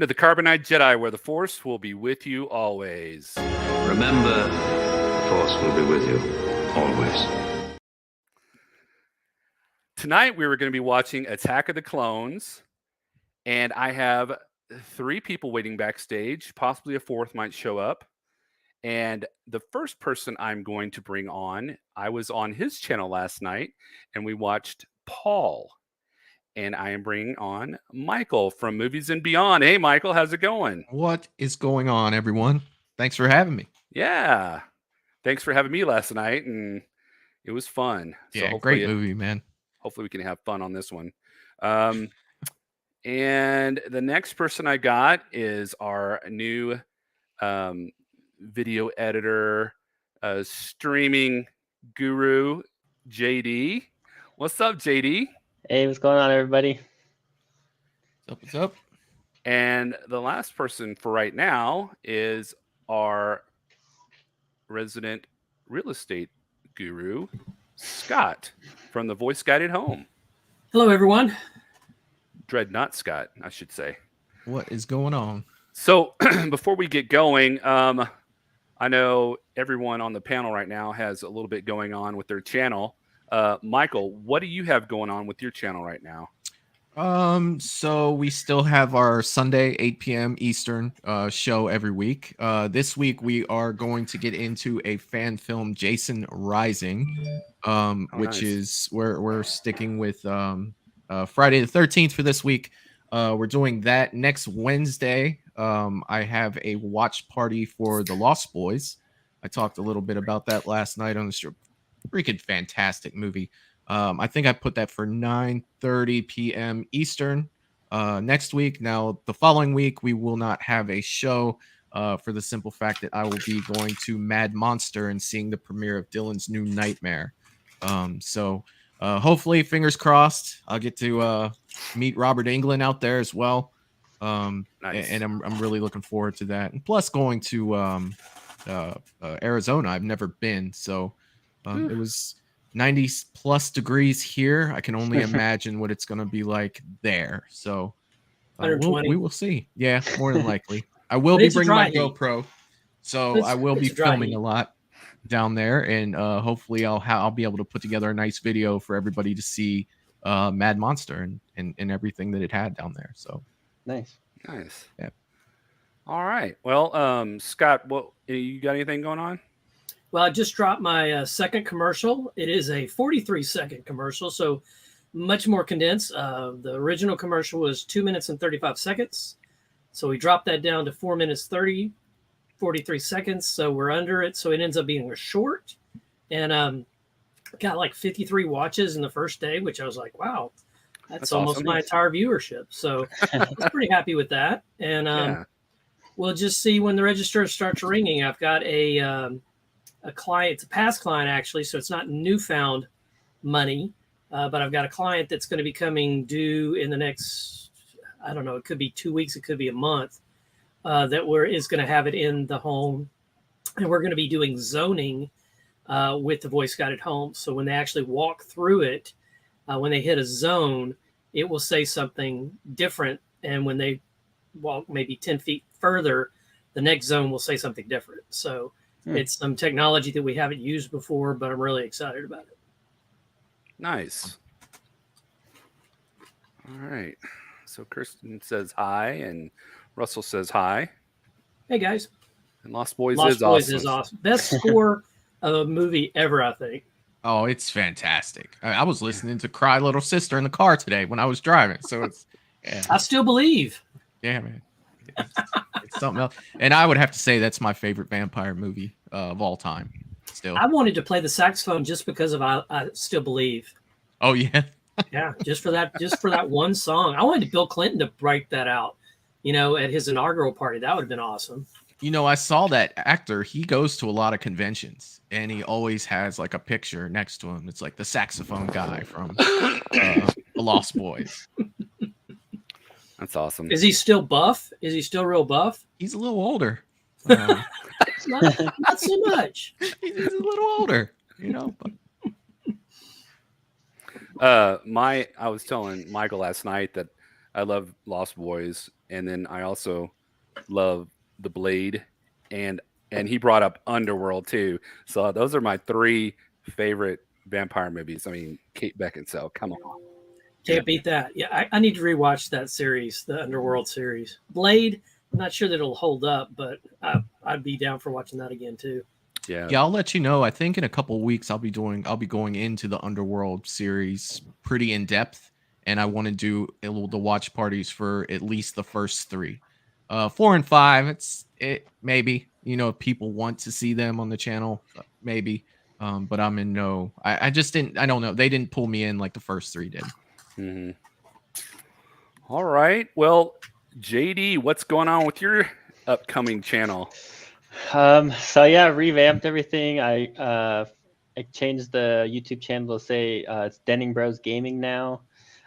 to the Carbonite Jedi, where the Force will be with you always. Remember, the Force will be with you always. Tonight, we were going to be watching Attack of the Clones, and I have 3 people waiting backstage. Possibly a 4th might show up. And the first person I'm going to bring on, I was on his channel last night, and we watched Paul. And I am bringing on Michael from Movies and Beyond. Hey, Michael, how's it going? What is going on, everyone? Thanks for having me. Yeah. Thanks for having me last night, and it was fun. Yeah, great movie, man. Hopefully we can have fun on this one. And the next person I got is our new video editor, streaming guru, JD. What's up, JD? Hey, what's going on, everybody? What's up? And the last person for right now is our resident real estate guru, Scott, from the Voice Guided Home. Hello, everyone. Dreadnought Scott, I should say. What is going on? So before we get going, I know everyone on the panel right now has a little bit going on with their channel. Michael, what do you have going on with your channel right now? So we still have our Sunday 8 p.m. Eastern show every week. This week we are going to get into a fan film, Jason Rising, which nice. is we're sticking with Friday the 13th for this week. We're doing that next Wednesday. I have a watch party for The Lost Boys. I talked a little bit about that last night on the show. Freaking fantastic movie. I think I put that for 9:30 p.m. Eastern next week. Now, the following week, we will not have a show for the simple fact that I will be going to Mad Monster and seeing the premiere of Dylan's new Nightmare. So hopefully, fingers crossed, I'll get to meet Robert Englund out there as well. Nice. And I'm really looking forward to that. And plus, going to Arizona, I've never been, so it was 90 plus degrees here. I can only imagine what it's going to be like there. So we will see. Yeah, more than likely. I will be bringing my GoPro, so I will be filming a lot down there, and hopefully I'll be able to put together a nice video for everybody to see Mad Monster and everything that it had down there. So Nice. Yeah. All right. Well, Scott, you got anything going on? Well, I just dropped my second commercial. It is a 43-second commercial, so much more condensed. The original commercial was 2 minutes and 35 seconds. So we dropped that down to 4 minutes 43 seconds. So we're under it. So it ends up being a short. And got like 53 watches in the first day, which I was like, wow, that's almost awesome. my entire viewership. So I was pretty happy with that. And we'll just see when the register starts ringing. I've got a client, it's a past client actually, so it's not newfound money, but I've got a client that's going to be coming due in the next, I don't know, it could be 2 weeks, it could be a month, that is going to have it in the home, and we're going to be doing zoning with the Voice Guided Home. So when they actually walk through it, when they hit a zone, it will say something different, and when they walk maybe 10 feet further, the next zone will say something different. So it's some technology that we haven't used before, but I'm really excited about it. Nice. All right. So Kirsten says hi, and Russell says hi. Hey, guys. And Lost Boys is awesome. Best score of a movie ever, I think. Oh, it's fantastic. I was listening to Cry Little Sister in the car today when I was driving. So it's I Still Believe. Yeah, man. It's something else. And I would have to say that's my favorite vampire movie of all time. Still, I wanted to play the saxophone just because of I Still Believe. Oh yeah, yeah, just for that one song. I wanted Bill Clinton to break that out, at his inaugural party. That would have been awesome. I saw that actor. He goes to a lot of conventions, and he always has like a picture next to him. It's like the saxophone guy from the Lost Boys. That's awesome. Is he still buff? Is he still real buff? He's a little older. not so much. He's a little older, But... I was telling Michael last night that I love Lost Boys, and then I also love The Blade, and he brought up Underworld too. So those are my 3 favorite vampire movies. I mean, Kate Beckinsale, come on. Can't beat that. Yeah, I need to rewatch that series, the Underworld series. Blade, I'm not sure that it'll hold up, but I'd be down for watching that again too. Yeah. Yeah, I'll let you know. I think in a couple of weeks I'll be going into the Underworld series pretty in depth, and I want to do the watch parties for at least the first 3. 4 and 5, it maybe, people want to see them on the channel, maybe. But I'm in no. I just didn't. I don't know. They didn't pull me in like the first 3 did. Mm-hmm. All right. Well, JD, what's going on with your upcoming channel? So yeah, revamped everything. I changed the YouTube channel to say it's Denning Bros Gaming now.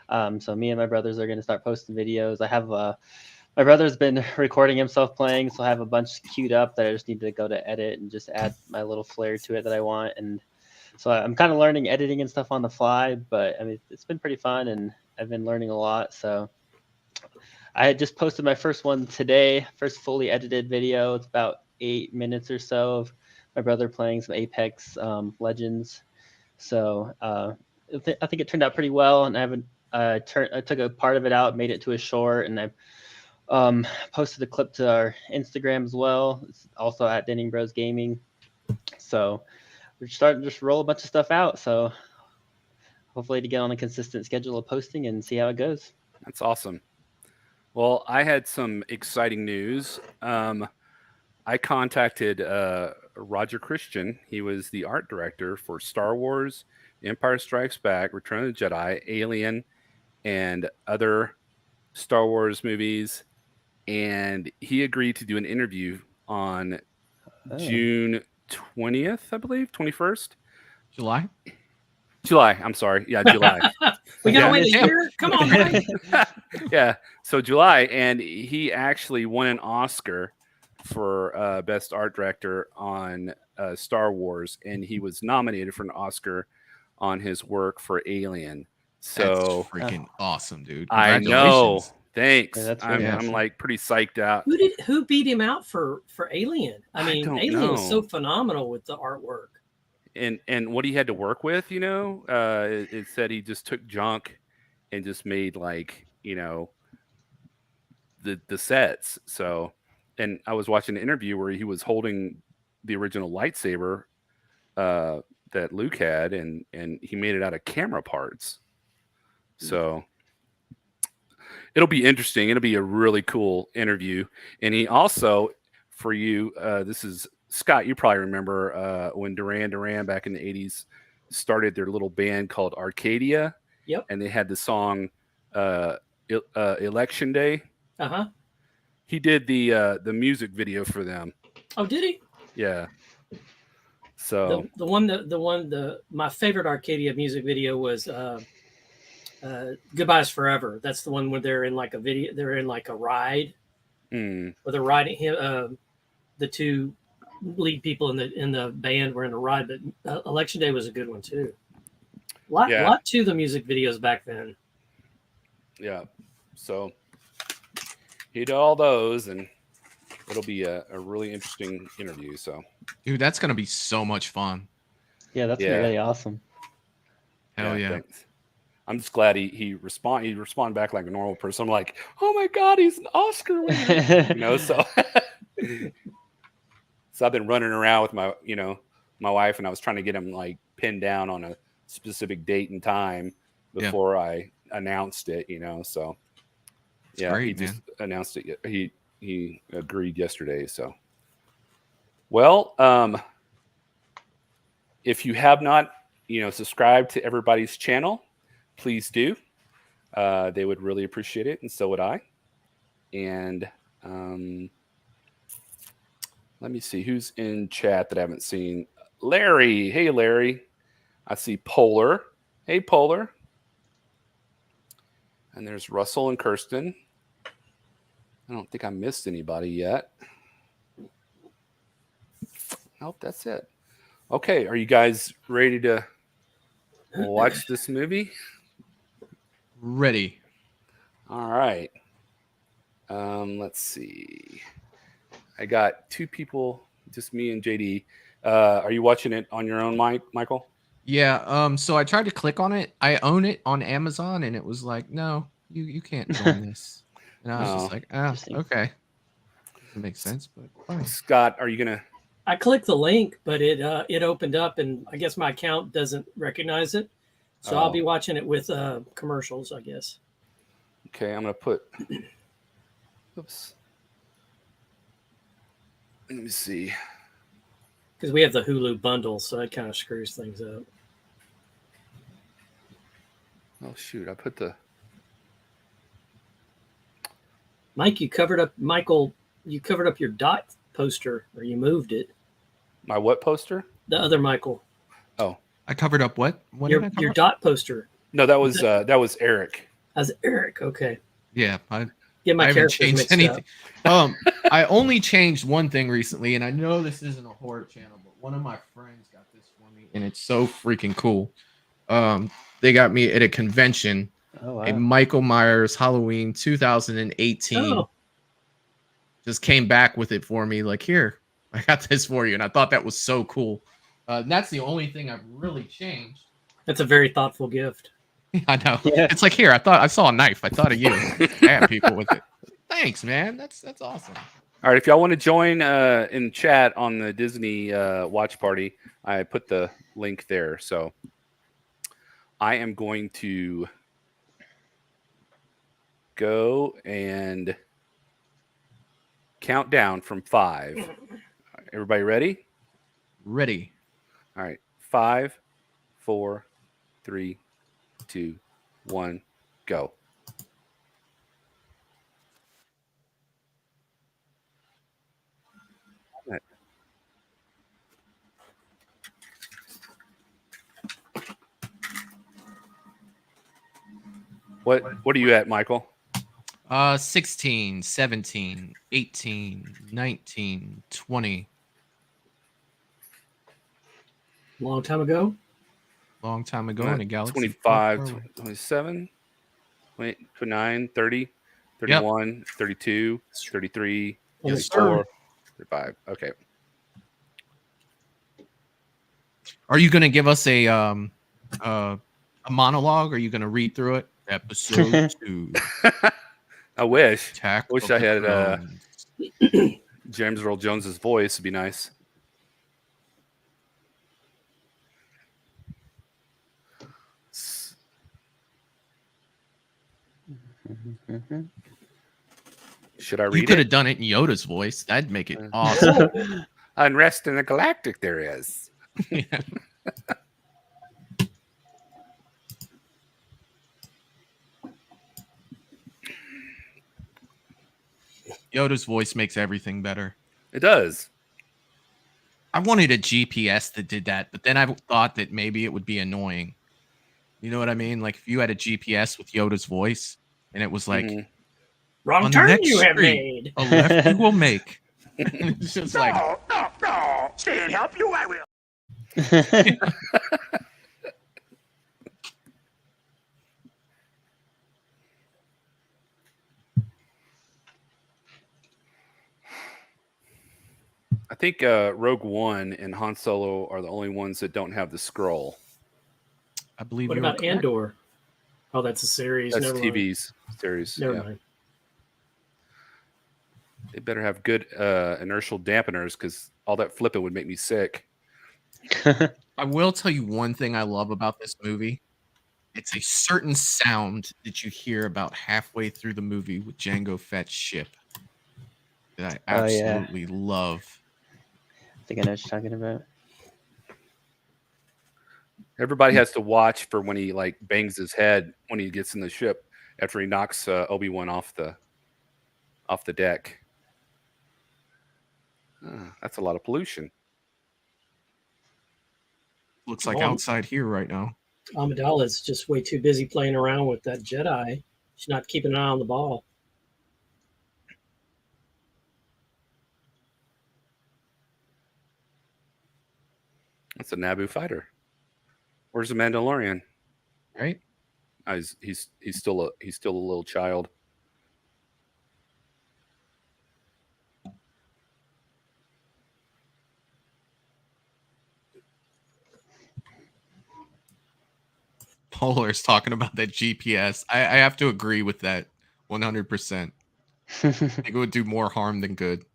So me and my brothers are going to start posting videos. I have my brother's been recording himself playing, so I have a bunch queued up that I just need to go to edit and just add my little flair to it that I want. And so I'm kind of learning editing and stuff on the fly, but I mean it's been pretty fun and I've been learning a lot. So I had just posted my first one today, first fully edited video. It's about 8 minutes or so of my brother playing some Apex Legends. So I think it turned out pretty well, and I took a part of it out, made it to a short, and I posted a clip to our Instagram as well. It's also at Denning Bros Gaming. So we're starting to just roll a bunch of stuff out. So hopefully to get on a consistent schedule of posting and see how it goes. That's awesome. Well, I had some exciting news. I contacted Roger Christian. He was the art director for Star Wars, Empire Strikes Back, Return of the Jedi, Alien, and other Star Wars movies. And he agreed to do an interview on June 20th, I believe, 21st. July. I'm sorry. Yeah, July. We gotta wait a year. Come on, man. Yeah. So July, and he actually won an Oscar for Best Art Director on Star Wars, and he was nominated for an Oscar on his work for Alien. So that's freaking awesome, dude! I know. Thanks. Yeah, that's I'm awesome. like pretty psyched out. Who beat him out for Alien? I mean, don't Alien was know. so phenomenal with the artwork. And what he had to work with, it said he just took junk and just made like, the sets. So, and I was watching an interview where he was holding the original lightsaber that Luke had, and he made it out of camera parts. So it'll be interesting. It'll be a really cool interview. And he also, for you, this is Scott, you probably remember when Duran Duran back in the 80s started their little band called Arcadia. Yep. And they had the song Election Day. Uh-huh. He did the music video for them. Oh, did he? Yeah. So my favorite Arcadia music video was Goodbye's Forever. That's the one where they're in like a video, they're in like a ride. Where they're riding him, the 2 lead people in the band were in a ride, but Election Day was a good one too. Lot to the music videos back then. Yeah. So he did all those, and it'll be a really interesting interview. So, dude, that's gonna be so much fun. Yeah, that's gonna be really awesome. Hell yeah. Thanks. I'm just glad he responded back like a normal person. I'm like, oh my God, he's an Oscar winner. So so I've been running around with my wife, and I was trying to get him like pinned down on a specific date and time before I announced it, so it's great, he just announced it. He agreed yesterday. So, well, if you have not, subscribed to everybody's channel, please do. They would really appreciate it, and so would I. And let me see who's in chat that I haven't seen. Larry. Hey, Larry. I see Polar. Hey, Polar. And there's Russell and Kirsten. I don't think I missed anybody yet. Nope, that's it. Okay, are you guys ready to watch this movie? Ready. All right. Let's see. I got 2 people, just me and JD. Are you watching it on your own, Michael? Yeah. So I tried to click on it. I own it on Amazon, and it was like, no, you can't join this. And I was just like, oh, Interesting. okay. Doesn't make sense, but fine. Scott, are you gonna? I clicked the link, but it opened up, and I guess my account doesn't recognize it. So I'll be watching it with commercials, I guess. Okay, I'm gonna put. Oops. Let me see. Because we have the Hulu bundle, so that kind of screws things up. Oh shoot! I put the. Michael, you covered up your dot poster, or you moved it. My what poster? The other Michael. Oh, I covered up what? What your did I cover your up? dot poster. no, that was Eric. As Eric, okay. Yeah, I Get my haven't characters changed mixed anything. up. I only changed one thing recently, and I know this isn't a horror channel, but one of my friends got this for me, and it's so freaking cool. They got me at a convention, Oh, a wow. Michael Myers Halloween 2018. Oh, Just came back with it for me, like, here, I got this for you, and I thought that was so cool. And that's the only thing I've really changed. that's a very thoughtful gift. I know. Yeah. It's like, here, I saw a knife. I thought of you. Stab people with it. Thanks, man. That's awesome. All right, if y'all want to join in chat on the Disney watch party, I put the link there. So I am going to go and count down from 5. Everybody ready? Ready. All right. 5, 4, 3, 2, 1, go. What are you at, Michael? 16, 17, 18, 19, 20. Long time ago. Long time ago in a galaxy. 25, 27, 29, 30, 31, 32, 33, Yes, 34, 35. Okay. Are you going to give us a monologue? Or are you going to read through it? Episode 2. I wish. Attack Wish of I the had Clones. James Earl Jones's voice. Would be nice. Should I read You it? could have done it in Yoda's voice. That'd make it awesome. Unrest in the galactic there is. Yeah. Yoda's voice makes everything better. It does. I wanted a GPS that did that, but then I thought that maybe it would be annoying. You know what I mean? Like if you had a GPS with Yoda's voice and it was like, Mhm. Wrong on the turn next you have street, made. a left you will make. It's just like, No. Stay and help you, I will. I think Rogue One and Han Solo are the only ones that don't have the scroll. I believe What you about were correct. Andor? Oh, that's a series. That's Never mind. TV's series. Never yeah. mind. They better have good inertial dampeners because all that flipping would make me sick. I will tell you one thing I love about this movie. It's a certain sound that you hear about halfway through the movie with Jango Fett's ship that I Oh, yeah. absolutely love. I think I know what you're talking about. Everybody has to watch for when he like bangs his head when he gets in the ship after he knocks Obi-Wan off the deck. That's a lot of pollution. Looks like Oh. outside here right now. Amidala's just way too busy playing around with that Jedi. She's not keeping an eye on the ball. That's a Naboo fighter. Where's the Mandalorian? Right? He's still a little child. Polar is talking about that GPS. I have to agree with that 100%. I think it would do more harm than good.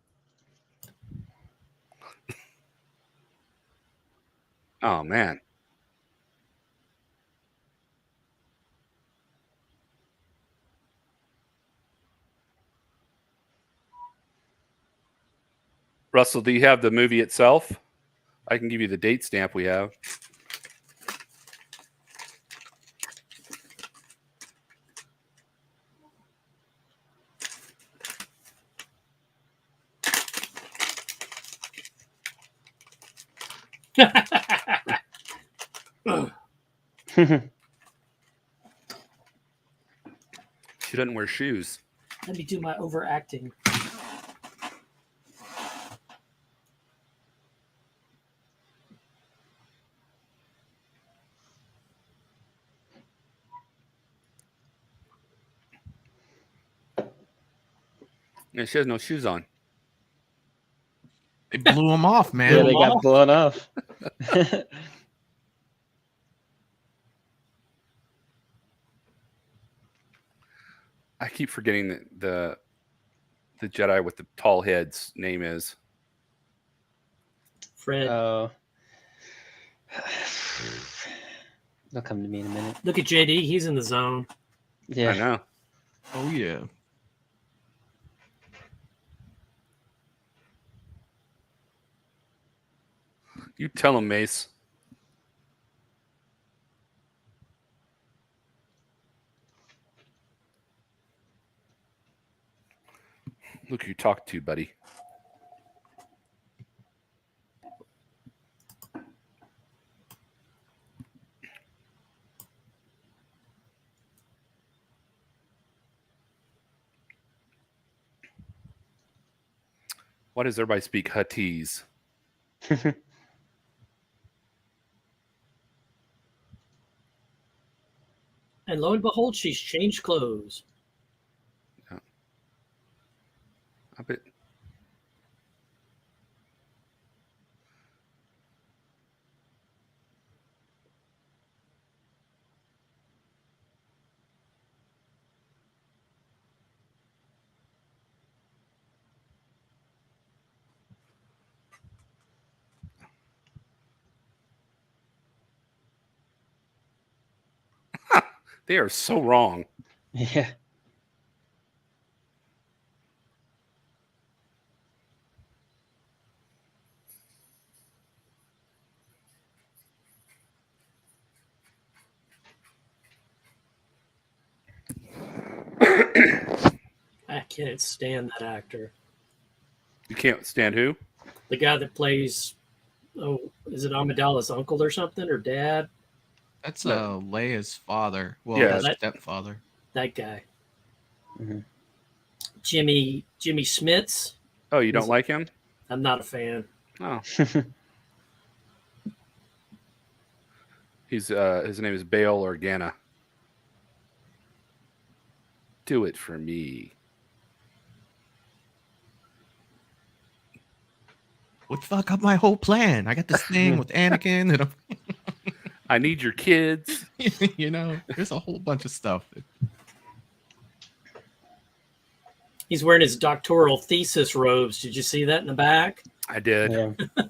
Oh man. Russell, do you have the movie itself? I can give you the date stamp we have. She doesn't wear shoes. Let me do my overacting. Yeah, she has no shoes on. They blew him off, man. Yeah, they got blown off. I keep forgetting that the Jedi with the tall head's name is. Fred. Oh. They'll come to me in a minute. Look at JD. He's in the zone. Yeah. I know. Oh yeah. You tell him, Mace. Look who you talk to, buddy. Why does everybody speak Huttese? And lo and behold, she's changed clothes. Yeah. I bet. They are so wrong. Yeah. I can't stand that actor. You can't stand who? The guy that plays, is it Amidala's uncle or something, or dad? That's Leia's father. Well, Yeah, his that- stepfather. That guy. Mm-hmm. Jimmy Smits. Oh, you don't like him? I'm not a fan. Oh. He's his name is Bail Organa. Do it for me. Would fuck up my whole plan. I got this thing with Anakin, and I need your kids. you know, there's a whole bunch of stuff. He's wearing his doctoral thesis robes. Did you see that in the back? I did. Yeah.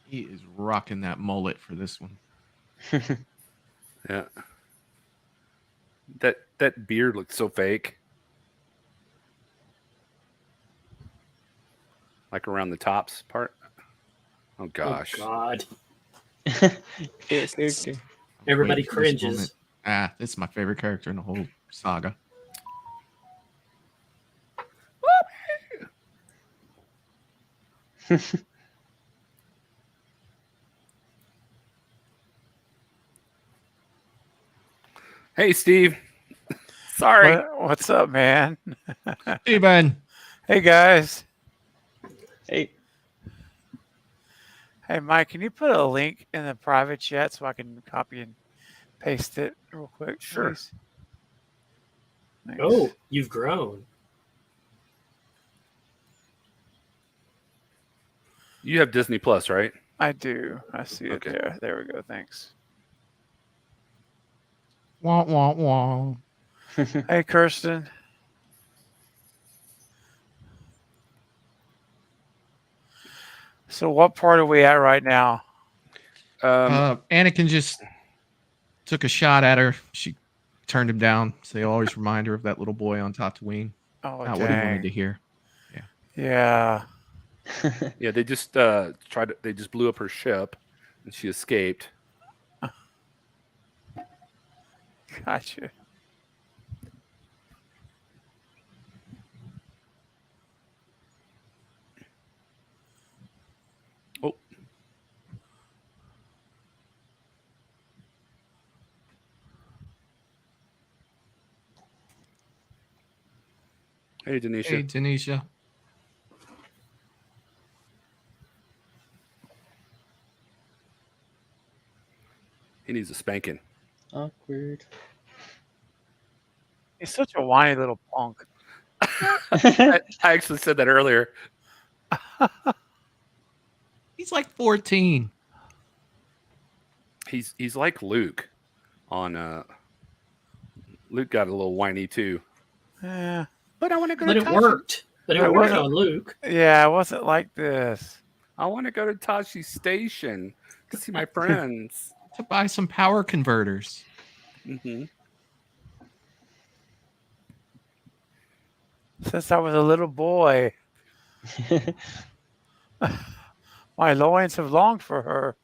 He is rocking that mullet for this one. Yeah. That beard looks so fake. Like around the tops part. Oh gosh. Oh, God. Yes, Everybody Wait for this cringes. moment. This is my favorite character in the whole saga. Hey, Steve. Sorry. What's up, man? Hey, Ben. Hey, guys. Hey. Hey, Mike, can you put a link in the private chat so I can copy and paste it real quick, Sure. please? Thanks. Oh, you've grown. You have Disney Plus, right? I do. I see it Okay. there. There we go. Thanks. Wah, wah, wah. Hey, Kirsten. So what part are we at right now? Anakin just took a shot at her. She turned him down. So they always remind her of that little boy on Tatooine. Oh, Not what he wanted dang. to hear. Yeah. Yeah, they just they just blew up her ship, and she escaped. Gotcha. Oh, hey, Denisha. Hey, Tanisha. He needs a spanking. Awkward. He's such a whiny little punk. I actually said that earlier. He's like 14. He's like Luke on Luke got a little whiny too. Yeah. But I want to go But to it worked. But I it worked wasn't- on Luke. Yeah, it wasn't like this. I want to go to Tashi Station to see my friends. To buy some power converters. Mm-hmm. Since I was a little boy, my loins have longed for her.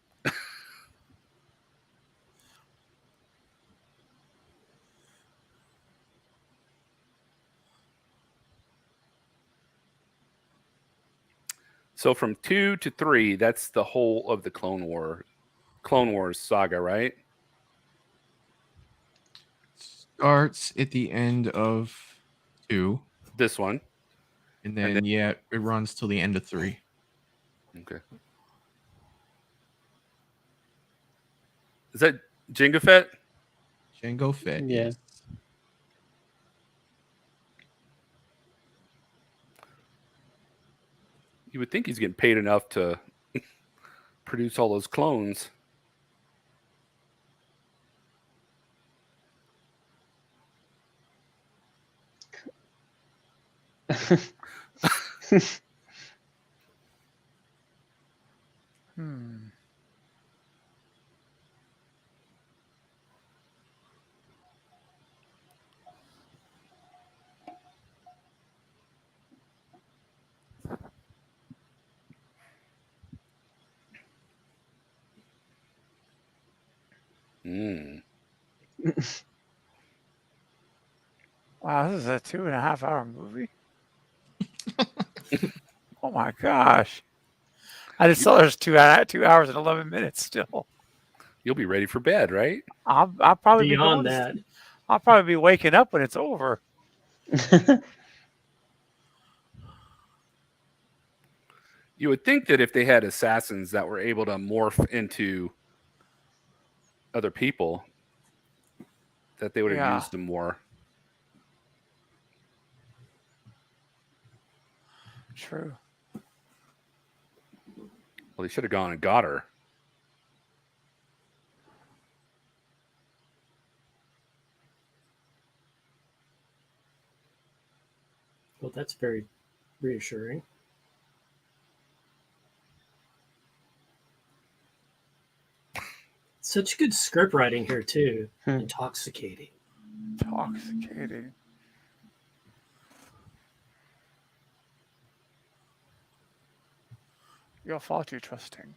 So from 2 to 3, that's the whole of the Clone Wars saga, right? Starts at the end of 2. This one. And then, it runs till the end of 3. Okay. Is that Jango Fett? Jango Fett, Yeah. yes. You would think he's getting paid enough to produce all those clones. Hmm. Mm. Wow, this is a 2.5-hour movie. Oh my gosh! I just saw there's 2 hours and 11 minutes still. You'll be ready for bed, right? I'll probably be Beyond going. that. I'll probably be waking up when it's over. You would think that if they had assassins that were able to morph into other people, that they would have Yeah. used them more. True. Well, they should have gone and got her. Well, that's very reassuring. Such good script writing here too. Intoxicating. Intoxicating. You're far too trusting.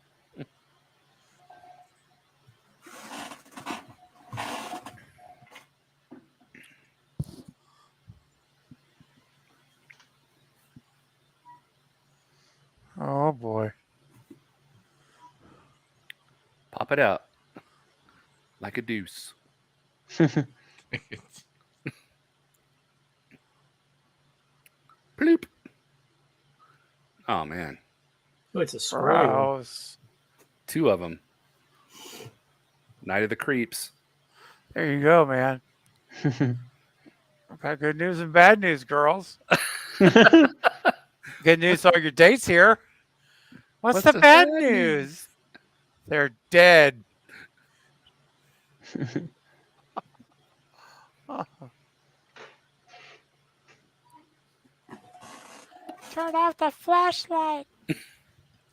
Oh boy. Pop it out like a deuce. Bloop. Oh man. Oh, it's a scroll. Browse. 2 of them. Night of the Creeps. There you go, man. I've got good news and bad news, girls. Good news, all your dates here. What's the bad news? They're dead. Turn off the flashlight.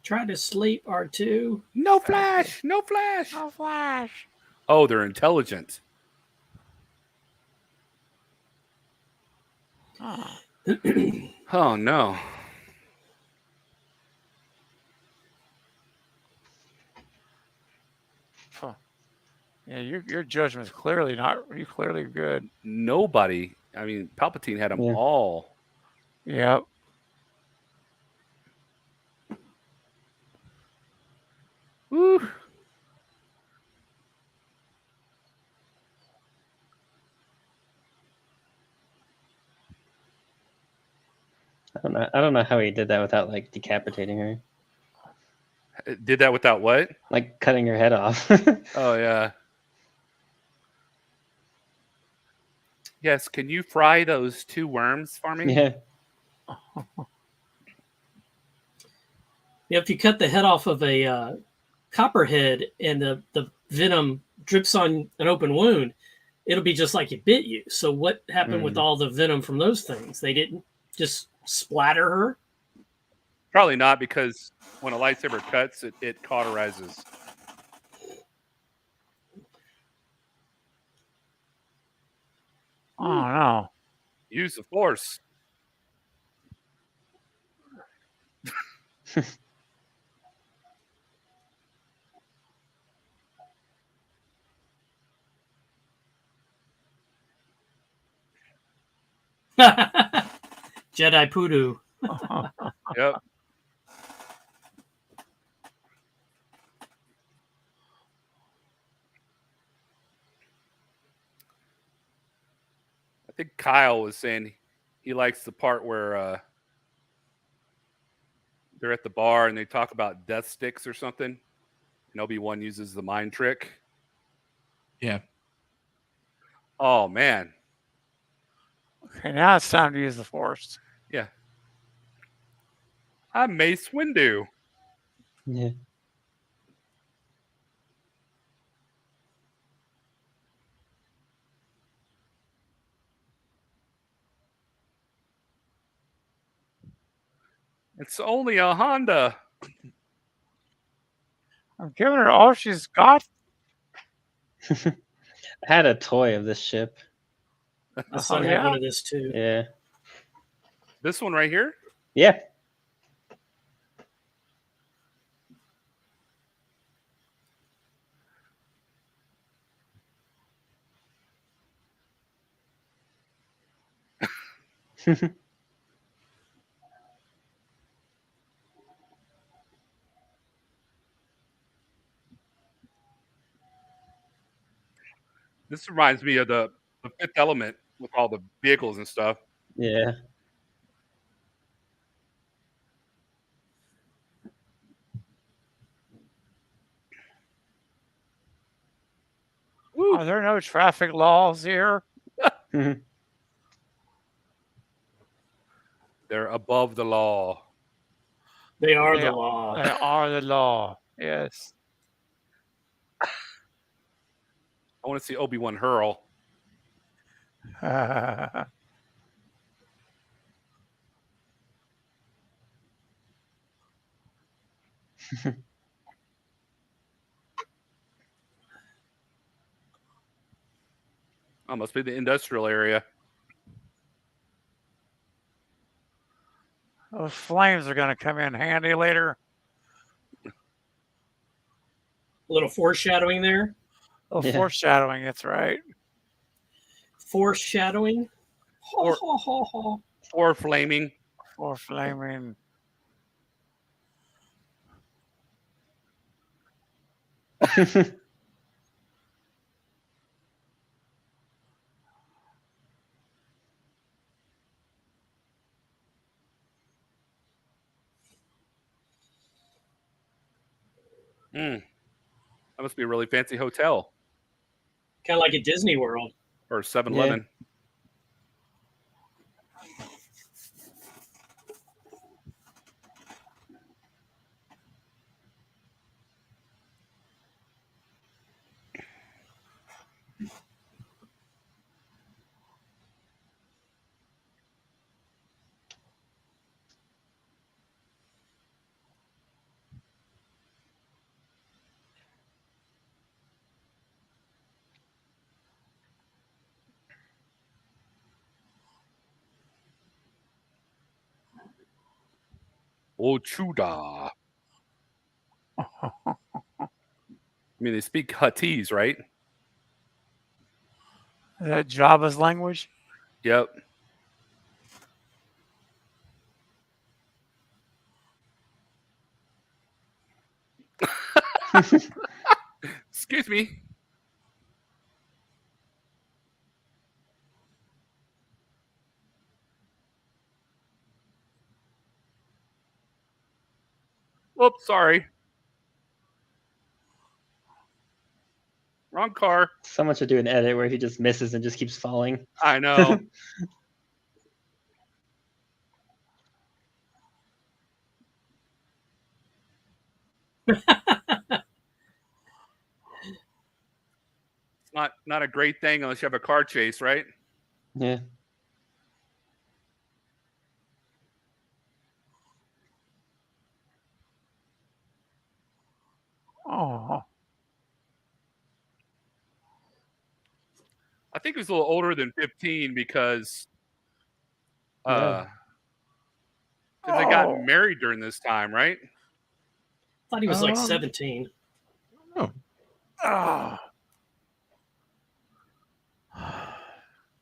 Try to sleep, R2. No flash. No flash. No flash. Oh, they're intelligent. Oh, no. Huh. Yeah, your judgment's clearly not. You're clearly good. Nobody. I mean, Palpatine had them Yeah. all. Yep. Woo. I don't know how he did that without like decapitating her, Did that without what? like cutting her head off. Oh, yeah. Yes, can you fry those 2 worms for me? Yeah. Yeah, if you cut the head off of a copperhead and the venom drips on an open wound, it'll be just like it bit you. So what happened with all the venom from those things? They didn't just splatter her? Probably not, because when a lightsaber cuts, it cauterizes. Oh no. Use the Force. Jedi poodoo. Yep. I think Kyle was saying he likes the part where they're at the bar and they talk about death sticks or something. And Obi-Wan uses the mind trick. Yeah. Oh, man. Okay, now it's time to use the Force. Yeah. I'm Mace Windu. Yeah. It's only a Honda. I'm giving her all she's got. I had a toy of this ship. My son had one of this too. Yeah. This one right here? Yeah. This reminds me of the Fifth Element with all the vehicles and stuff. Yeah. Woo. Are there no traffic laws here? They're above the law. They are the law. They are the law. Yes. I want to see Obi-Wan hurl. Oh, must be the industrial area. Those flames are going to come in handy later. A little foreshadowing there. Oh, Yeah. foreshadowing. That's right. Foreshadowing. Or- Or flaming. For flaming. That must be a really fancy hotel Kind of like at Disney World. or 7-Eleven. Oh, Chuda. I mean, they speak Huttese, right? Is that Java's language? Yep. Excuse me. Whoops, sorry. Wrong car. Someone should do an edit where he just misses and just keeps falling. I know. It's not a great thing unless you have a car chase, right? Yeah. Oh, I think he was a little older than 15 because Yeah. they got married during this time, right? Thought he was like 17. Oh,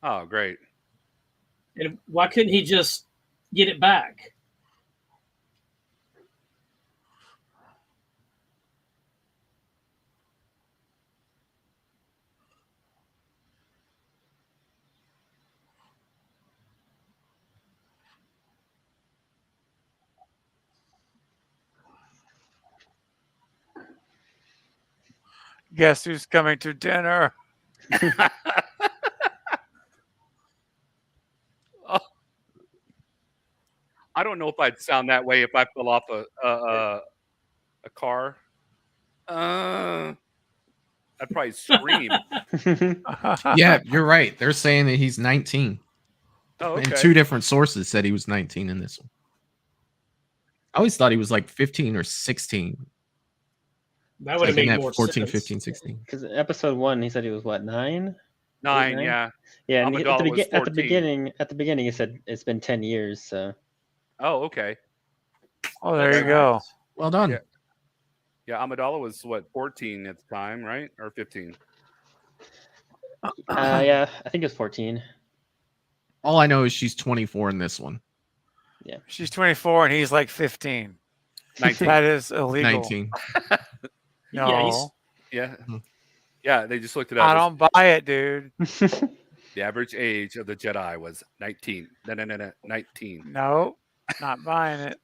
Oh, great. And why couldn't he just get it back? guess who's coming to dinner? Oh, I don't know if I'd sound that way if I fell off a car. I'd probably scream. yeah, you're right. They're saying that he's 19. Oh, okay. And two different sources said he was 19 in this one. I always thought he was like 15 or 16. That would have Like in made that more 14, sense. 15, 16. Because episode 1, he said he was what, 9? 9, 8, 9? yeah. Yeah, and Amidala was at the 14. beginning, he said it's been 10 years. So Oh, okay. Oh, there you go. Well done. Yeah. Yeah, Amidala was what, 14 at the time, right? Or 15? yeah, I think it was 14. All I know is she's 24 in this one. Yeah, She's 24 and he's like 15. 19. That is illegal. 19. No, Yeah. Mhm. Yeah, they just looked it I up. don't buy it, dude. The average age of the Jedi was 19. No, 19. No, not buying it.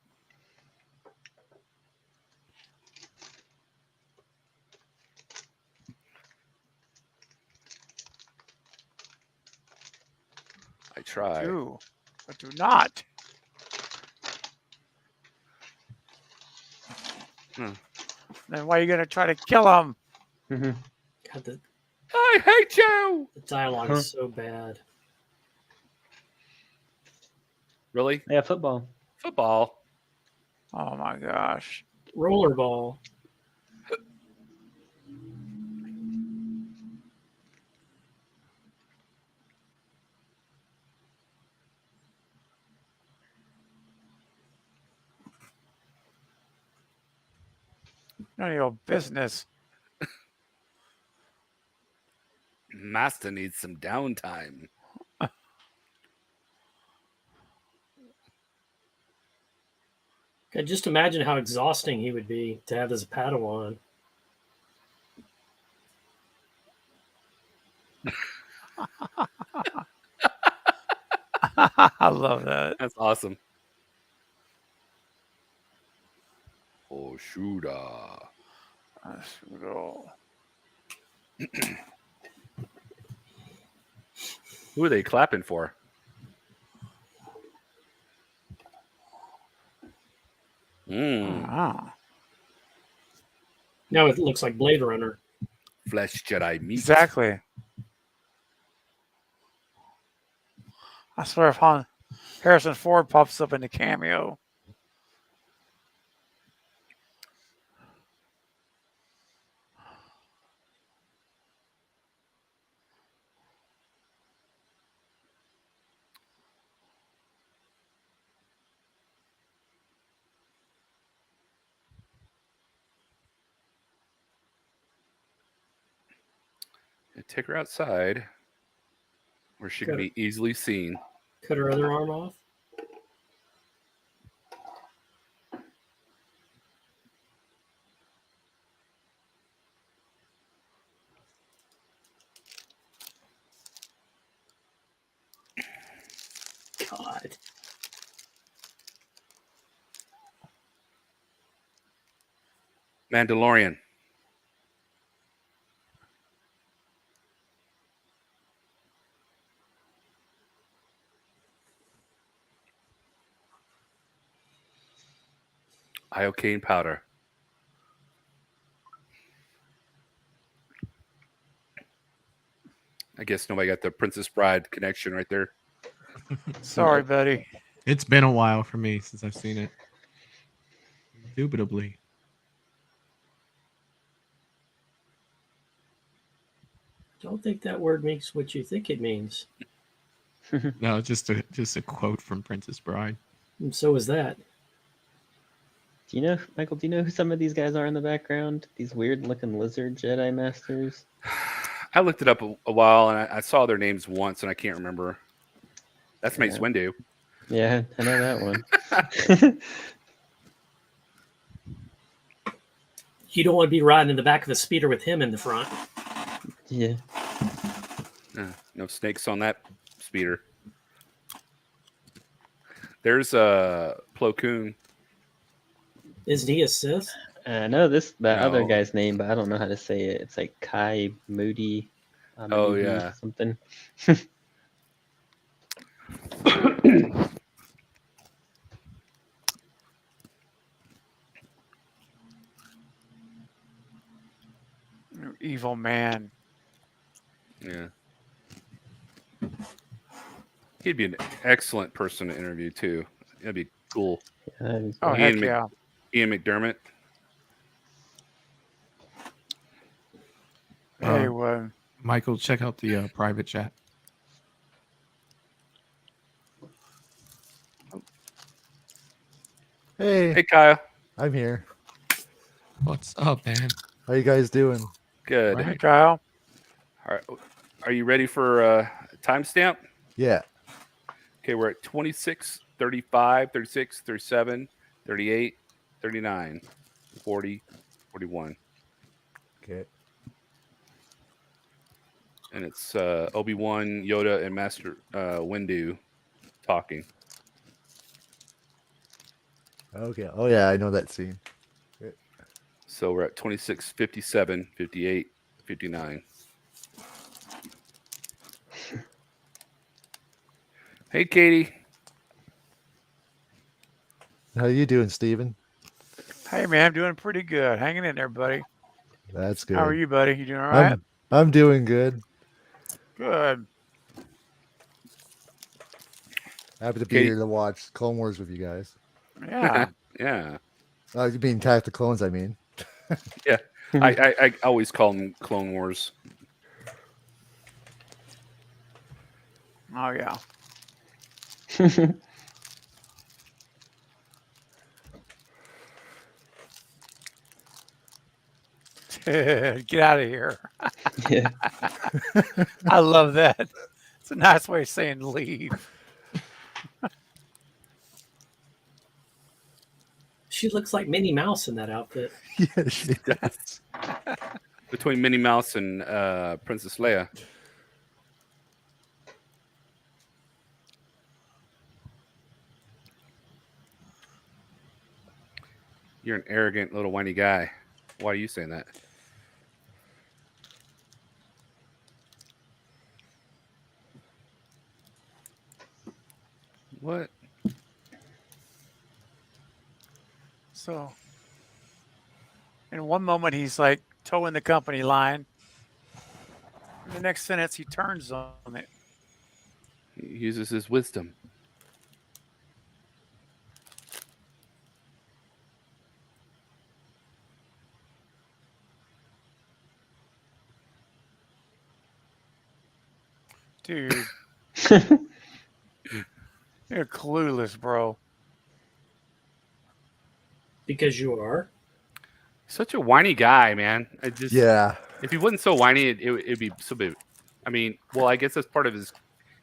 I try. Do, but do not. Then why are you gonna try to kill him? Mhm. God, the I hate you. dialogue is so bad. Really? Yeah, football. Football. Oh my gosh. Rollerball. None of your business. Master needs some downtime. God, just imagine how exhausting he would be to have as a Padawan. I love that. That's awesome. Oh, Shuda. Let's go. Who are they clapping for? Ah. Now it looks like Blade Runner. Flesh Jedi meat. Exactly. I swear if Harrison Ford pops up in the cameo. Take her outside where she can be easily seen. Cut her other arm off. God. Mandalorian. Iocane powder. I guess nobody got the Princess Bride connection right there. Sorry, buddy. It's been a while for me since I've seen it. Indubitably. Don't think that word means what you think it means. No, just a quote from Princess Bride. And so is that. Do you know, Michael? Do you know who some of these guys are in the background? These weird-looking lizard Jedi masters. I looked it up a while, and I saw their names once, and I can't remember. That's Mace Windu. Yeah, I know that one. You don't want to be riding in the back of a speeder with him in the front. Yeah. No snakes on that speeder. There's Plo Koon. Isn't he a Sith? I know that other No. guy's name, but I don't know how to say it. It's like Kai Moody. Oh, yeah. Something. Evil man. Yeah. He'd be an excellent person to interview, too. That'd be cool. Oh, heck yeah. Ian McDermott. Hey, well, Michael, check out the private chat. Hey, Kyle. I'm here. What's up, man? How you guys doing? Good. Right. hey, Kyle. All right. Are you ready for timestamp? Yeah. Okay, we're at 26, 35, 36, 37, 38, 39, 40, 41. Okay. And it's Obi-Wan, Yoda, and Master Windu talking. Okay. Oh yeah, I know that scene. So we're at 26, 57, 58, 59. Hey, Katie. How you doing, Steven? Hey, man, I'm doing pretty good. Hanging in there, buddy. That's good. How are you, buddy? You doing all right? I'm doing good. Good. Happy to be here to watch Clone Wars with you guys. Yeah. Yeah. You mean Attack the Clones, I mean. Yeah. I always call them Clone Wars. Oh, yeah. Get out of here. Yeah. I love that. It's a nice way of saying leave. She looks like Minnie Mouse in that outfit. Yeah, she does. Between Minnie Mouse and Princess Leia. You're an arrogant little whiny guy. Why are you saying that? What? So, in one moment, he's like towing the company line. In the next sentence, he turns on it. He uses his wisdom. Dude. You're clueless, bro. Because you are. Such a whiny guy, man. I just Yeah. If he wasn't so whiny, it'd be so big. I mean, well, I guess that's part of his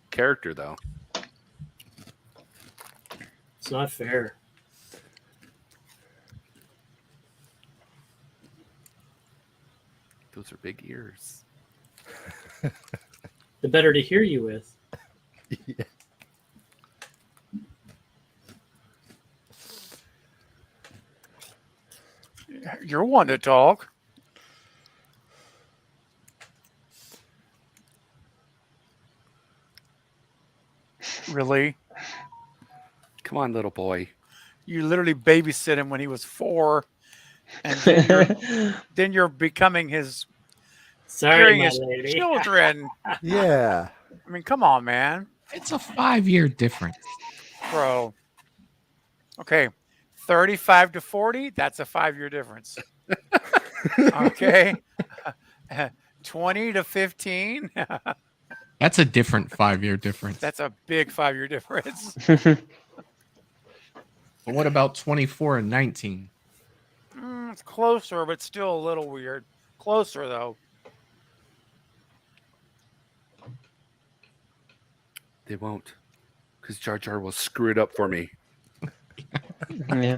character, though. It's not fair. Those are big ears. The better to hear you with. Yeah. You're one to talk. Really? Come on, little boy. You literally babysit him when he was 4, and then you're becoming his Sorry, carrying my his lady. children. Yeah. I mean, come on, man, It's a 5-year difference. bro. Okay, 35 to 40. That's a 5-year difference. Okay, 20 to 15. That's a different 5-year difference. That's a big 5-year difference. But what about 24 and 19? It's closer, but still a little weird. Closer though. They won't, because Jar Jar will screw it up for me. Yeah.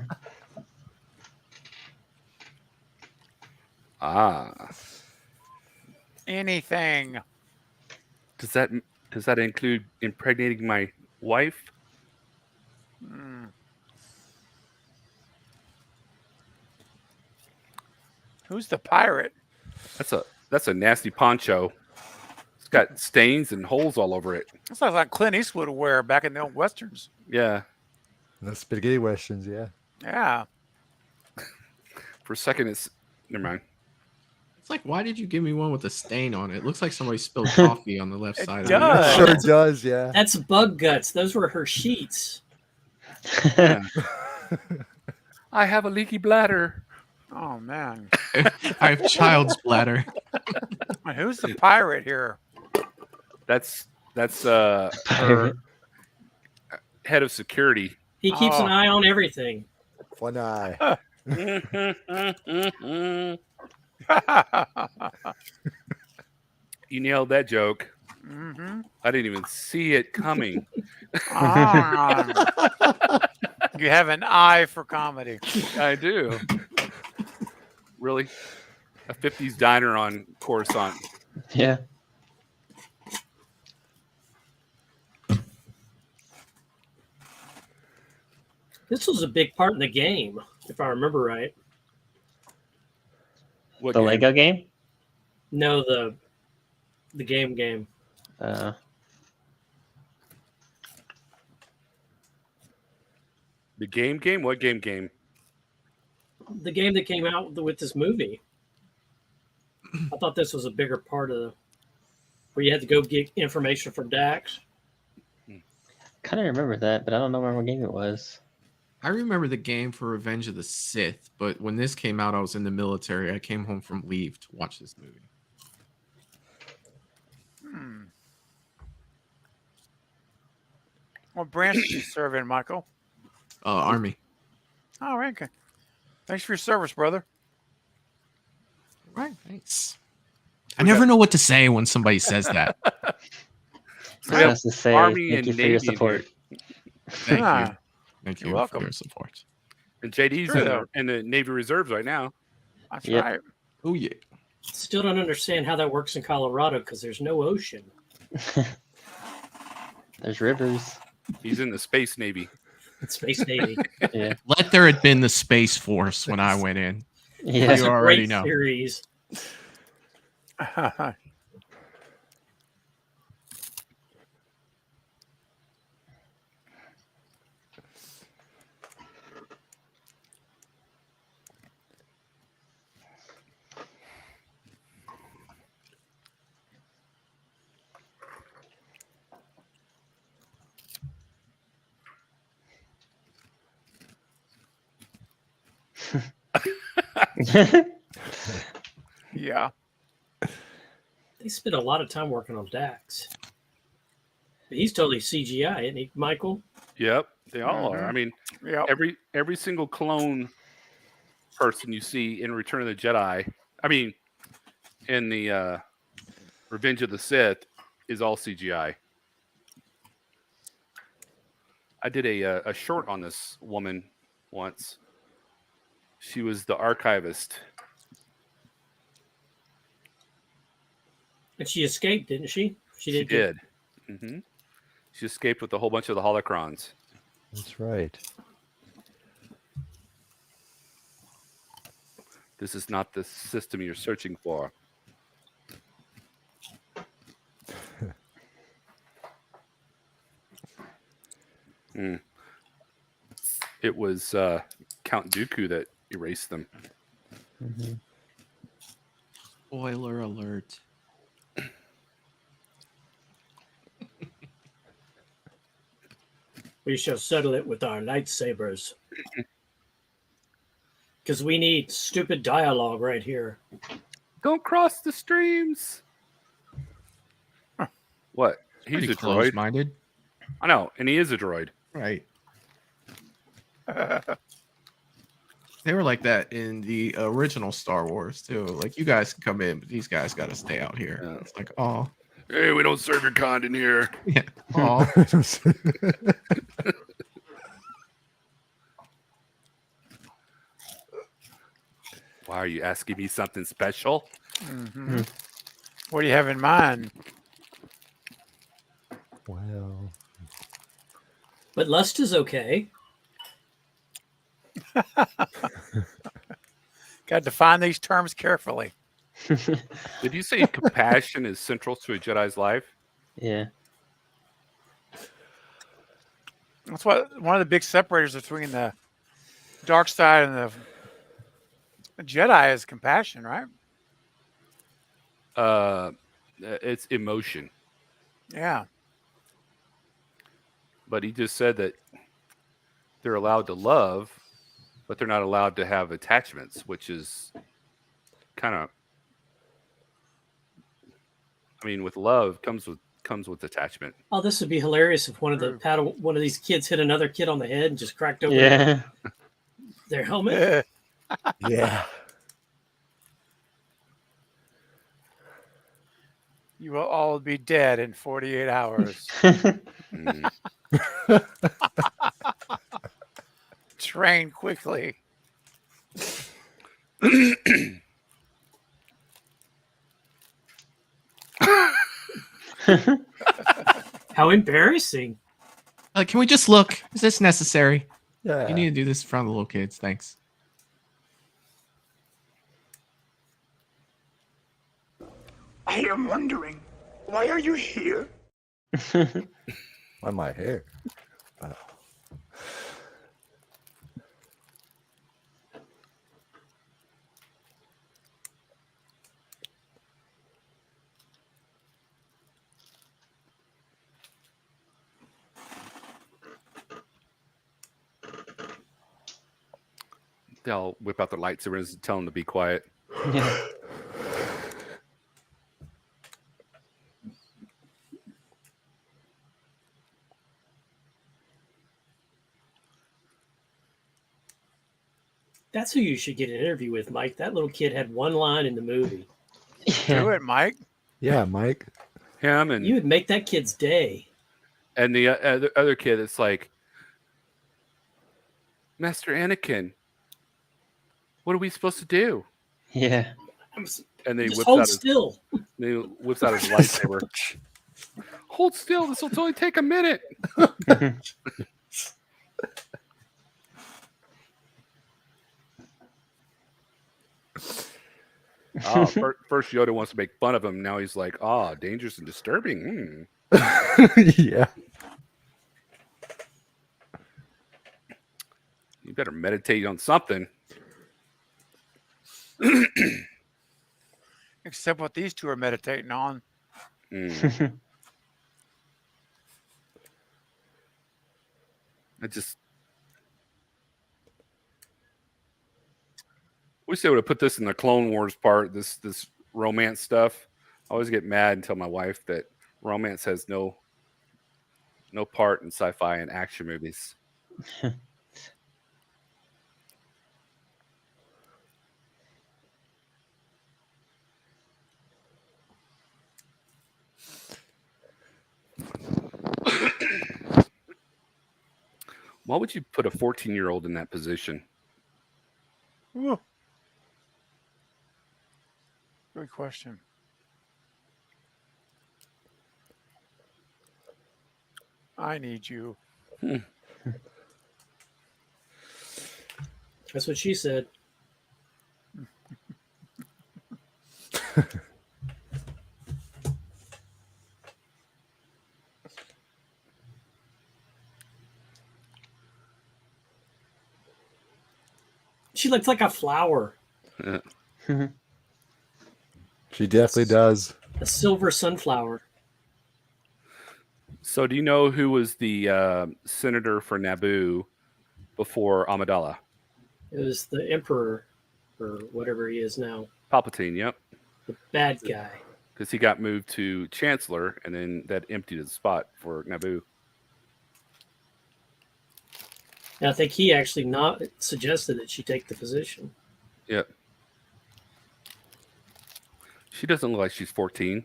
Ah, Anything. does that include impregnating my wife? Hmm. Who's the pirate? That's a nasty poncho. It's got stains and holes all over it. That's like Clint Eastwood would wear back in the old westerns. Yeah. The spaghetti westerns, yeah. Yeah. For a second, never mind. It's like, why did you give me one with a stain on it? It looks like somebody spilled coffee on the left It side. does. Of Sure does, yeah. That's bug guts. Those were her sheets. Yeah. I have a leaky bladder. Oh man. it. I have child's bladder. Who's the pirate here? That's her head of security. He keeps an Oh. eye on everything. One eye. You nailed that joke. Mm-hmm. I didn't even see it coming. You have an eye for comedy. I do. Really? A 50s diner on Coruscant. Yeah. This was a big part in the game, if I remember right. What The game? Lego game? No, the game. The game? What game? The game that came out with this movie. I thought this was a bigger part of where you had to go get information from Dax. Kind of remember that, but I don't know what game it was. I remember the game for Revenge of the Sith, but when this came out, I was in the military. I came home from leave to watch this movie. What branch did you serve in, Michael? Army. Oh, right. Okay. Thanks for your service, brother. Right. Thanks. I never know what to say when somebody says that. So we have Has to say Army thank and you for your Navy in support. Thank Ah, you. Thank You're you welcome. for your support. And JD's True. in the Navy Reserves right now. That's Yep. right. Oh, yeah. Still don't understand how that works in Colorado because there's no ocean. There's rivers. He's in the Space Navy. Space Navy. Yeah. Let there had been the Space Force when I went in. Yeah. That's You a already great know. series. Yeah. They spent a lot of time working on Dax. But he's totally CGI, isn't he, Michael? Yep, they all are. I Mhm. mean, Yep. every single clone person you see in Return of the Jedi, I mean, in the Revenge of the Sith, is all CGI. I did a short on this woman once. She was the archivist. And she escaped, didn't she? She didn't get- did. She escaped with a whole bunch of the holocrons. That's right. This is not the system you're searching for. It was Count Dooku that erased them. Mhm. Spoiler alert. We shall settle it with our lightsabers. Because we need stupid dialogue right here. Don't cross the streams. What? He's Pretty a droid. close-minded. I know, and he is a droid. Right. They were like that in the original Star Wars too. Like, you guys can come in, but these guys got to stay out here. Yeah. It's like, oh, Hey, we don't serve your kind in here. yeah, oh. Why are you asking me something special? Mhm. What do you have in mind? Wow. But lust is okay. Got to define these terms carefully. Did you say compassion is central to a Jedi's life? Yeah. That's what one of the big separators between the dark side and the Jedi is compassion, right? It's emotion. Yeah. But he just said that they're allowed to love, but they're not allowed to have attachments, which is kind of, I mean, with love comes with attachment. Oh, this would be hilarious if one of these kids hit another kid on the head and just cracked open their helmet. Yeah. You will all be dead in 48 hours. Mm. Train quickly. How embarrassing. Can we just look? Is this necessary? Yeah. You need to do this in front of the little kids. Thanks. I am wondering, why are you here? Why my hair? Wow. They'll whip out their lightsabers and tell them to be quiet. Yeah. That's who you should get an interview with, Mike. That little kid had one line in the movie. Do it, Mike. Yeah, Mike. Him and You would make that kid's day. the other kid, it's like, Master Anakin, what are we supposed to do? Yeah. And they Just whips hold out his, still. they whips out his lightsaber. Hold still. This will only take a minute. Oh, first Yoda wants to make fun of him. Now he's like, "Oh, dangerous and disturbing." Yeah. You better meditate on something. Except what these two are meditating on. I just wish they would have put this in the Clone Wars part. This romance stuff. I always get mad and tell my wife that romance has no part in sci-fi and action movies. Why would you put a 14-year-old in that position? Ooh. Good question. I need you. That's what she said. She looks like a flower. She definitely does. A silver sunflower. So, do you know who was the senator for Naboo before Amidala? It was the Emperor, or whatever he is now. Palpatine, yep. The bad guy. Because he got moved to Chancellor, and then that emptied his spot for Naboo. And I think he actually not suggested that she take the position. Yep. She doesn't look like she's 14.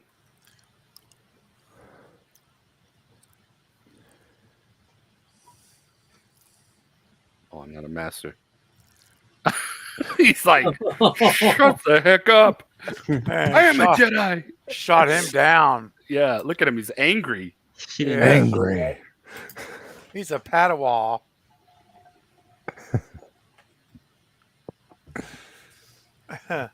Oh, I'm not a master. He's like, shut the heck up. Man, I am a Jedi. Shot him down. Yeah, look at him. He's angry. Angry. He's a Padawan. I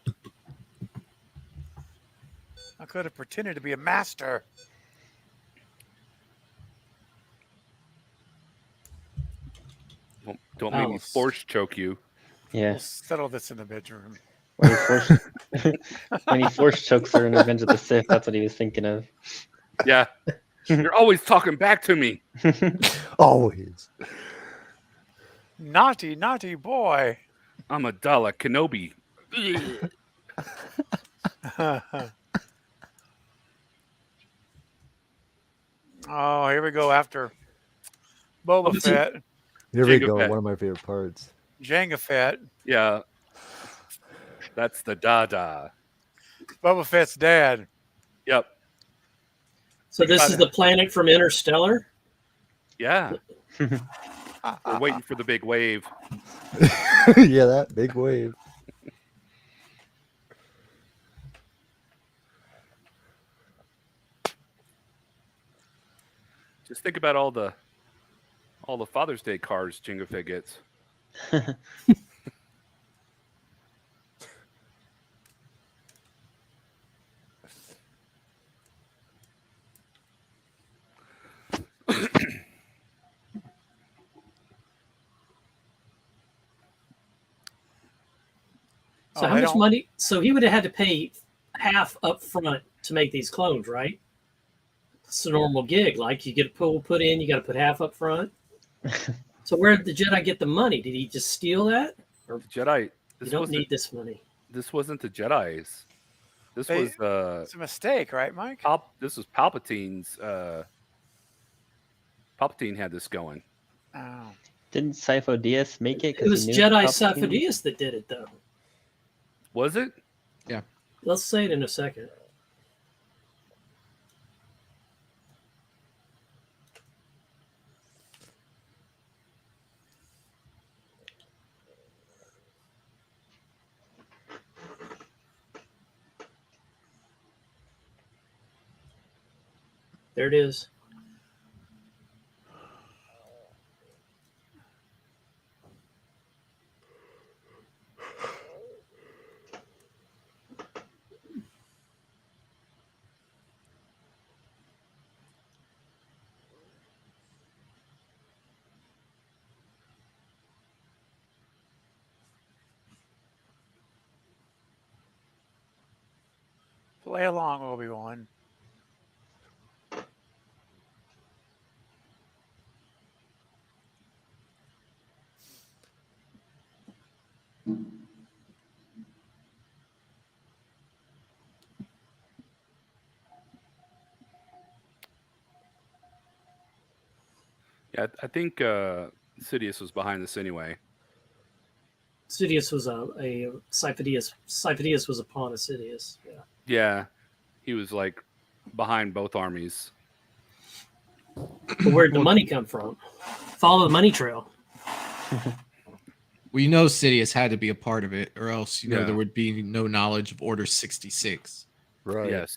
could have pretended to be a master. Don't make me force choke you. Yeah. We'll settle this in the bedroom. When he force chokes her in Revenge of the Sith, that's what he was thinking of. Yeah. You're always talking back to me. Always. Naughty, naughty boy. I'm a Dalek Kenobi. Oh, here we go after Boba Fett. Here we Jango go. Fett. One of my favorite parts. Jango Fett. Yeah. That's the Dada. Boba Fett's dad. Yep. So this is the planet from Interstellar? Yeah. We're waiting for the big wave. Yeah, that big wave. Just think about all the Father's Day cars Jango Fett gets. So how much money? So he would have had to pay half up front to make these clones, right? It's a normal gig. Like you get a pool put in, you got to put half up front. So where did the Jedi get the money? Did he just steal that? Or The Jedi. you don't need this money. This wasn't the Jedi's. This was It's a mistake, right, Mike? this was Palpatine's. Palpatine had this going. Oh. Didn't Sifo Dyas make it? It was Jedi Sifo Dyas that did it, though. Was it? Yeah. Let's say it in a second. There it is. Play along, Obi-Wan. Yeah, I think Sidious was behind this anyway. Sidious was a Sifo-Dyas. Sifo-Dyas was a pawn of Sidious. Yeah. Yeah, he was like behind both armies. But where'd the money come from? Follow the money trail. Well, you know, Sidious had to be a part of it, or else you know Yeah. there would be no knowledge of Order 66. Right. Yes.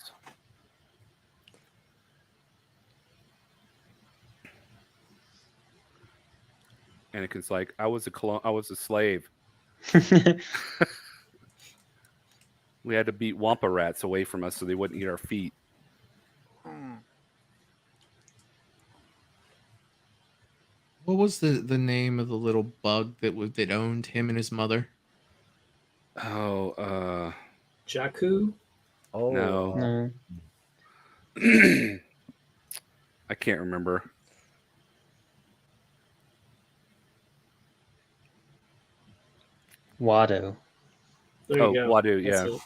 Anakin's like, I was a slave. We had to beat Wampa rats away from us so they wouldn't eat our feet. What was the name of the little bug that owned him and his mother? Oh, Jakku. Oh, no. I can't remember. Watto. There you go. Wadu, That's yeah. it.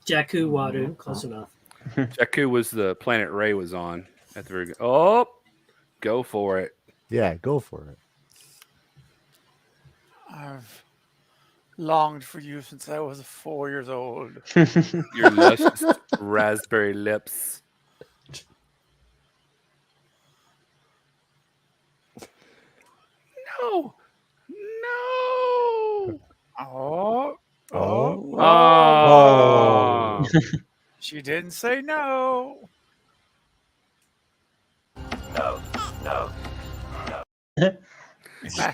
Jakku, Wadu, close enough. Jakku was the planet Ray was on at the very. Oh, go for it. yeah, go for it. I've longed for you since I was 4 years old. Your luscious raspberry lips. No, no. Oh, Oh. Oh. she didn't say no.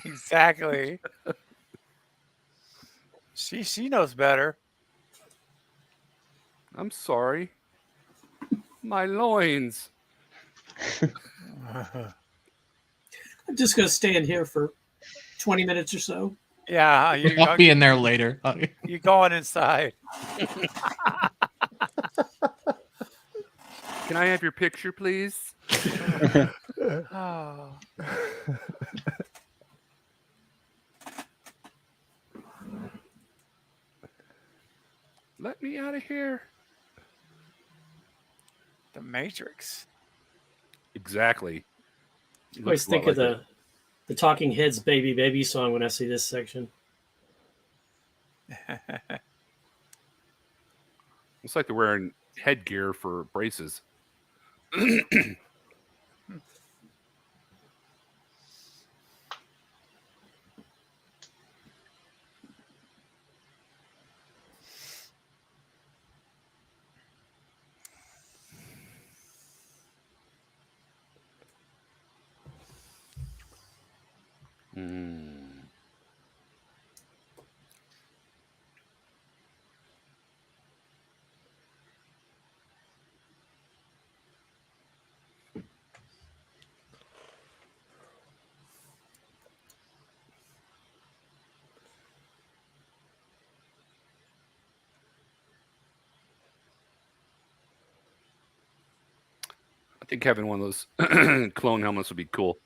Exactly. She knows better. I'm sorry. My loins. I'm just going to stand here for 20 minutes or so. Yeah, I'll be in there later. You going inside? Can I have your picture, please? Oh. Let me out of here. The Matrix. Exactly. I always think of the Talking Heads Baby Baby song when I see this section. Looks like they're wearing headgear for braces. I think having one of those clone helmets would be cool.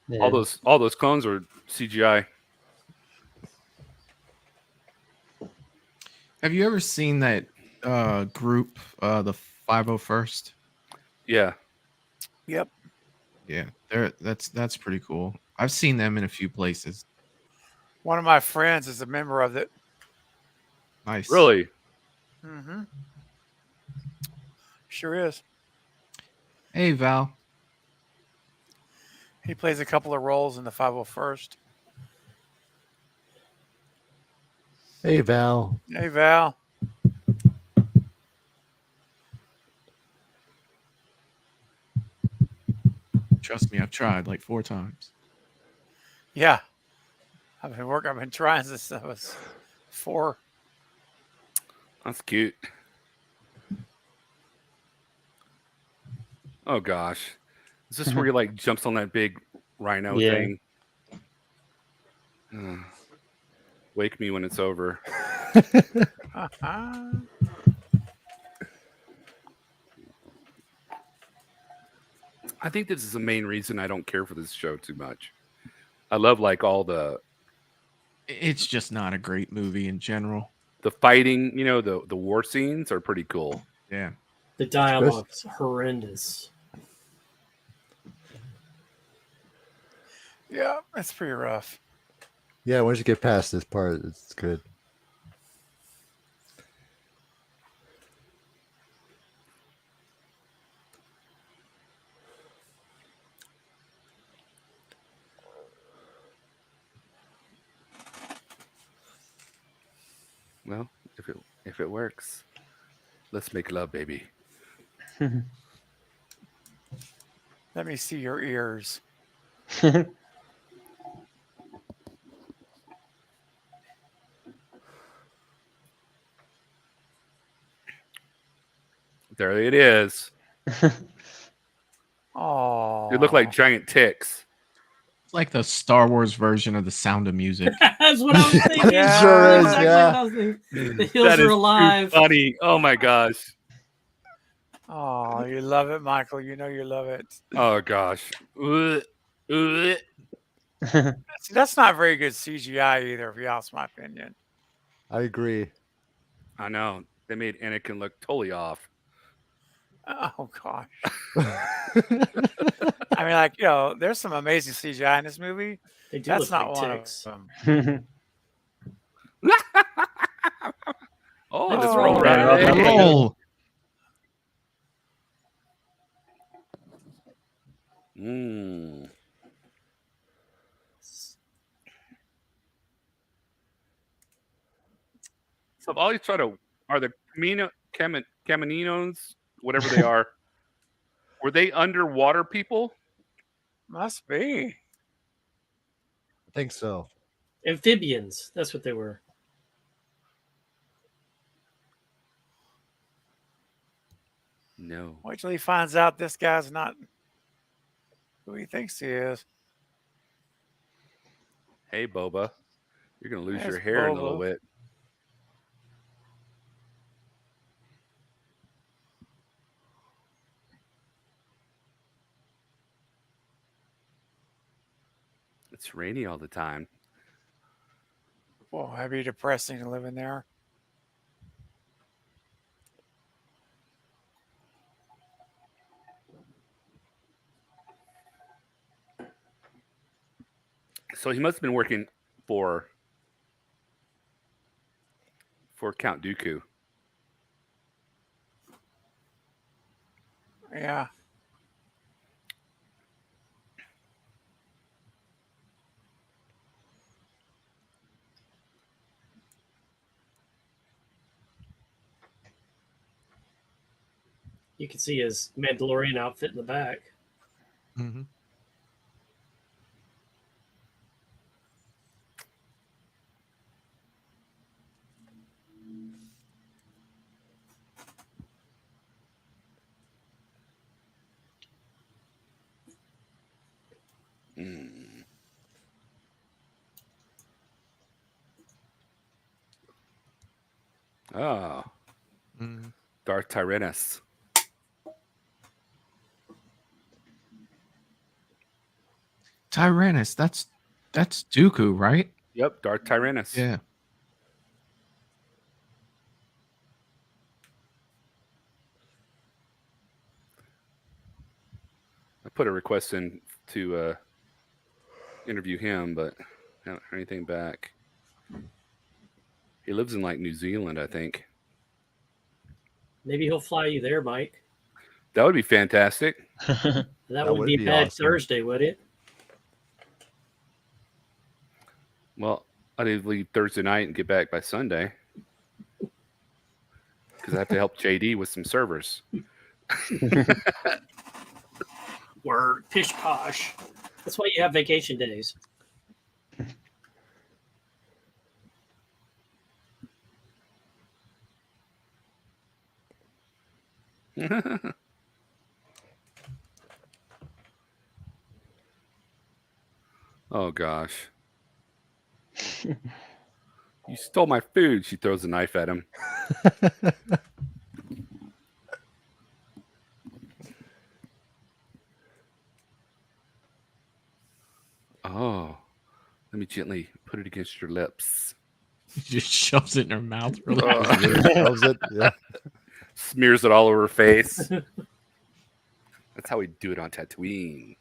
Yeah. All those clones are CGI. Have you ever seen that group, the 501st? Yeah. Yep. Yeah, that's pretty cool. I've seen them in a few places. One of my friends is a member of it. Nice. Really? Mm-hmm. Sure is. Hey, Val. He plays a couple of roles in the 501st. Hey, Val. Hey, Val. Trust me, I've tried like 4 times. Yeah. I've been trying since I was 4. That's cute. Oh gosh. Is this where he like jumps on that big rhino Yeah. thing? Wake me when it's over. Uh-huh. I think this is the main reason I don't care for this show too much. I love like all the It's just not a great movie in general. fighting, the war scenes are pretty cool. Yeah. The dialogue's horrendous. Yeah, that's pretty rough. Yeah, once you get past this part, it's good. Well, if it works, let's make love, baby. Let me see your ears. There it is. Oh, They look like giant ticks. It's like the Star Wars version of The Sound of Music. That's what I was thinking. Yeah. Sure That's is, exactly yeah. what I was thinking. The hills That is are too alive. funny. Oh my gosh. Oh, you love it, Michael. You know you love it. Oh gosh. Ugh. Ugh. That's not very good CGI either, if you ask my opinion. I agree. I know. They made Anakin look totally off. Oh gosh. I mean, like, there's some amazing CGI in this movie. They do That's look not like one ticks. of them. Oh, Let's let's roll, roll man. right Roll. away. Roll. Mm. So I've always tried to. Are the Camininos, whatever they are, were they underwater people? Must be. I think so. Amphibians. That's what they were. No. Wait till he finds out this guy's not who he thinks he is. Hey, Boba, you're gonna lose There's your hair in a little Boba. bit. It's rainy all the time. Well, that'd be depressing living there. So he must have been working for Count Dooku. Yeah. You can see his Mandalorian outfit in the back. Mm-hmm. Mm. Oh, Mm. Darth Tyrannus. Tyrannus, that's Dooku, right? Yep, Darth Tyrannus. Yeah. I put a request in to interview him, but I haven't heard anything back. He lives in like New Zealand, I think. Maybe he'll fly you there, Mike. That would be fantastic. That That would would be be bad awesome. Thursday, would it? Well, I'd leave Thursday night and get back by Sunday because I have to help JD with some servers. Word, pish posh. That's why you have vacation days. Oh gosh. You stole my food. She throws a knife at him. Let me gently put it against your lips. He just shoves it in her mouth. Really. Shoves it. Yeah. Smears it all over her face. That's how we do it on Tatooine.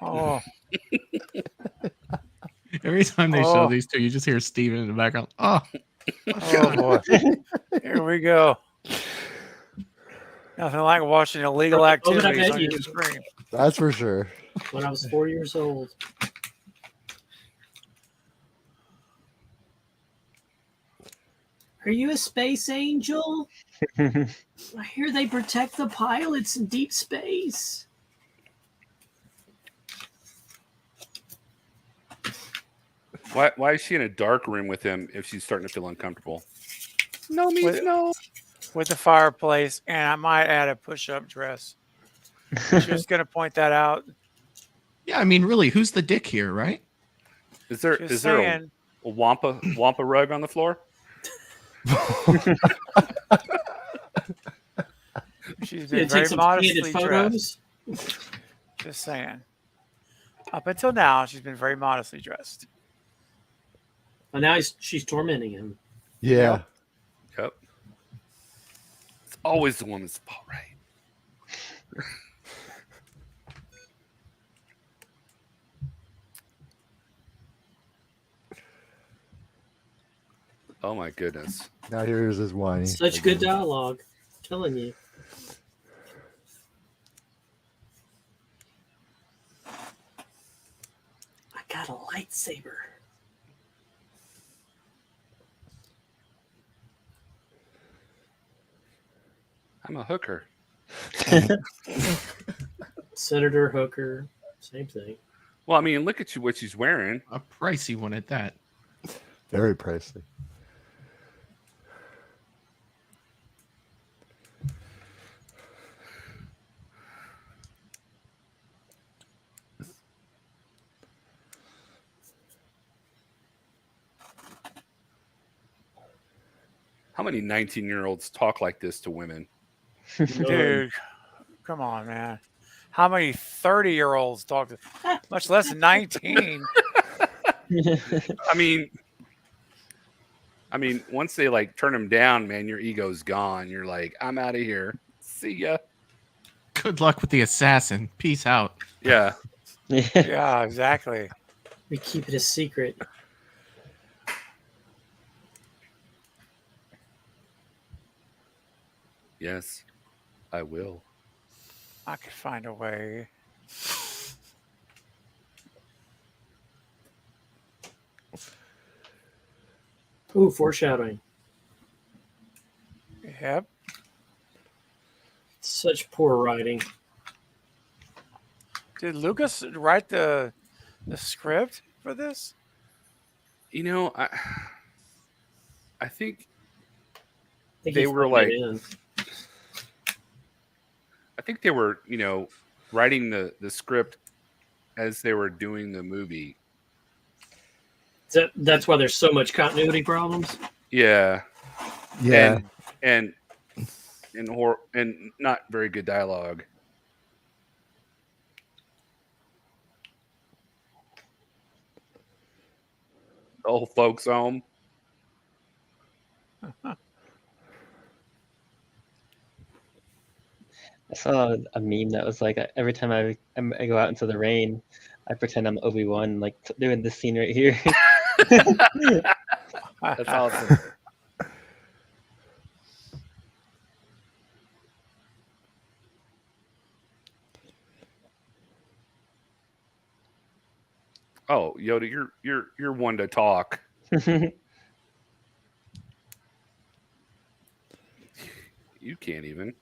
Oh, Every time they show these two, you just hear Steven in the background. Oh, oh boy. Here we go. Nothing like watching illegal I bet activities on you- your screen. That's for sure. When I was 4 years old. Are you a space angel? I hear they protect the pilots in deep space. Why is she in a dark room with him if she's starting to feel uncomfortable? No means no. With the fireplace, and I might add a push-up dress. Just going to point that out. yeah. I mean, really, who's the dick here, right? Is there Just is there saying. a wampa rug on the floor? She's Yeah, been take very some modestly candid dressed. photos. Just saying. Up until now, she's been very modestly dressed. And now she's tormenting him. Yeah. Yep. It's always the woman's fault, right? Oh my goodness. Now here's his whiny. Such good dialogue. I'm telling you. I got a lightsaber. I'm a hooker. Senator Hooker. Same thing. Well, I mean, look at what she's wearing. A pricey one at that. Very pricey. How many 19-year-olds talk like this to women? Dude, come on, man. How many 30-year-olds talk to, much less than 19? I mean, once they like turn them down, man, your ego's gone. You're like, I'm out of here. See ya. Good luck with the assassin. Peace out. Yeah. Yeah, exactly. We keep it a secret. Yes, I will. I could find a way. Ooh, foreshadowing. Yep. Such poor writing. Did Lucas write the script for this? You know, I think I think they he were phoned like, it in. I think they were, writing the script as they were doing the movie. That's why there's so much continuity problems. Yeah. Yeah. And not very good dialogue. The old folks home. I saw a meme that was like every time I go out into the rain, I pretend I'm Obi-Wan, like doing this scene right here. That's awesome. Oh, Yoda, you're one to talk. You can't even.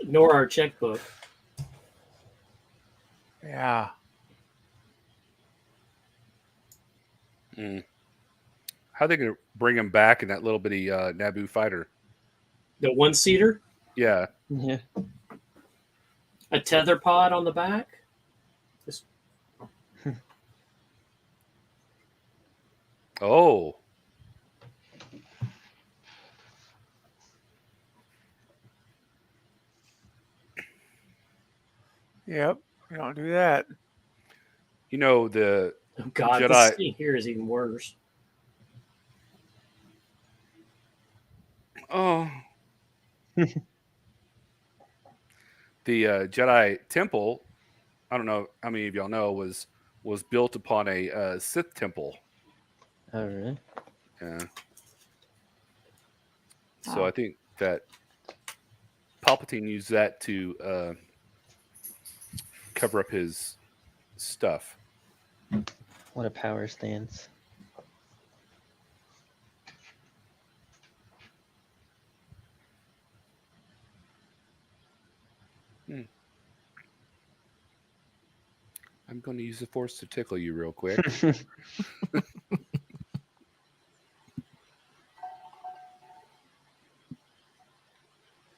Ignore our checkbook. Yeah. How are they going to bring him back in that little bitty Naboo fighter? The one-seater? Yeah. Yeah. A tether pod on the back. Just... Oh. Yep. We don't do that. You know, the Oh God, Jedi. this scene here is even worse. Oh. The Jedi temple, I don't know how many of y'all know, was built upon a Sith temple. Oh, really? Yeah. So I think that Palpatine used that to cover up his stuff. What a power stance. I'm going to use the Force to tickle you real quick.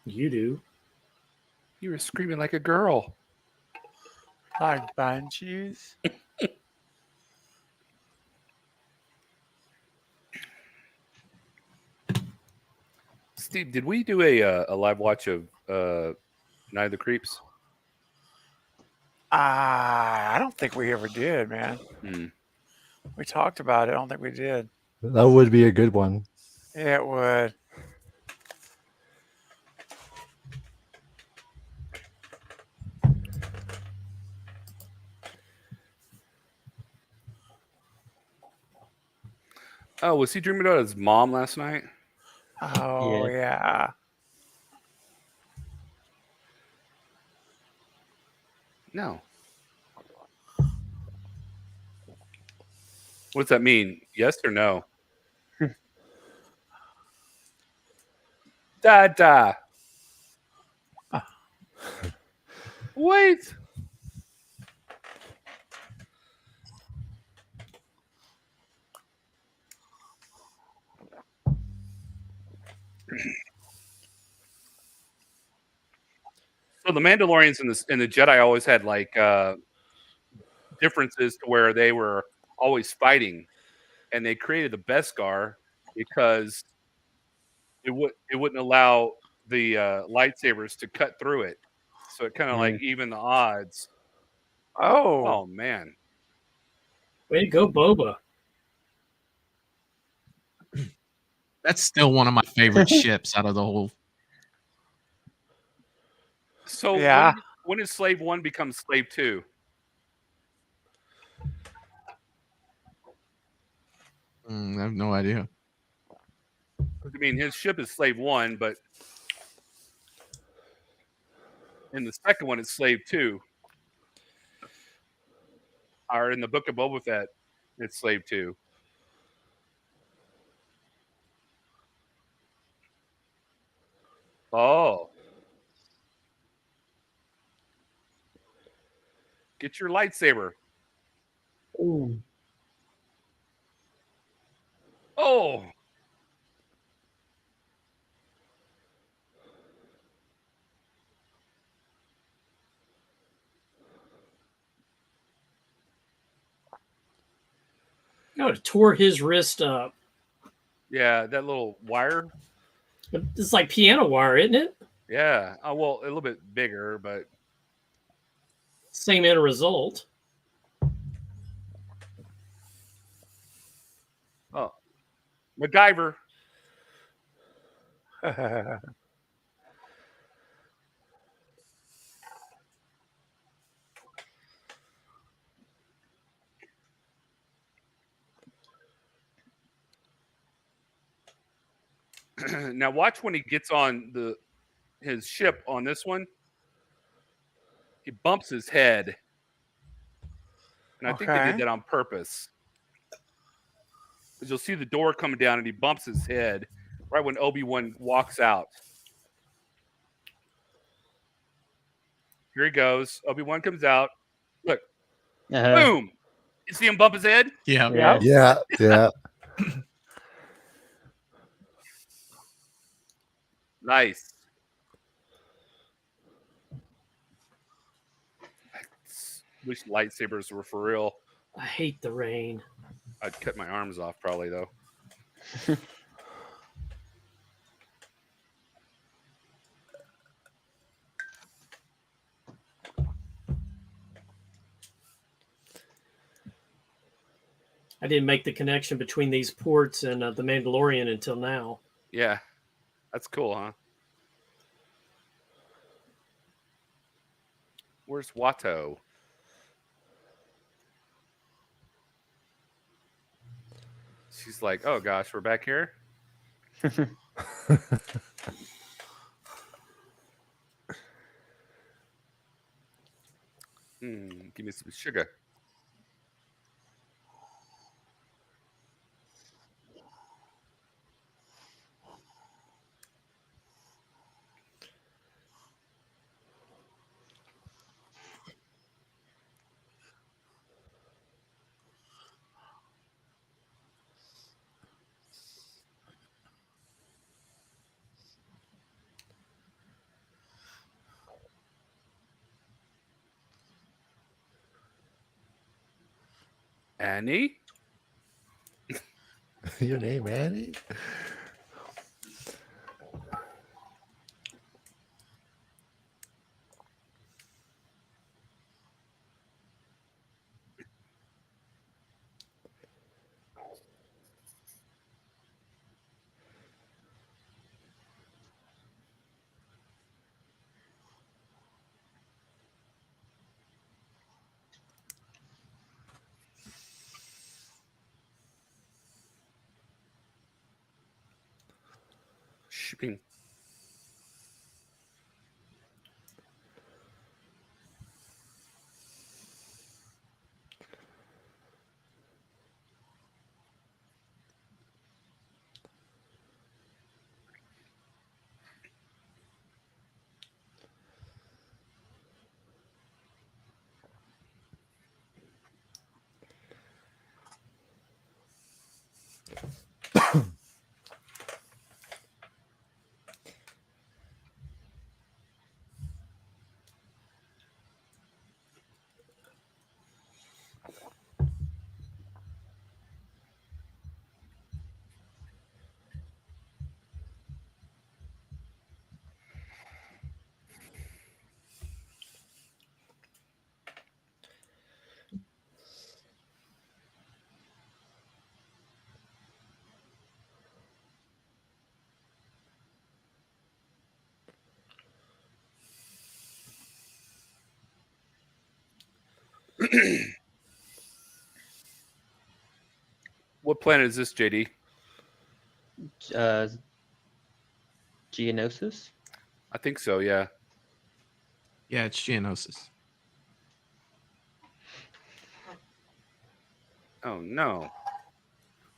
You do. You were screaming like a girl. Like bunchies. Steve, did we do a live watch of Night of the Creeps? I don't think we ever did, man. We talked about it. I don't think we did. That would be a good one. Yeah, it would. Oh, was he dreaming about his mom last night? Oh, yeah. No. What does that mean? Yes or no? Dada. Wait. So the Mandalorians and the Jedi always had like differences to where they were always fighting, and they created the Beskar because it wouldn't allow the lightsabers to cut through it, so it kind of like even the odds. Oh man! Way to go, Boba. That's still one of my favorite ships out of the whole. So when did Slave 1 become Slave 2? I have no idea. I mean, his ship is Slave 1, but in the second one, it's Slave 2. Or in the Book of Boba Fett, it's Slave 2. Oh. Get your lightsaber. Ooh. Oh. I would have tore his wrist up. Yeah, that little wire. It's like piano wire, isn't it? Yeah. Oh, well, a little bit bigger, but same end result. Oh, MacGyver. Now watch when he gets on his ship on this one. He bumps his head. And I think they did that on purpose. Because you'll see the door coming down and he bumps his head right when Obi-Wan walks out. Here he goes. Obi-Wan comes out. Look. Boom. You see him bump his head? Yeah. Yeah. Nice. Wish lightsabers were for real. I hate the rain. I'd cut my arms off probably though. I didn't make the connection between these ports and the Mandalorian until now. Yeah, that's cool, huh? Where's Watto? She's like, oh gosh, we're back here. Give me some sugar. Annie? Your name, Annie? Shipping. What planet is this, JD? Geonosis? I think so, yeah. Yeah, it's Geonosis. Oh no.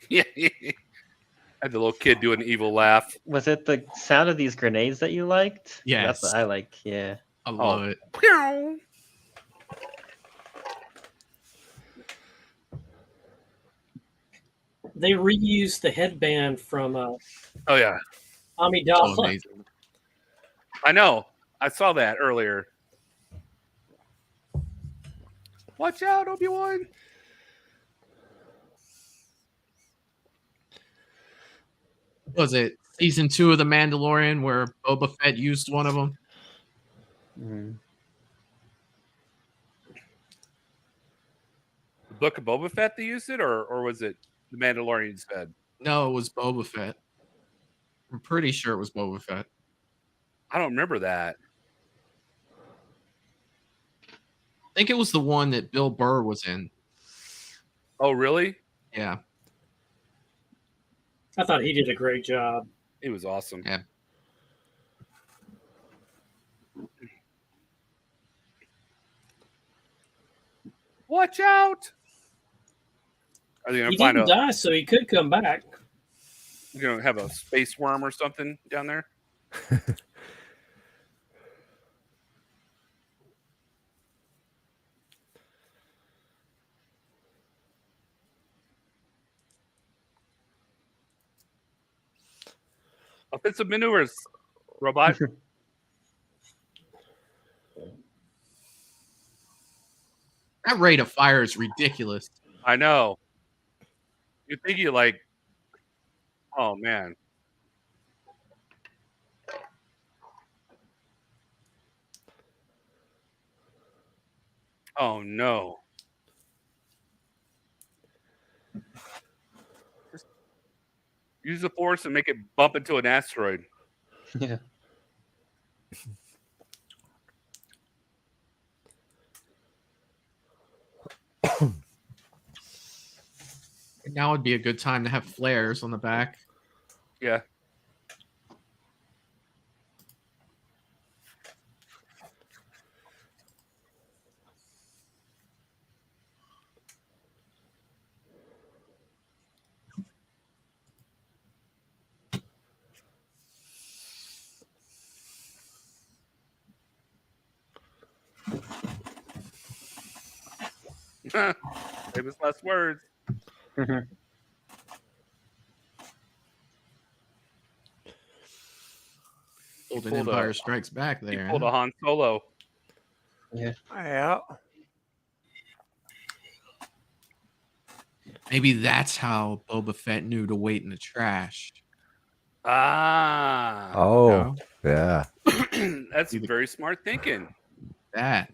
Yeah. Had the little kid do an evil laugh. Was it the sound of these grenades that you liked? Yes. That's what I like, yeah. I love it. Pew! They reused the headband from Oh yeah. So Amidala. amazing. I know. I saw that earlier. Watch out, Obi-Wan. Was it season 2 of The Mandalorian where Boba Fett used one of them? The Book of Boba Fett they used it, or was it the Mandalorian said? No, it was Boba Fett. I'm pretty sure it was Boba Fett. I don't remember that. I think it was the one that Bill Burr was in. Oh, really? Yeah. I thought he did a great job. It was awesome. Yeah. Watch out! Are they gonna He find didn't die, so he could come back. You're gonna have a space worm or something down there? Offensive maneuvers, robot. That rate of fire is ridiculous. I know. You think you like, oh man. Oh no. Just use the force and make it bump into an asteroid. Yeah. Now would be a good time to have flares on the back. Yeah. Famous last words. Golden pulled Empire a- Strikes Back He there. pulled huh? a Han Solo. Yeah. Yeah. Maybe that's how Boba Fett knew to wait in the trash. Ah. Oh, know? yeah. That's very smart thinking. That.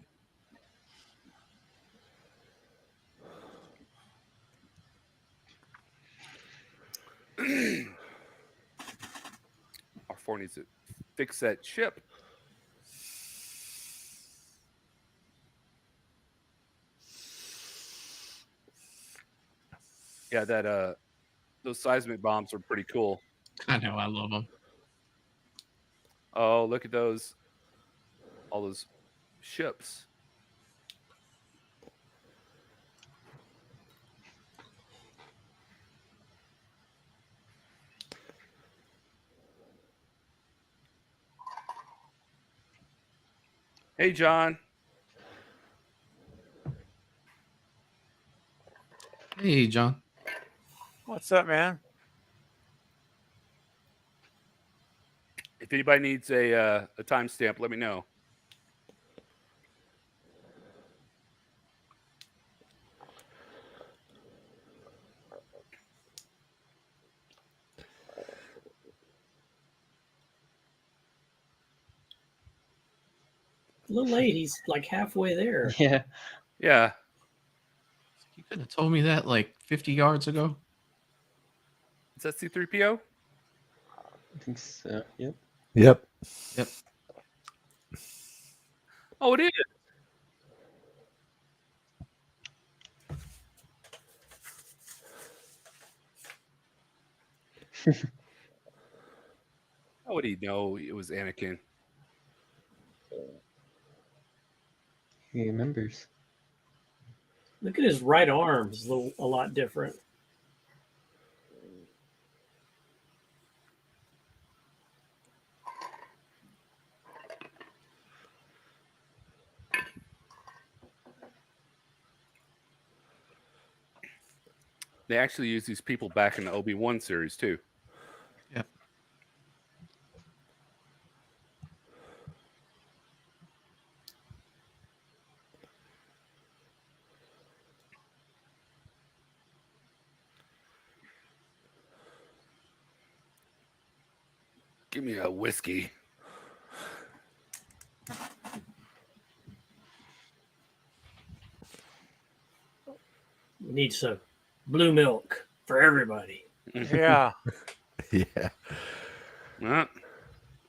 R4 needs to fix that ship. Yeah, that those seismic bombs are pretty cool. I know, I love them. Oh, look at those. All those ships. Hey, John. Hey, John. What's up, man? If anybody needs a timestamp, let me know. A little late. He's like halfway there. Yeah. Yeah. You could have told me that like 50 yards ago. Is that C3PO? I think so. Yep. Yep. Yep. Oh, it is. How would he know it was Anakin? He remembers. Look at his right arm. It's a lot different. They actually use these people back in the Obi-Wan series too. Yep. Give me a whiskey. We need some blue milk for everybody. Yeah. Yeah.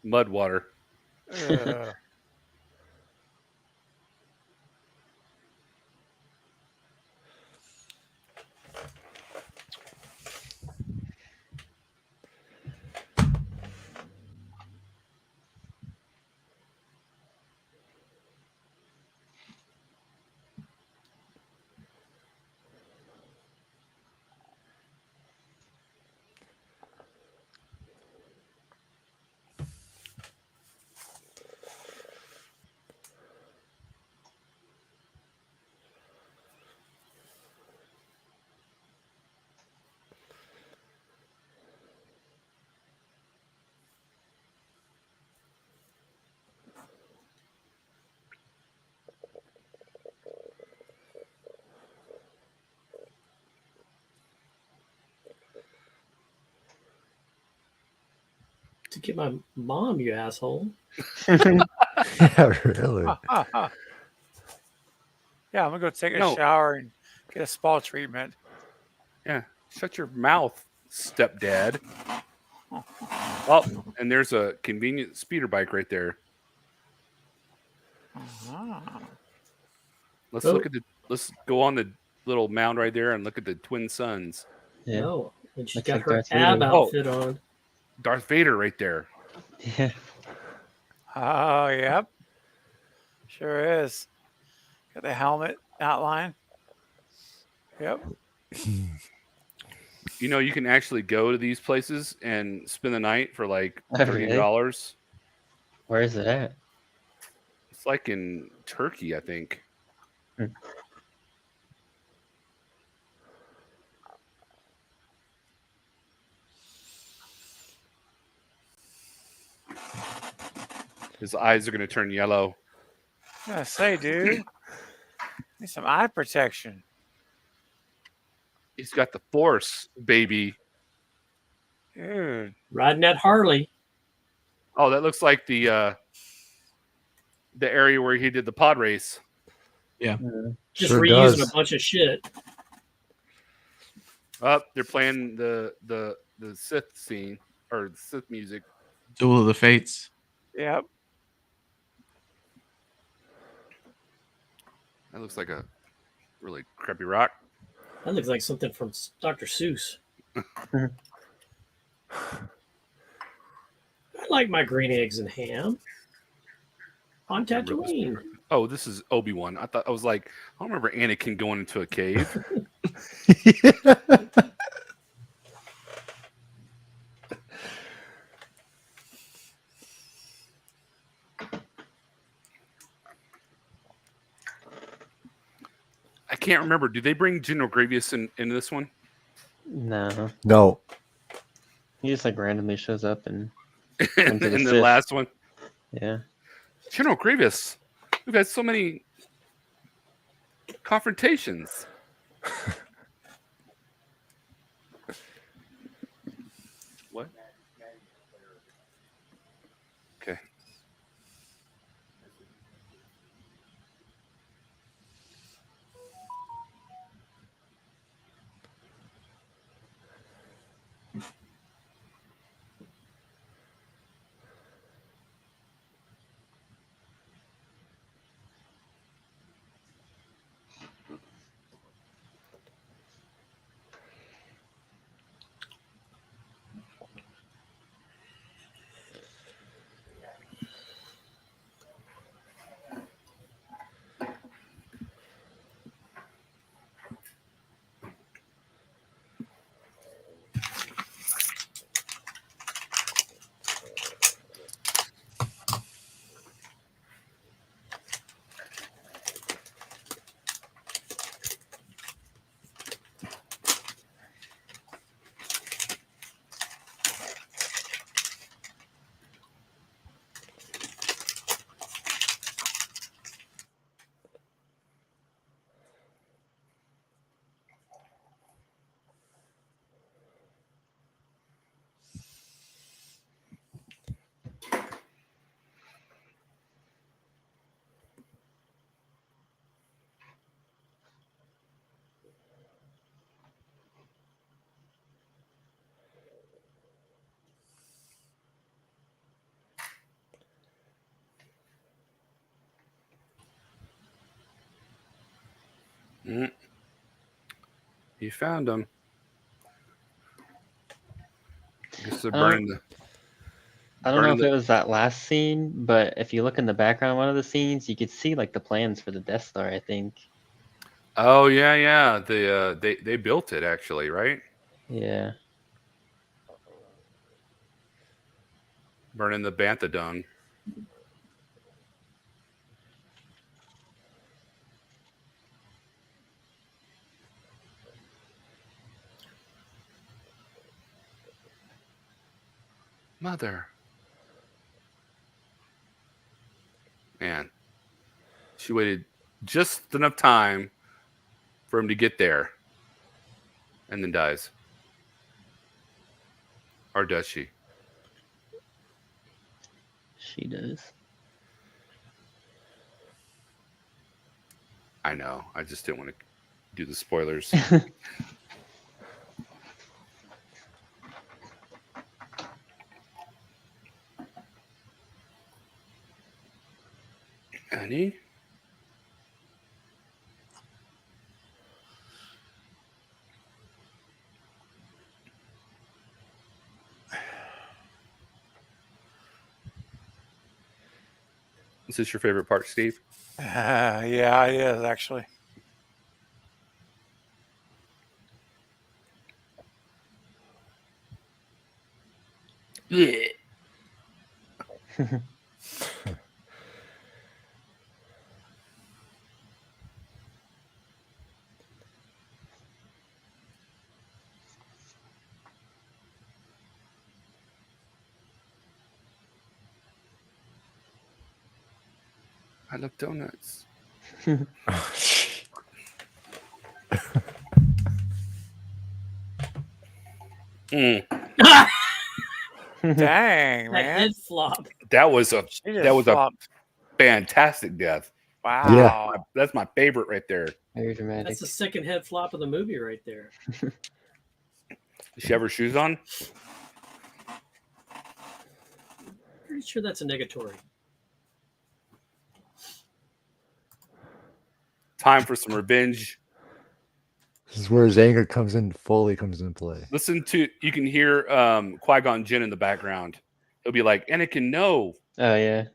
Mud water. To get my mom, you asshole. Yeah, really. Yeah, I'm gonna go take a No. shower and get a spa treatment. Yeah. Shut your mouth, stepdad. Oh, and there's a convenient speeder bike right there. Let's Oh. look at let's go on the little mound right there and look at the twin suns. Yeah. No. And she's Looks got like her Darth ab Vader. outfit on. Darth Vader right there. Yeah. Oh, yep. Sure is. Got the helmet outline. Yep. You know, you can actually go to these places and spend the night for like Oh, really? $30. Where is it at? It's like in Turkey, I think. Hmm. His eyes are going to turn yellow. I say, dude. Need some eye protection. He's got the Force, baby. Dude. Riding that Harley. Oh, that looks like the area where he did the pod race. Yeah. Just Sure reusing does. a bunch of shit. Oh, they're playing the Sith scene or the Sith music. Duel of the Fates. Yep. That looks like a really crappy rock. That looks like something from Dr. Seuss. I like my green eggs and ham on Tatooine. Oh, this is Obi-Wan. I was like, I don't remember Anakin going into a cave. I can't remember. Do they bring General Grievous into this one? No. No. He just like randomly shows up and in to the the Sith. last one? yeah. General Grievous. We've had so many confrontations. What? Okay. Mm. You found them. I guess they're burning the. I don't know burning if it was that last scene, but if you look in the background of one of the scenes, you could see like the plans for the Death Star, I think. Oh yeah, yeah. They built it actually, right? Yeah. Burning the Bantha dung. Mother. Man. She waited just enough time for him to get there. And then dies. Or does she? She does. I know. I just didn't want to do the spoilers. Honey? Is this your favorite part, Steve? Yeah, it is actually. Yeah. I love donuts. Mm, Dang, That man. head flop. that was a She just that was a flopped. fantastic death. Wow. That's my favorite right there. Very dramatic. That's the second head flop of the movie right there. Does she have her shoes on? Pretty sure that's a negatory. Time for some revenge. This is where his anger comes into play. Listen to, you can hear Qui-Gon Jinn in the background. He'll be like, Anakin, no. Oh yeah.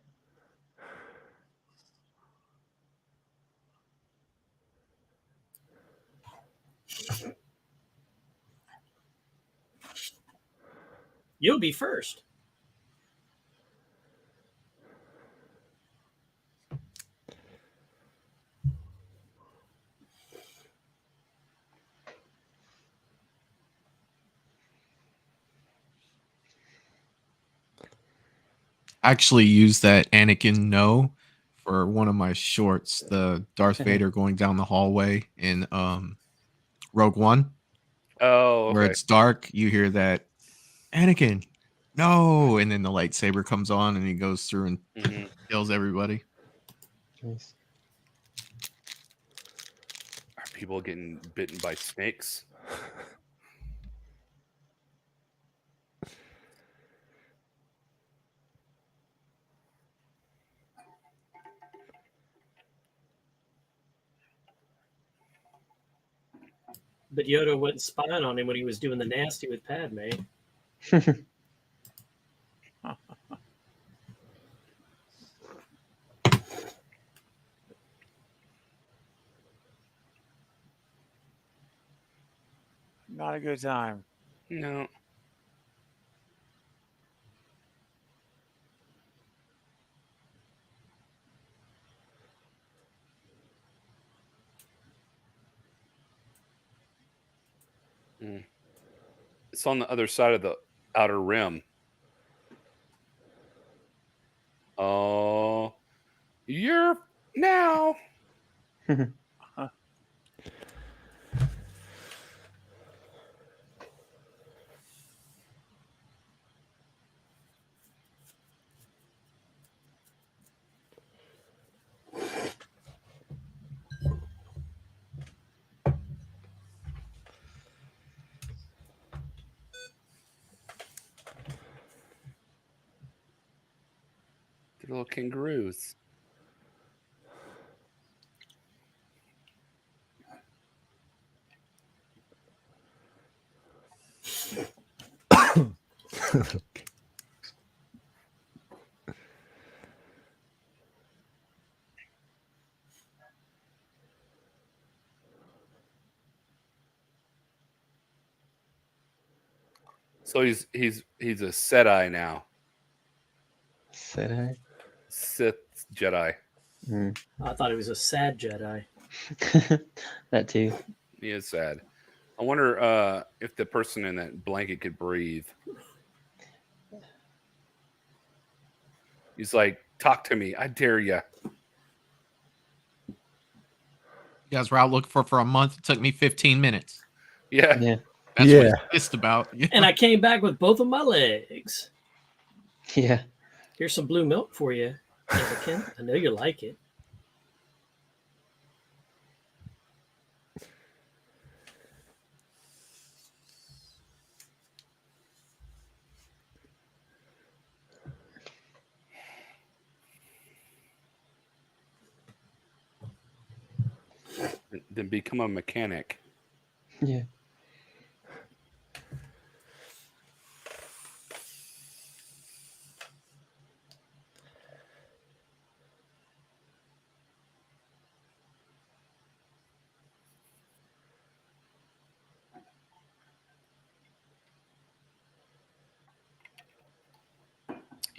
You'll be first. I actually used that Anakin no for one of my shorts, the Darth Vader going down the hallway in Rogue One. Oh, Where okay. it's dark, you hear that Anakin, no, and then the lightsaber comes on and he goes through and kills everybody. Nice. Are people getting bitten by snakes? But Yoda wasn't spying on him when he was doing the nasty with Padme. Not a good time. No. It's on the other side of the outer rim. Oh, you're now. The little kangaroos. So he's a Jedi now. Jedi. Sith Jedi. I thought he was a sad Jedi. That too. He is sad. I wonder if the person in that blanket could breathe. He's like, talk to me. I dare you. You guys were out looking for a month. It took me 15 minutes. Yeah. Yeah. That's what he's pissed about. And I came back with both of my legs. Yeah. Here's some blue milk for you, Anakin. I know you like it. Then become a mechanic. Yeah.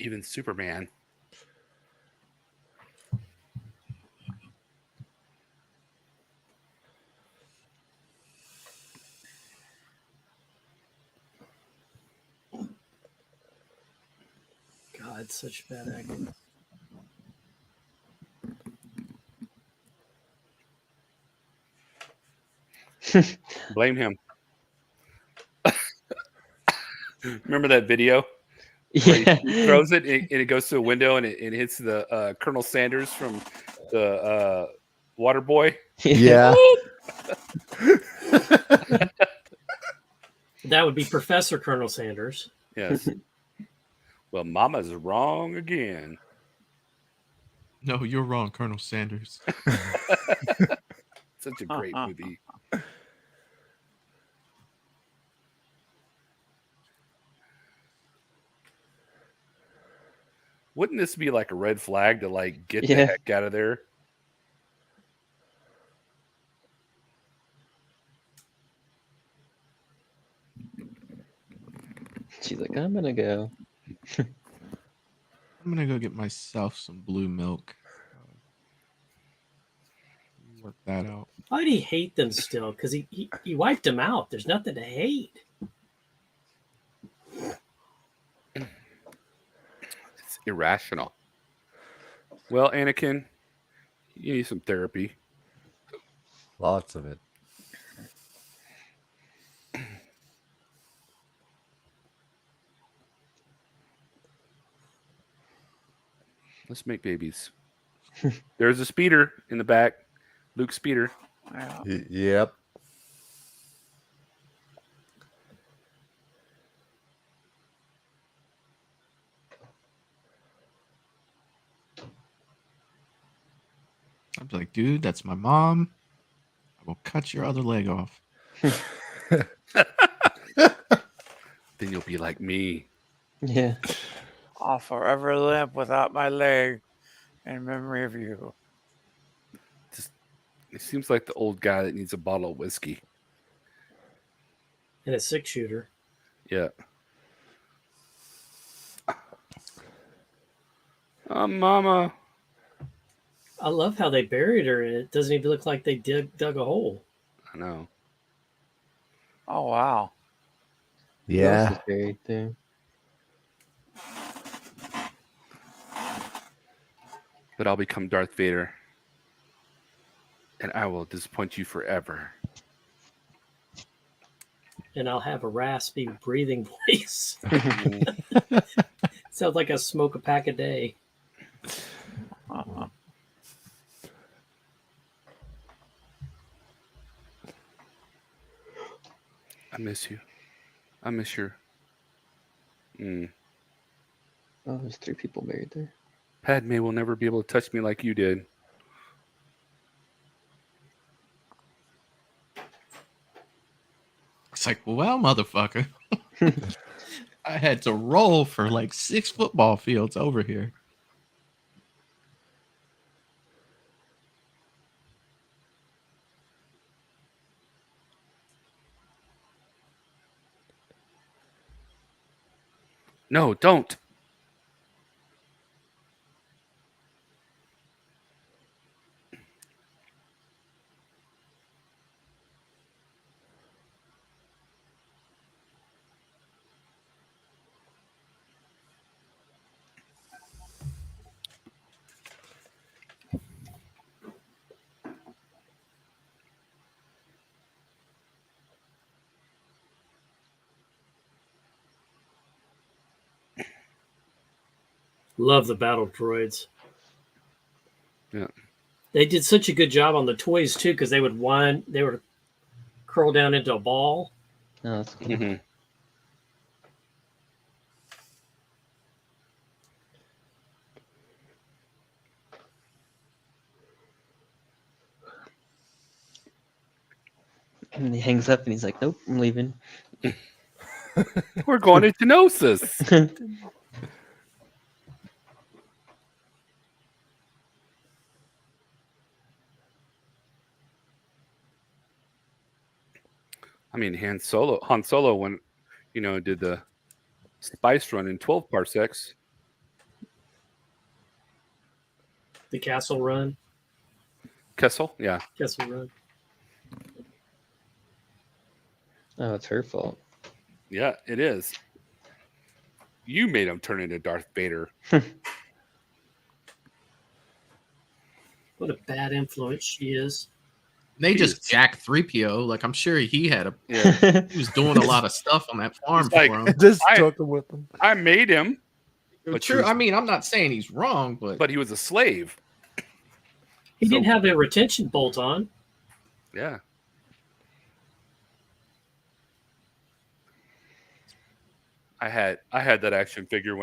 Even Superman. God, such bad acting. Blame him. Remember that video? Yeah. He throws it and it goes to a window and it hits the Colonel Sanders from the Water Boy. Yeah. That would be Professor Colonel Sanders. Yes. Well, Mama's wrong again. No, you're wrong, Colonel Sanders. Such a great movie. Wouldn't this be like a red flag to like get the heck out of there? She's like, I'm gonna go. I'm gonna go get myself some blue milk. Work that out. Why do he hate them still? Because he wiped them out. There's nothing to hate. It's irrational. Well, Anakin, you need some therapy. Lots of it. Let's make babies. There's a speeder in the back. Luke's speeder. Yeah. Yep. I'm like, dude, that's my mom. I will cut your other leg off. Then you'll be like me. Yeah. I'll forever limp without my leg in memory of you. It seems like the old guy that needs a bottle of whiskey. And a 6-shooter. Yeah. Mama. I love how they buried her, and it doesn't even look like they dug a hole. I know. Oh, wow. Who else Yeah. is buried there? But I'll become Darth Vader. And I will disappoint you forever. And I'll have a raspy breathing voice. Sounds like I smoke a pack a day. Uh-huh. I miss you. I miss your. Oh, there's 3 people buried there. Padme will never be able to touch me like you did. It's like, well, motherfucker. I had to roll for like 6 football fields over here. No, don't. Love the battle droids. Yeah. They did such a good job on the toys too, because they would curl down into a ball. Oh, that's cool. Mm-hmm. And he hangs up and he's like, "Nope, I'm leaving." We're going into Gnosis. I mean, Han Solo, when did the spice run in 12 parsecs. The Castle Run. Kessel, yeah. Castle Run. Oh, it's her fault. Yeah, it is. You made him turn into Darth Vader. What a bad influence she is. They just jacked 3PO. Like, I'm sure he had Yeah. he was doing a lot of stuff on that farm He's for him. Just took him with them. I made him. But True. I mean, I'm not saying he's wrong, but he was a slave. He didn't have a retention bolt on. Yeah. I had that action figure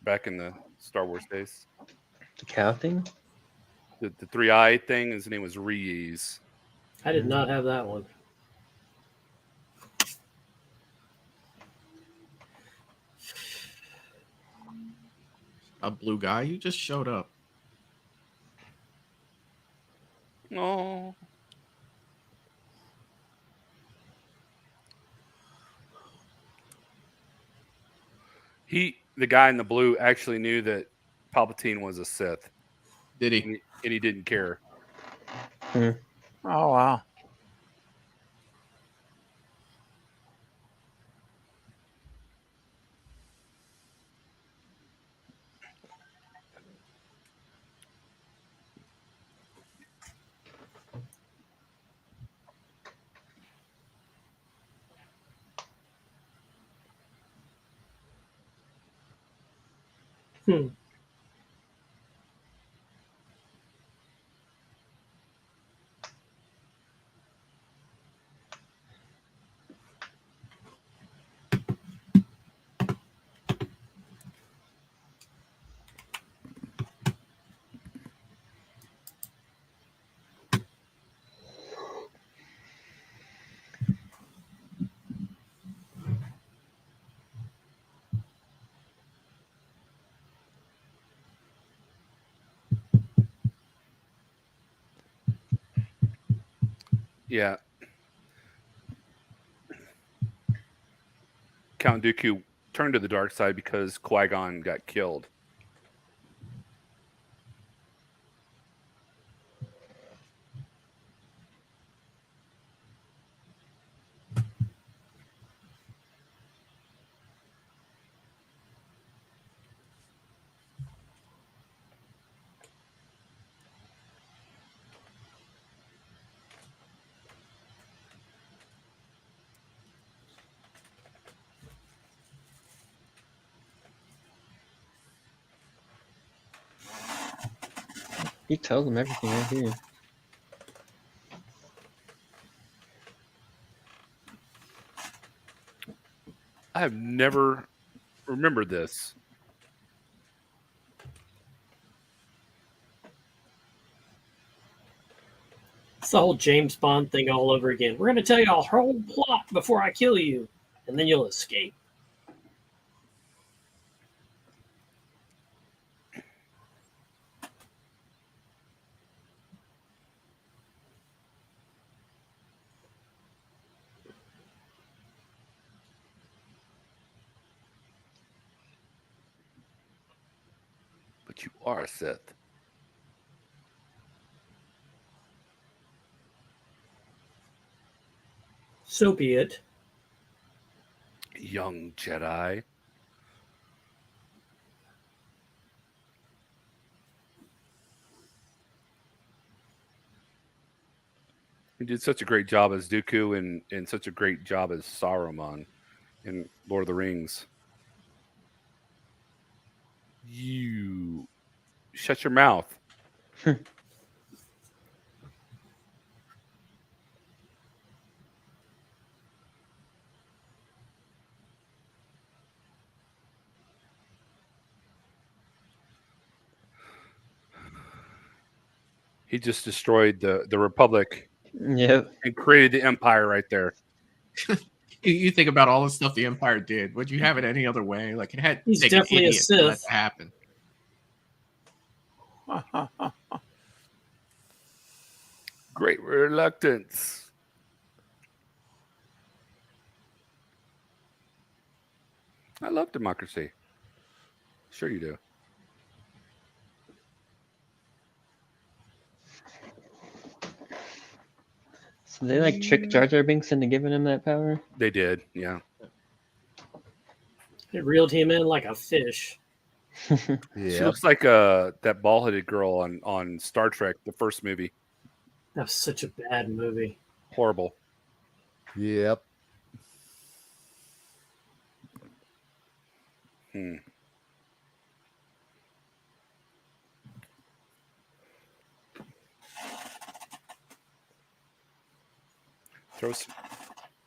back in the Star Wars days. The cow thing? The 3-eye thing, his name was Reese. I did not have that one. a blue guy, you just showed up. Oh. The guy in the blue actually knew that Palpatine was a Sith. Did he? And he didn't care. Oh, wow. Yeah. Count Dooku turned to the dark side because Qui-Gon got killed. He tells him everything right here. I have never remembered this. It's the whole James Bond thing all over again. We're going to tell you our whole plot before I kill you, and then you'll escape. But you are a Sith. So be it. Young Jedi. He did such a great job as Dooku and such a great job as Saruman in Lord of the Rings. You shut your mouth. He just destroyed the Republic. Yep. And created the Empire right there. You think about all the stuff the Empire did. Would you have it any other way? Like it had to He's take an definitely a idiot to let Sith. that happen. Great reluctance. I love democracy. Sure you do. So they like tricked Jar Jar Binks into giving him that power? They did, yeah. It reeled him in like a fish. She looks like that bald-headed girl on Star Trek, the first movie. That was such a bad movie. Horrible. Yep.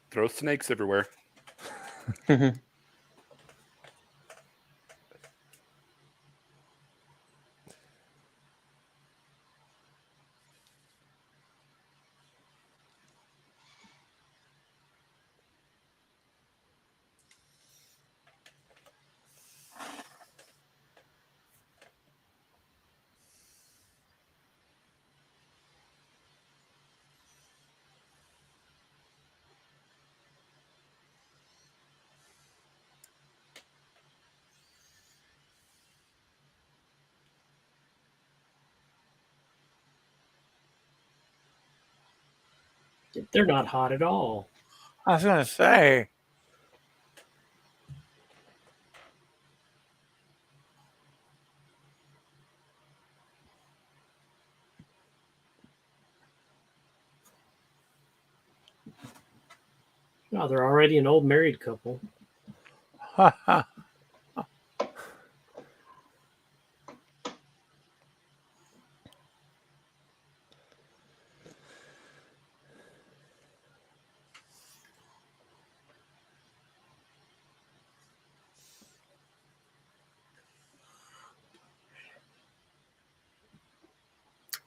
Throw snakes everywhere. They're not hot at all. I was going to say. Oh, they're already an old married couple.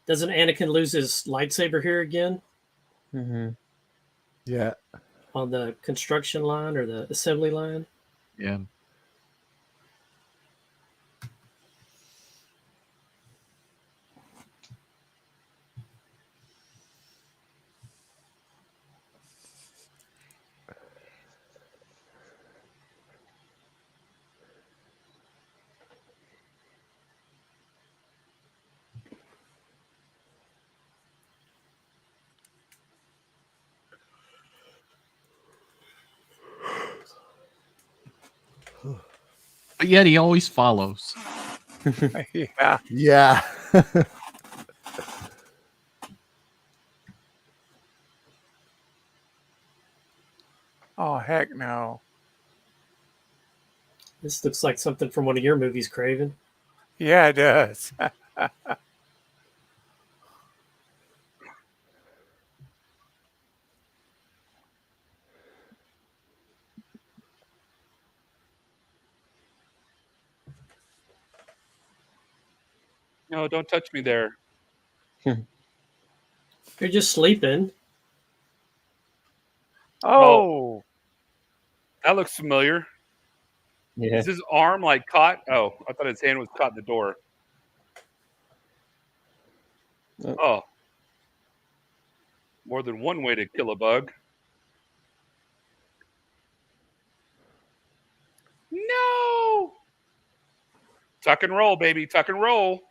Doesn't Anakin lose his lightsaber here again? Mm-hmm. Yeah. On the construction line or the assembly line? Yeah. But yet he always follows. Yeah. Yeah. Oh, heck no. This looks like something from one of your movies, Craven. Yeah, it does. No, don't touch me there. You're just sleeping. Oh. That looks familiar. Yeah. Is his arm like caught? Oh, I thought his hand was caught in the door. Oh. More than one way to kill a bug. No! Tuck and roll, baby. Tuck and roll.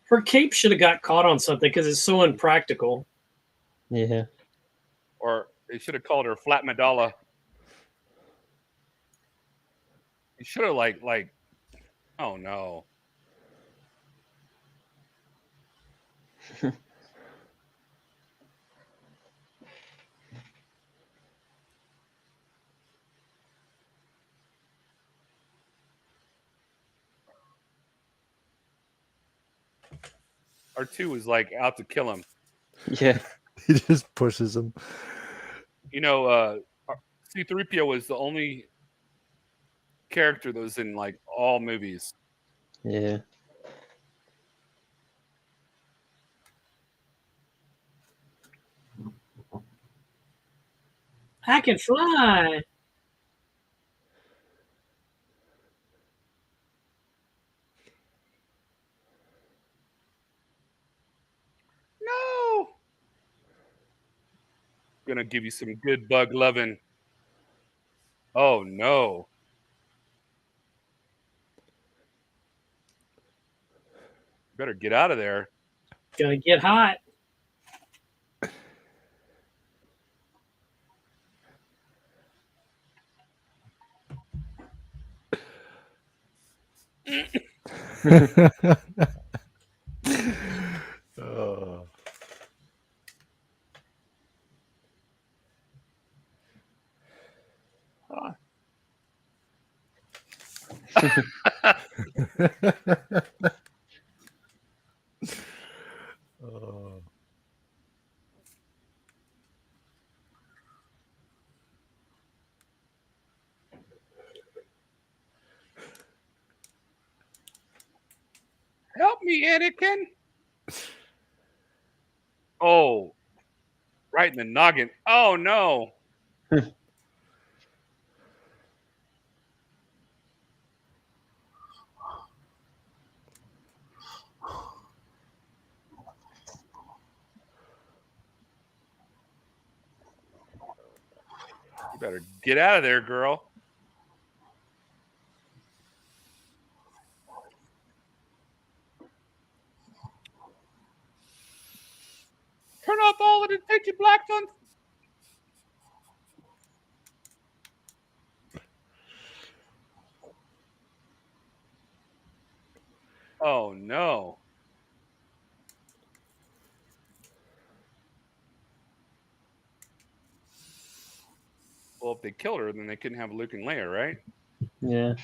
Her cape should have got caught on something because it's so impractical. Yeah. Or they should have called her Flat Madala. You should have like. Oh no. R2 was like out to kill him. Yeah. He just pushes him. You know, C-3PO was the only character that was in like all movies. Yeah. I can fly. No. Gonna give you some good bug loving. Oh no. Better get out of there. Gonna get hot. Oh. Oh. Help me, Anakin. Oh, right in the noggin. Oh no. You better get out of there, girl. Turn off all of the tinted black ones. Oh no. Well, if they killed her, then they couldn't have Luke and Leia, right? Yeah.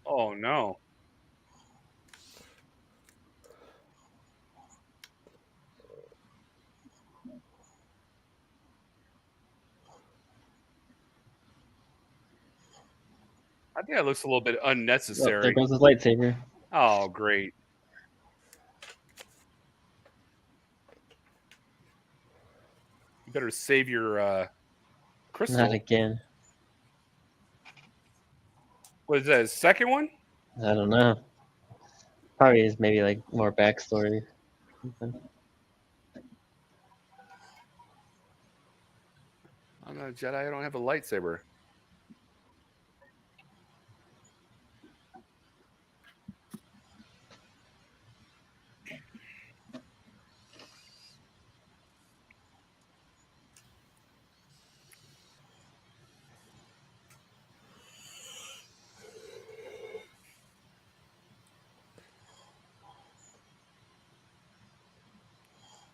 Oh no. I think that looks a little bit Oh, there unnecessary. goes his lightsaber. Oh, great. You better save your crystal. Not again. What is that, his second one? I don't know. Probably is maybe like more backstory. I'm not a Jedi. I don't have a lightsaber.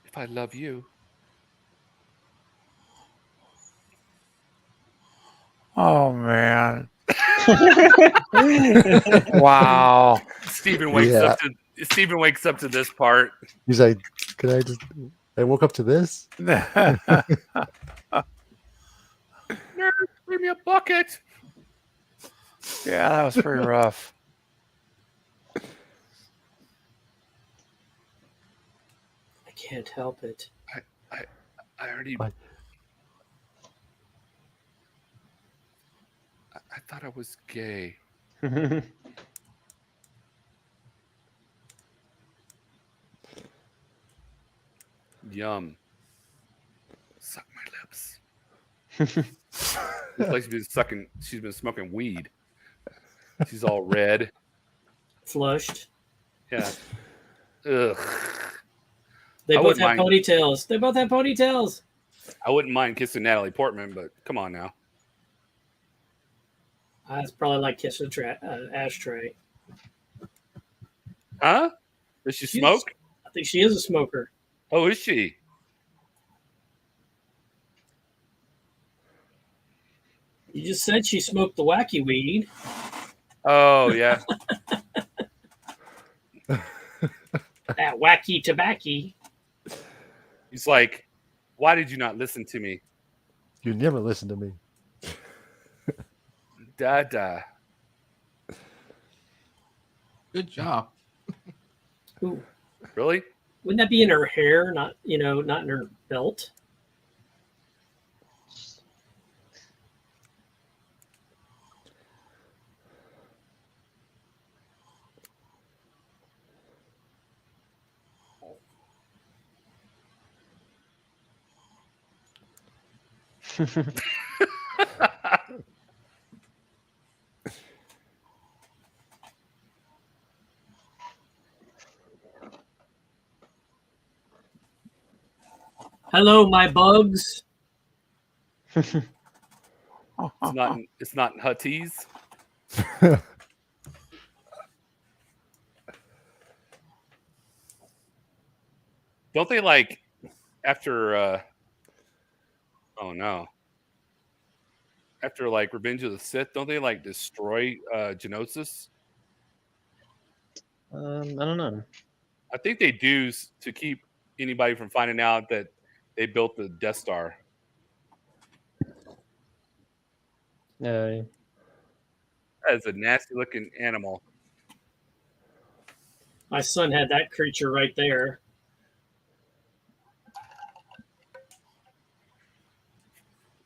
If I love you. Oh man. Wow. Stephen wakes Yeah. up to this part. He's like, "Can I just?" I woke up to this. Nerd, bring me a bucket. Yeah, that was pretty rough. I can't help it. I already. What? I thought I was gay. Yum. Suck my lips. Looks like she's been smoking weed. She's all red. Flushed. Yeah. Ugh. They I both wouldn't have mind- ponytails. They both have ponytails. I wouldn't mind kissing Natalie Portman, but come on now. That's probably like kissing ashtray. Huh? Does she smoke? I think she is a smoker. Oh, is she? You just said she smoked the wacky weed. Oh, yeah. That wacky tobacco. He's like, why did you not listen to me? You never listen to me. Dada. Good job. Ooh. Really? Wouldn't that be in her hair, not in her belt? Hello, my bugs. It's not Hutties. Don't they like after oh no. After like Revenge of the Sith, don't they like destroy Genosis? I don't know. I think they do to keep anybody from finding out that they built the Death Star. Yeah. That is a nasty looking animal. My son had that creature right there.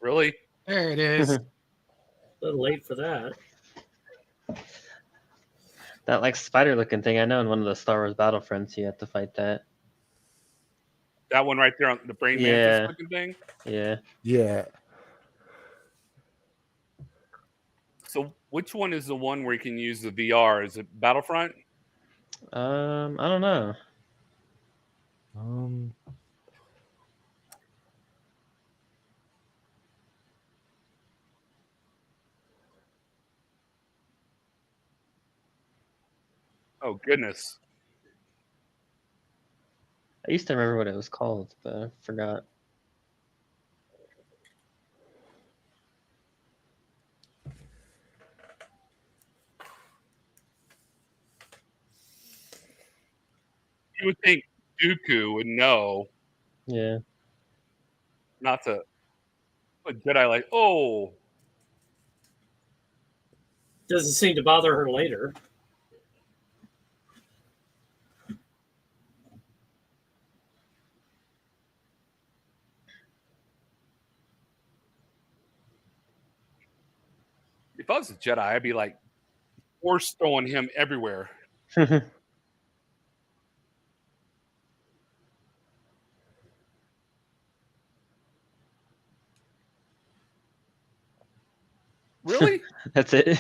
Really? There it is. A little late for that. That like spider looking thing, I know in one of the Star Wars Battlefronts you have to fight that. That one right there on the brain mantis looking thing? Yeah. Yeah. So which one is the one where you can use the VR? Is it Battlefront? I don't know. Oh goodness. I used to remember what it was called, but I forgot. You would think Dooku would know Yeah. not to put Jedi like, oh. Doesn't seem to bother her later. If I was a Jedi, I'd be like force throwing him everywhere. Really? That's it.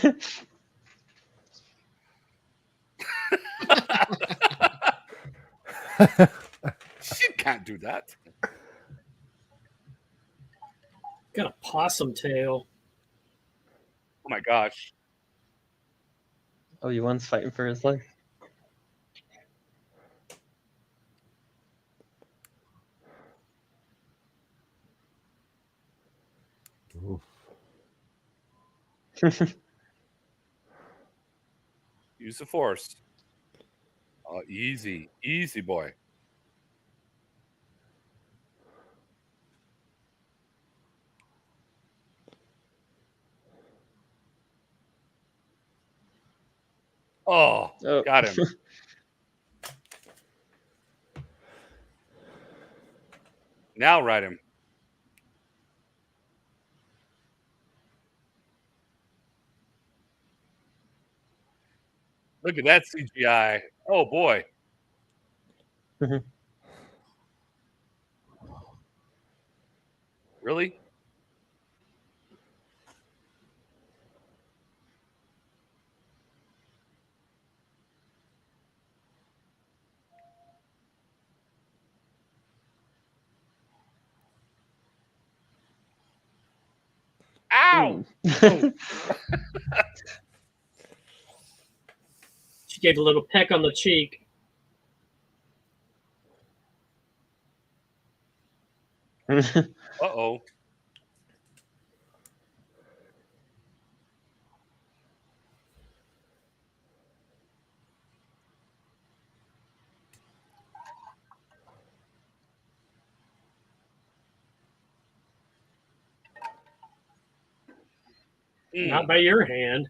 She can't do that. Got a possum tail. Oh my gosh. Oh, you one's fighting for his life. Use the force. Oh, easy. Easy, boy. Oh, got him. Now ride him. Look at that CGI. Oh, boy. Really? Ow! Oh. She gave a little peck on the cheek. Uh-oh. Not by your hand.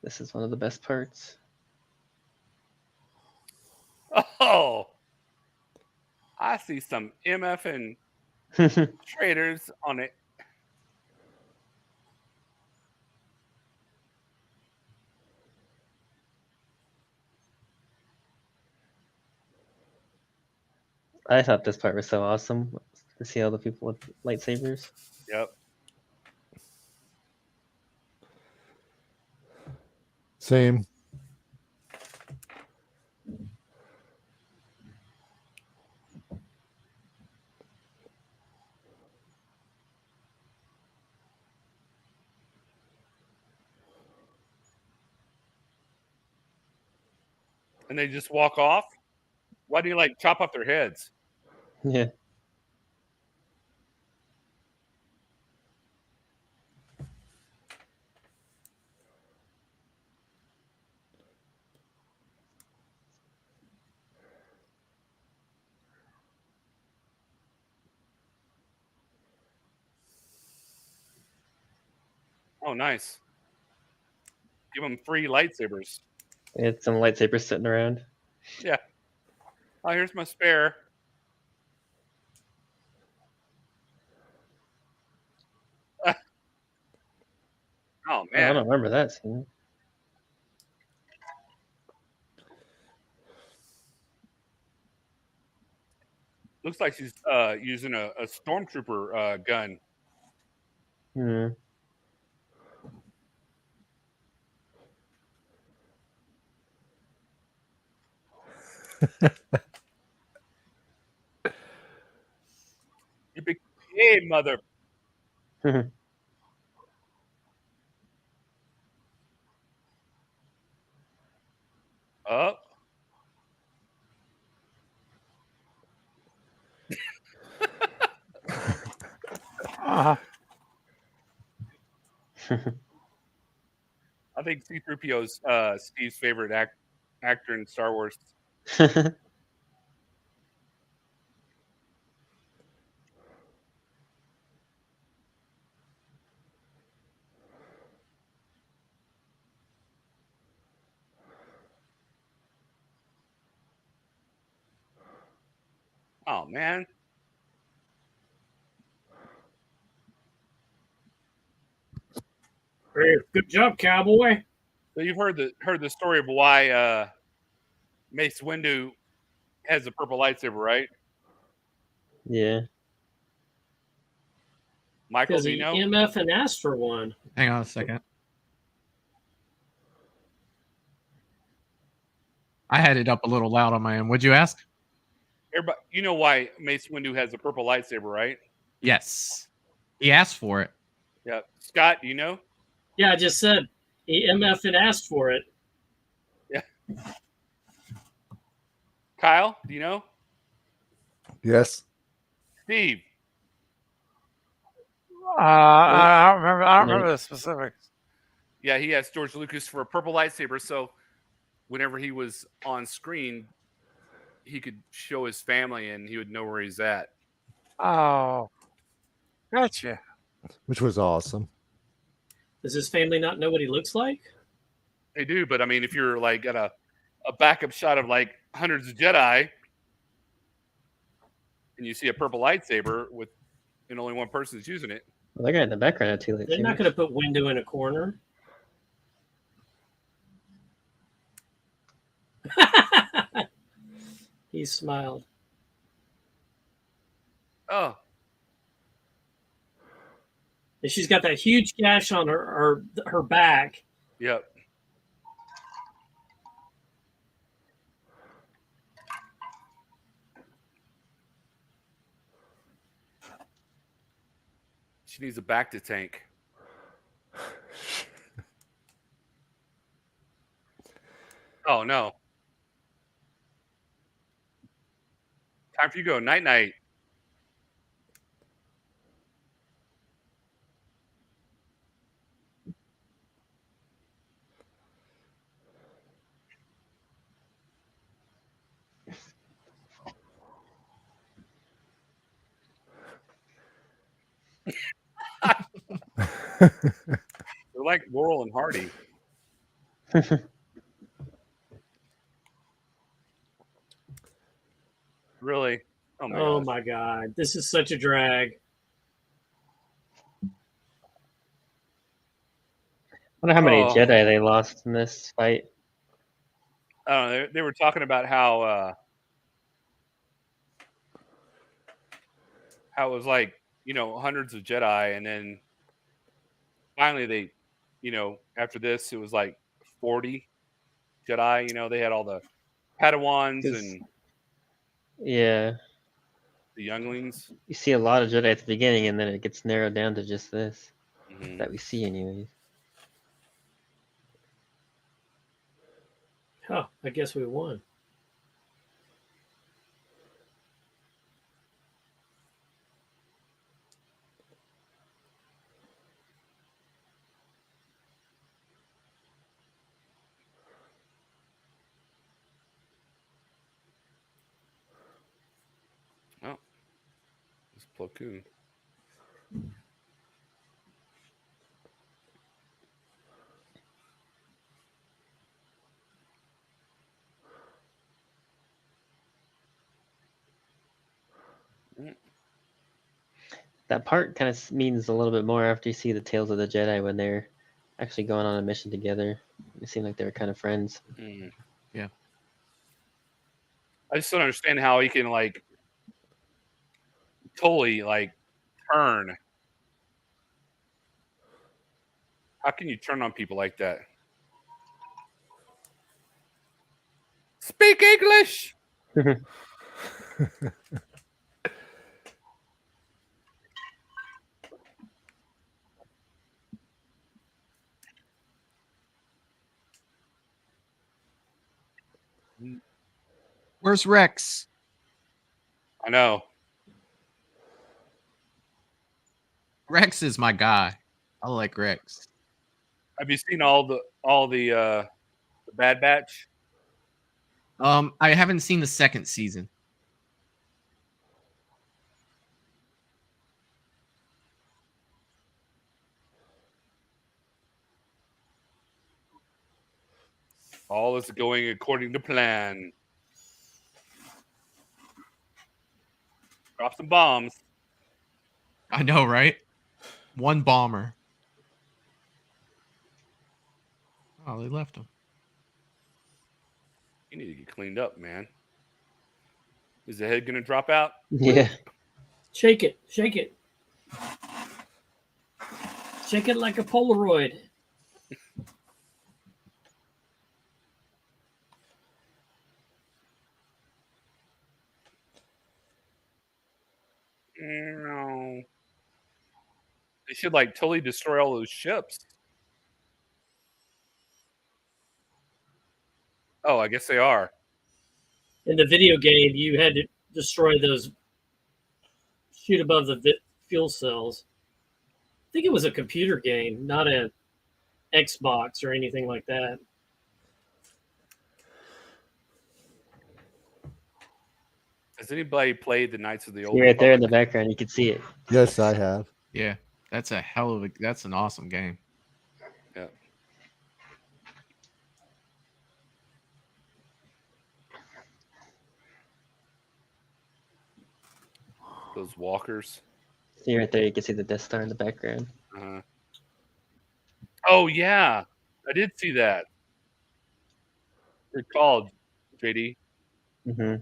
This is one of the best parts. Oh, I see some MF and traders on it. I thought this part was so awesome to see all the people with lightsabers. Yep. Same. And they just walk off? Why do you like chop off their heads? Yeah. Oh, nice. Give them free lightsabers. It's some lightsabers sitting around. Yeah. Oh, here's my spare. Oh, I man. don't remember that scene. Looks like she's using a stormtrooper gun. Hmm. You big hey, mother. Oh. Uh-huh. I think C-3PO's Steve's favorite actor in Star Wars. Oh, man. Hey, good job, cowboy. So you've heard the story of why Mace Windu has a purple lightsaber, right? Yeah. Michael, Because do you he know? MF and asked for one. Hang on a second. I had it up a little loud on my end. Would you ask? Everybody, you know why Mace Windu has a purple lightsaber, right? Yes. He asked for it. Yeah. Scott, do you know? Yeah, I just said he MF and asked for it. Yeah. Kyle, do you know? Yes. Steve. I don't remember. I don't remember the specifics. Yeah, he asked George Lucas for a purple lightsaber, so whenever he was on screen, he could show his family and he would know where he's at. Oh, gotcha. Which was awesome. Does his family not know what he looks like? They do, but I mean, if you're like got a backup shot of like hundreds of Jedi, and you see a purple lightsaber with and only one person's using it. Well, that guy in the background had 2 lightsabers. They're not going to put window in a corner. He smiled. Oh, And she's got that huge gash on her back. yep. She needs a back to tank. Oh no. Time for you to go. Night night. They're like Laurel and Hardy. Really? Oh my God. This is such a drag. I wonder how many Jedi they lost in this fight. I don't know. They were talking about how it was like, hundreds of Jedi, and then finally they, after this it was like 40 Jedi. They had all the Padawans and Yeah, the younglings. you see a lot of Jedi at the beginning, and then it gets narrowed down to just this Mhm. that we see, anyways. Oh, I guess we won. Oh, it's Plo Koon. That part kind of means a little bit more after you see the Tales of the Jedi when they're actually going on a mission together. It seemed like they were kind of friends. Mm. Yeah. I just don't understand how he can totally turn. How can you turn on people like that? Speak English. Where's Rex? I know. Rex is my guy. I like Rex. Have you seen all the Bad Batch? I haven't seen the second season. All is going according to plan. Drop some bombs. I know, right? One bomber. Oh, they left him. You need to get cleaned up, man. Is the head gonna drop out? Yeah. Shake it. Shake it. Shake it like a Polaroid. No. They should totally destroy all those ships. Oh, I guess they are. In the video game, you had to destroy those, shoot above the fuel cells. I think it was a computer game, not a Xbox or anything like that. Has anybody played the Knights of the Old See right there in Republic? the background, you can see it. Yes, I have. Yeah, that's an awesome game. Yeah. Those walkers. See right there, you can see the Death Star in the background. Oh yeah, I did see that. They're called JD. Mm-hmm.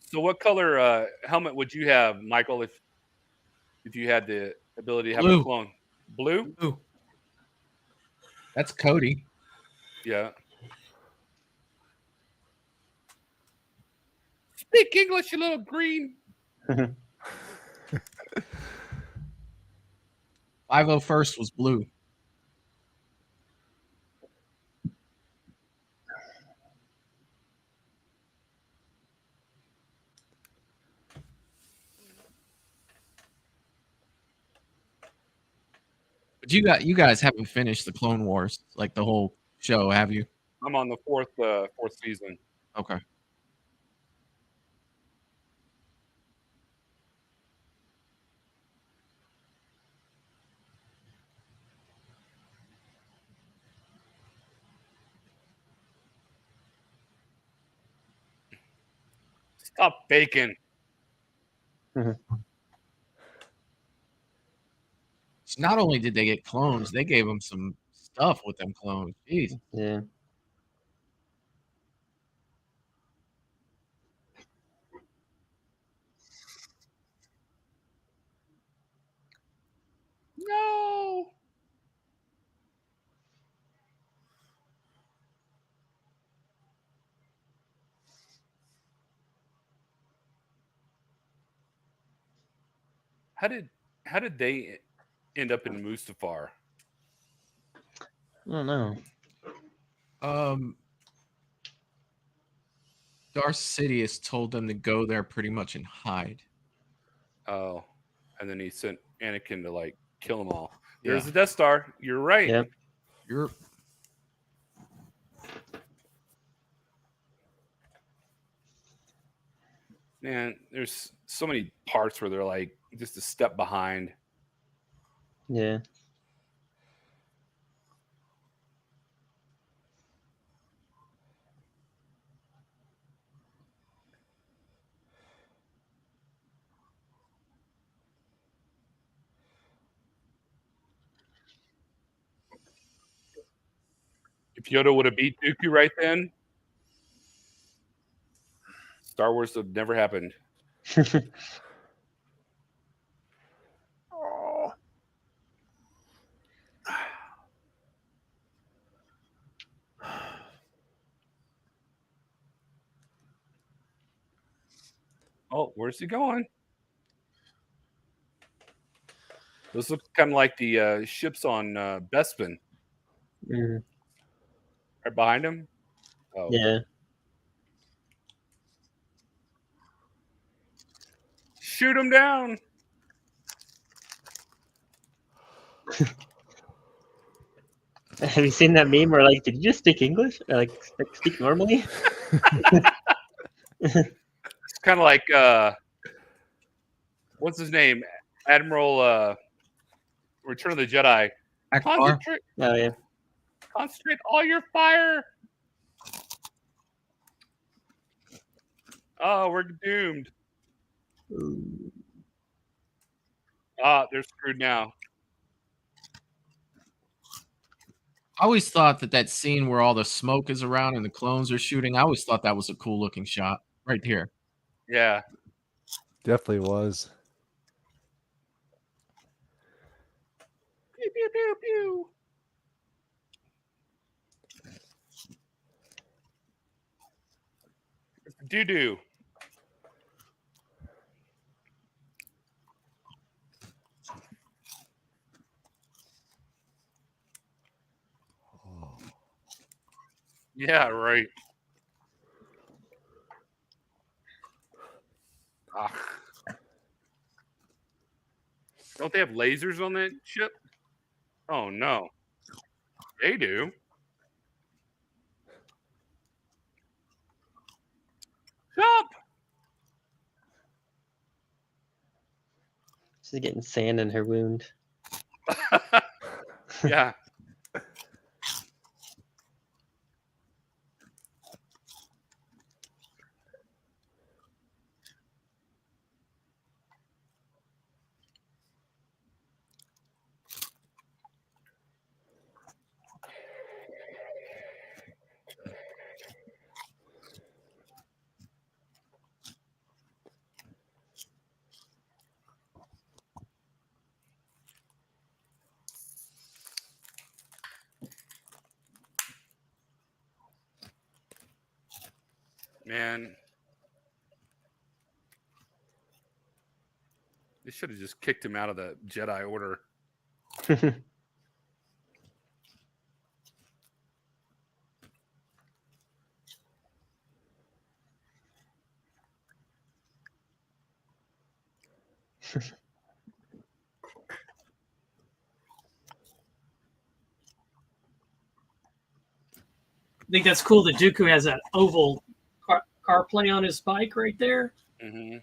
So, what color helmet would you have, Michael, if you had the ability to have a Blue. clone? Blue? Ooh. That's Cody. Yeah. Speak English, you little green. 501st was blue. But you guys haven't finished the Clone Wars, like the whole show, have you? I'm on the fourth season. Okay. Stop baking. So not only did they get clones, they gave them some stuff with them clones. Jeez. Yeah. No. How did they end up in Mustafar? I don't know. Darth Sidious told them to go there pretty much and hide. Oh, and then he sent Anakin to like kill them all. There's Yeah. the Death Star. You're right. Yep. You're Man, there's so many parts where they're like just a step behind. Yeah. If Yoda would have beat Dooku right then, Star Wars would have never happened. Oh. Oh, where's he going? Those look kind of like the ships on Bespin. Mhm. Right behind him. Oh, Yeah. shoot him down. Have you seen that meme where like, did you just speak English? Or, like speak normally? It's kind of like what's his name? Admiral Return of the Jedi. Akbar. Concentrate, Oh yeah. concentrate all your fire. Oh, we're doomed. They're screwed now. I always thought that scene where all the smoke is around and the clones are shooting, I always thought that was a cool looking shot right here. Yeah. Definitely was. Pew, pew, pew, pew. Doo-doo. Yeah, right. Don't they have lasers on that ship? Oh no. They do. Jump! She's getting sand in her wound. Yeah. Man. They should have just kicked him out of the Jedi Order. I think that's cool that Dooku has that oval car play on his bike right there. Mm-hmm.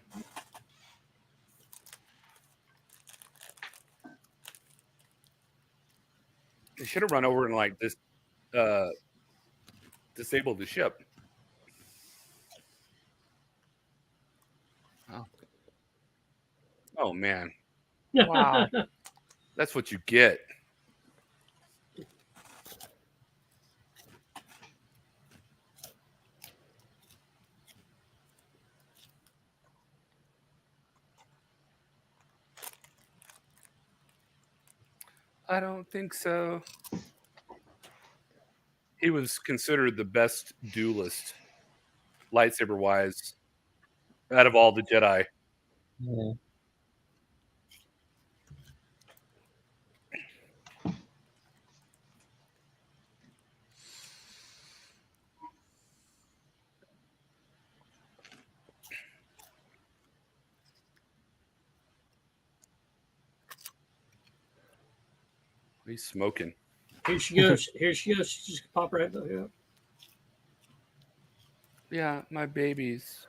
They should have run over and like this disabled the ship. Oh man. Wow. That's what you get. I don't think so. He was considered the best duelist, lightsaber wise, out of all the Jedi. Yeah. He's smoking. Here she goes. Here she goes. She just pop right back up. Yeah, my babies.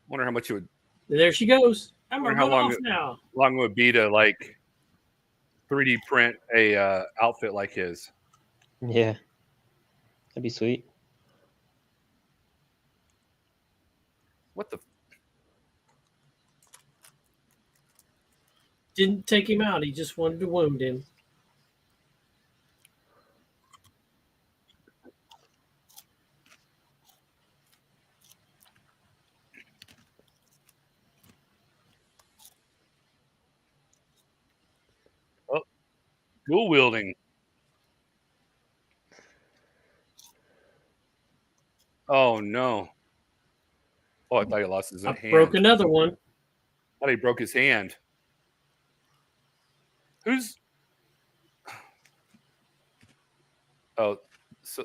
Wonder how much it would. There she goes. I'm Wonder gonna how run long off now. long it would be to like 3D print a outfit like his. Yeah. That'd be sweet. What the? Didn't take him out. He just wanted to wound him. Oh, dual wielding. Oh no! Oh, I thought he lost his I hand. broke another one. I thought he broke his hand. Who's? Oh, so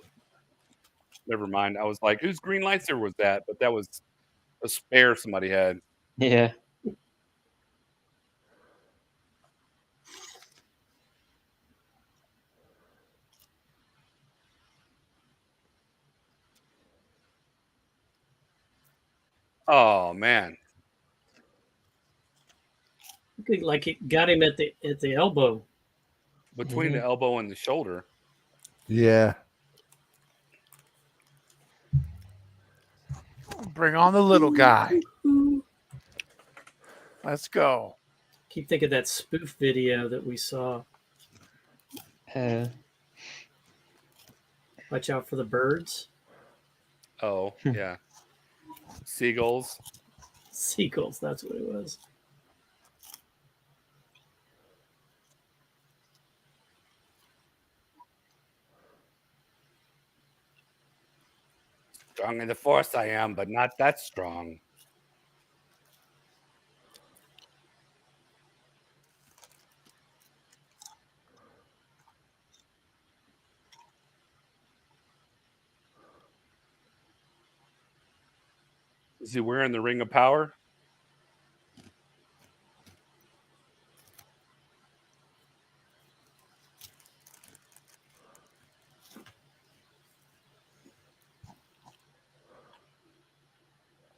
never mind. I was like, whose green lightsaber was that? But that was a spare somebody had. Yeah. Oh man! Like it got him at the elbow. Between the elbow and the shoulder. Yeah. Bring on the little guy. Let's go. Keep thinking of that spoof video that we saw. Watch out for the birds. Oh yeah. Seagulls. Seagulls, that's what it was. Strong in the force I am, but not that strong. Is he wearing the ring of power?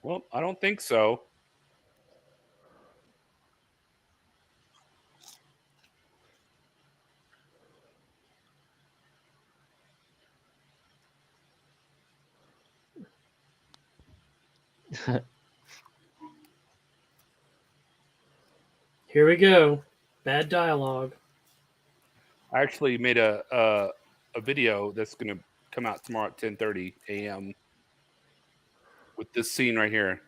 Well, I don't think so. Here we go. Bad dialogue. I actually made a video that's going to come out tomorrow at 10:30 a.m. with this scene right here.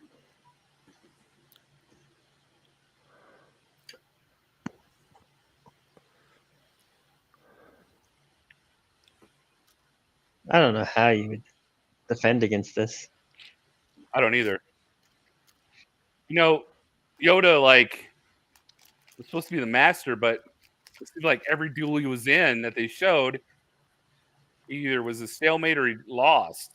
I don't know how you would defend against this. I don't either. You know, Yoda like was supposed to be the master, but it seems like every duel he was in that they showed, he either was a stalemate or he lost.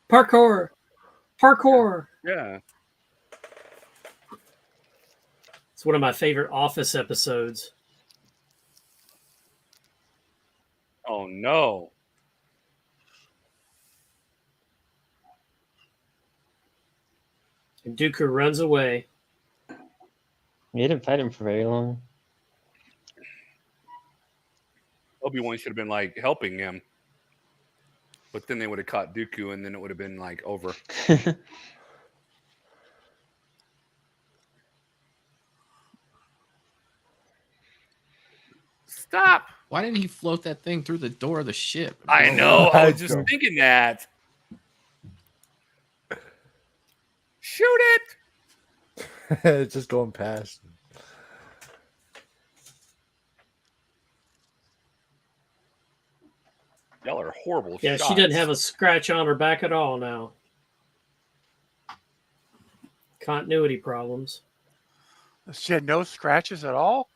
Parkour. Parkour. Yeah. It's one of my favorite Office episodes. Oh no. And Dooku runs away. You didn't fight him for very long. Obi-Wan should have been like helping him. But then they would have caught Dooku and then it would have been like over. Stop. Why didn't he float that thing through the door of the ship? I know. I was just thinking that. Shoot it. It's just going past. Y'all are horrible. Yeah, shots. she doesn't have a scratch on her back at all now. Continuity problems. She had no scratches at all?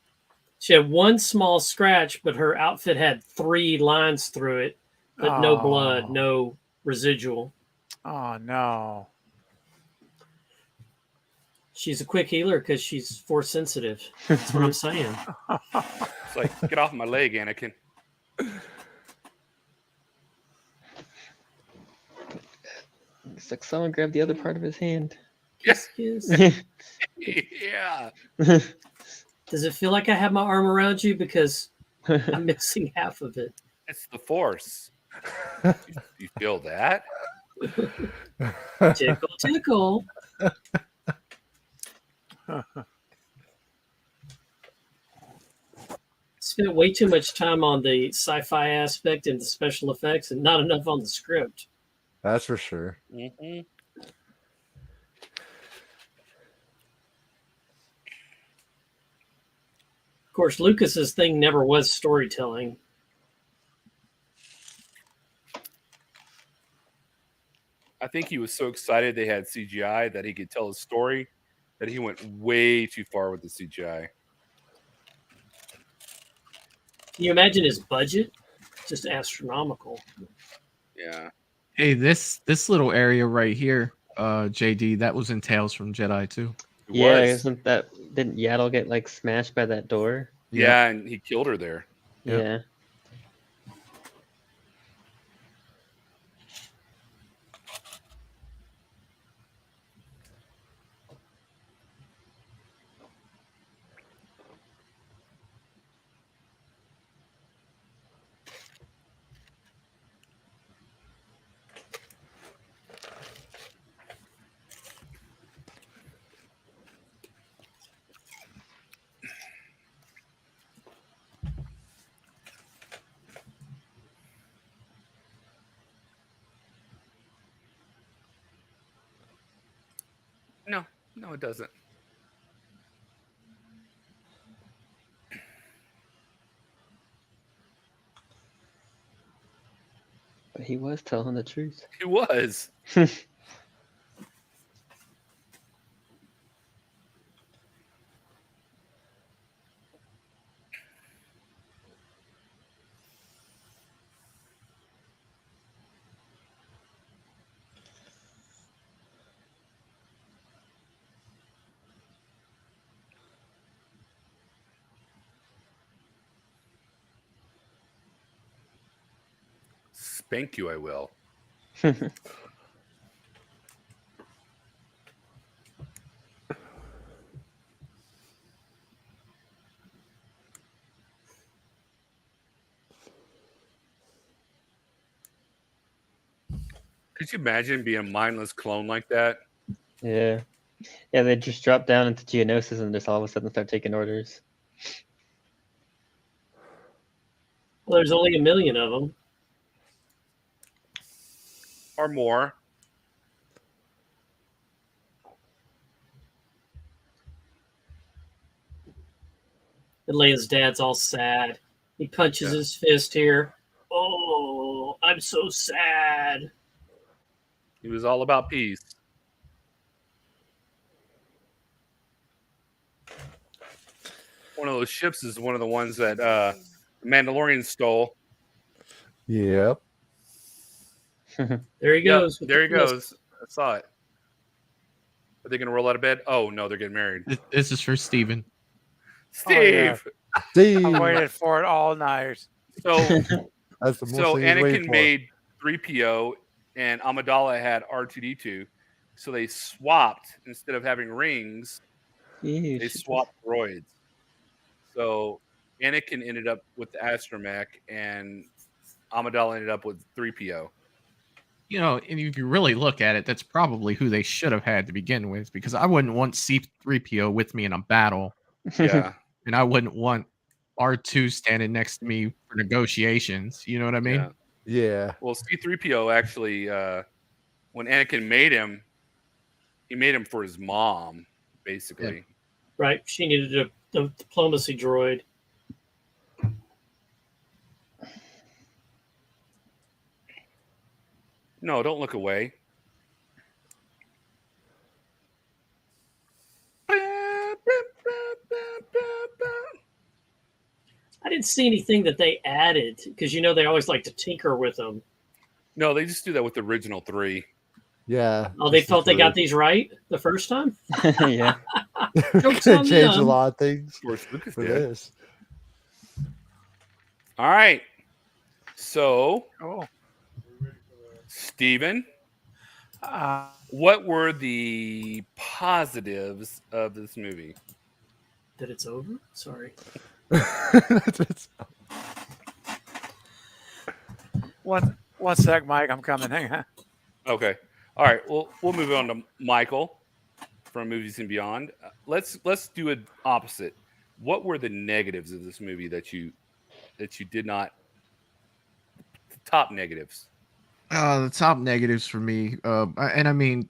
She had one small scratch, but her outfit had 3 lines through it, but no blood, no residual. Oh, no. She's a quick healer because she's force sensitive. That's what I'm saying. It's like, get off my leg, Anakin. It's like someone grabbed the other part of his hand. Yes. Yes. Yeah. Does it feel like I have my arm around you? Because I'm missing half of it. It's the Force. You feel that? Tickle, tickle. Spent way too much time on the sci-fi aspect and the special effects and not enough on the script. That's for sure. Mm-hmm. Of course, Lucas's thing never was storytelling. I think he was so excited they had CGI that he could tell a story that he went way too far with the CGI. Can you imagine his budget? Just astronomical. Yeah. Hey, this little area right here, JD, that was in Tales from Jedi too. It Yeah, was. didn't Yaddle get like smashed by that door? Yeah, and he killed her there. Yep. Yeah. No, it doesn't. But he was telling the truth. He was. Spank you, I will. Could you imagine being a mindless clone like that? Yeah. Yeah, they just drop down into Geonosis and just all of a sudden start taking orders. Well, there's only 1 million of them. Or more. Leia's dad's all sad. He punches his fist here. Oh, I'm so sad. He was all about peace. One of those ships is one of the ones that Mandalorian stole. Yep. There he goes. Yep, there he goes. I saw it. Are they going to roll out of bed? Oh, no, they're getting married. This is for Steven. Steve! Steve. I waited for it all night. So, That's the most so thing he's waiting Anakin for. made 3PO and Amidala had R2D2. So they swapped. Instead of having rings, they swapped droids. So Anakin ended up with the astromech and Amidala ended up with 3PO. You know, and if you really look at it, that's probably who they should have had to begin with, because I wouldn't want C-3PO with me in a battle. Yeah. And I wouldn't want R2 standing next to me for negotiations. You know what I mean? Yeah. Well, C-3PO actually, when Anakin made him, he made him for his mom, basically. Yeah. Right. She needed a diplomacy droid. No, don't look away. I didn't see anything that they added because they always like to tinker with them. No, they just do that with the original 3. Yeah. Oh, they thought they got these right the first time? Yeah. Jokes on Changed a them. lot of things Of course, Lucas for did. this. All right. So, Oh. Steven, Uh, what were the positives of this movie? That it's over? Sorry. one sec, Mike. I'm coming. Hang on. Okay. All right. Well, we'll move on to Michael from Movies and Beyond. Let's do an opposite. What were the negatives of this movie that you did not? The top negatives. The top negatives for me, and I mean,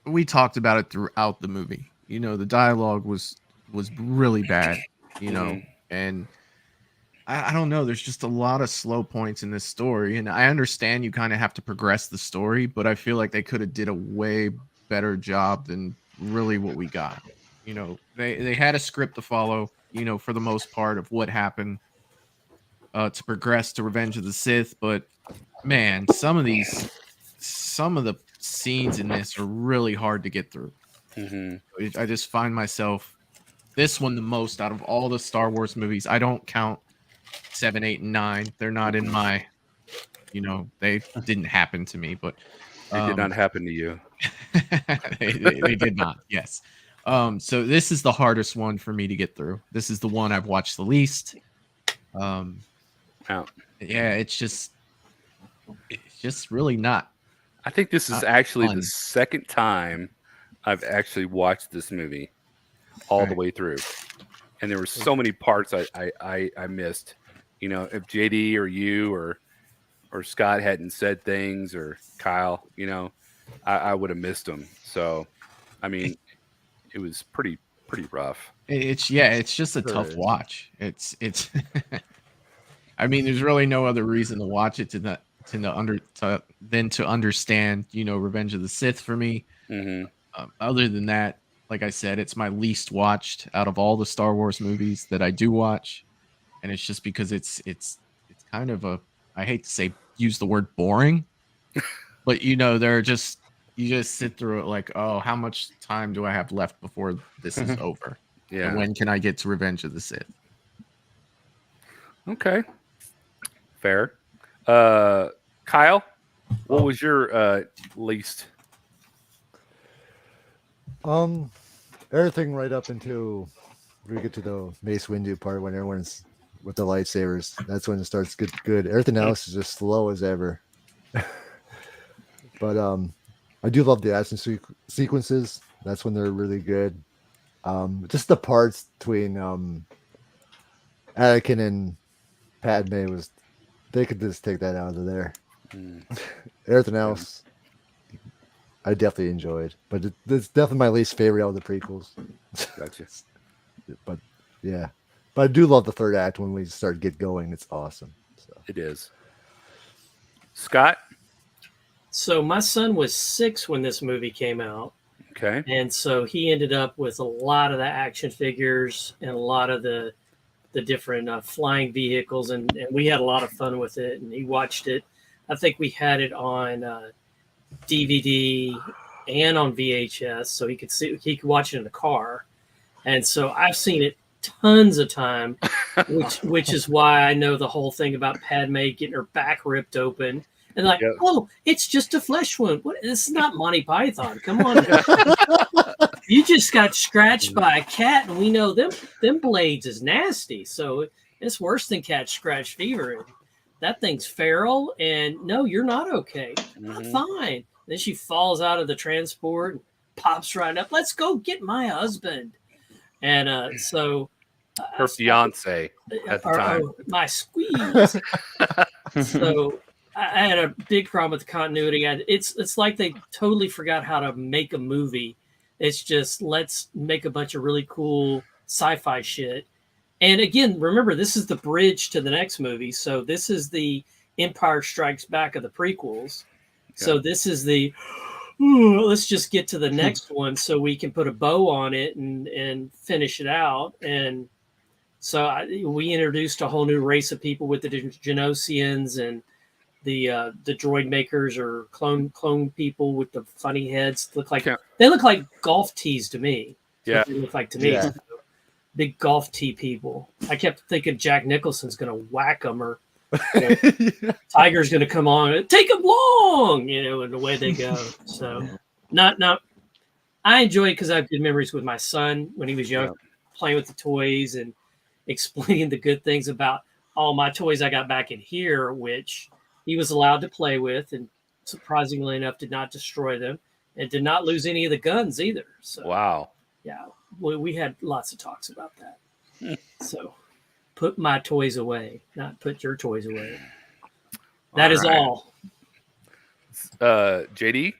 we talked about it throughout the movie. You know, the dialogue was really bad. You know, and I don't know. There's just a lot of slow points in this story, and I understand you kind of have to progress the story, but I feel like they could have did a way better job than really what we got. You know, they had a script to follow. You know, for the most part of what happened to progress to Revenge of the Sith, but man, some of the scenes in this are really hard to get through. I just find myself this one the most out of all the Star Wars movies. I don't count 7, 8, and 9. They're not in my, they didn't happen to me, but It did not happen to you. they did not. Yes. So this is the hardest one for me to get through. This is the one I've watched the least. Yeah, it's just really not. I think this is actually fun. the second time I've actually watched this movie all the way through, and there were so many parts I missed. You know, if JD or you or Scott hadn't said things, or Kyle, I would have missed them. So, I mean, it was pretty rough. It's just a tough watch. It's I mean, there's really no other reason to watch it than to understand, Revenge of the Sith for me. Other than that, like I said, it's my least watched out of all the Star Wars movies that I do watch, and it's just because it's kind of I hate to use the word boring, but they're just you just sit through it like, oh, how much time do I have left before this is over? Yeah. And when can I get to Revenge of the Sith? Okay. Fair. Kyle, what was your least? Everything right up until we get to the Mace Windu part when everyone's with the lightsabers. That's when it starts good. Everything else is just slow as ever. But I do love the action sequences. That's when they're really good. Just the parts between Anakin and Padme they could just take that out of there. Everything else, I definitely enjoyed, but it's definitely my least favorite out of the prequels. Gotcha. But yeah, But I do love the third act when we start get going. It's awesome. So. It is. Scott? So my son was 6 when this movie came out. Okay. And so he ended up with a lot of the action figures and a lot of the different flying vehicles. And we had a lot of fun with it. And he watched it. I think we had it on DVD and on VHS. So he could watch it in the car. And so I've seen it tons of time, which is why I know the whole thing about Padme getting her back ripped open. And like, oh, it's just a flesh wound. What? This is not Monty Python. Come on. You just got scratched by a cat, and we know them blades is nasty. So it's worse than cat scratch fever. That thing's feral, and no, you're not okay. I'm fine. Then she falls out of the transport and pops right up. Let's go get my husband. And so her fiance at the time. My squeeze. So I had a big problem with the continuity. It's like they totally forgot how to make a movie. It's just, let's make a bunch of really cool sci-fi shit. And again, remember, this is the bridge to the next movie. So this is the Empire Strikes Back of the prequels. Yeah. So this is the, let's just get to the next one so we can put a bow on it and finish it out. And so we introduced a whole new race of people with the Genosians and the droid makers or clone people with the funny heads. They look like golf tees to me. Yeah, they look like to me. Yeah. Big golf tee people. I kept thinking Jack Nicholson's going to whack them, or Tiger's going to come on, take them long, and away they go. So, not. I enjoy it because I have good memories with my son when he was young, playing with the toys and explaining the good things about all my toys I got back in here, which he was allowed to play with, and surprisingly enough, did not destroy them and did not lose any of the guns either. So, wow. Yeah, we had lots of talks about that. So, put my toys away, not put your toys away. That is all. JD?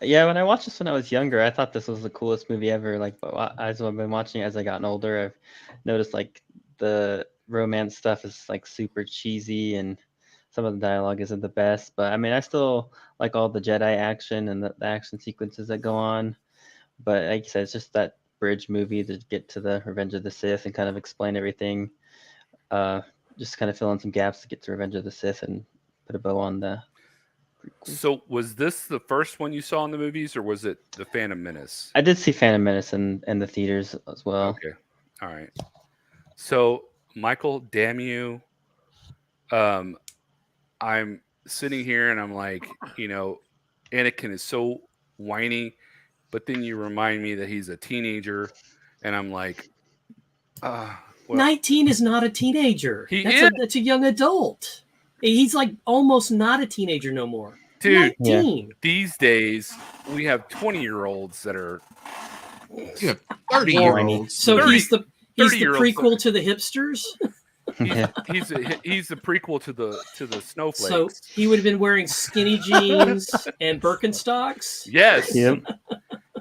Yeah, when I watched this when I was younger, I thought this was the coolest movie ever. Like, as I've been watching as I gotten older, I've noticed like the romance stuff is like super cheesy and some of the dialogue isn't the best. But I mean, I still like all the Jedi action and the action sequences that go on. But like you said, it's just that bridge movie to get to the Revenge of the Sith and kind of explain everything. Just kind of fill in some gaps to get to Revenge of the Sith and put a bow on the prequel. So was this the first one you saw in the movies, or was it The Phantom Menace? I did see Phantom Menace in the theaters as well. Okay. All right. So, Michael, damn you. I'm sitting here and I'm like, Anakin is so whiny. But then you remind me that he's a teenager, and I'm like, well, 19 is not a teenager. That's a young adult. He's like almost not a teenager no more. Dude, these days we have 20-year-olds that are 30-year-olds. So 30, he's the prequel to the hipsters. He's the prequel to the snowflakes. So he would have been wearing skinny jeans and Birkenstocks. Yes. Yep.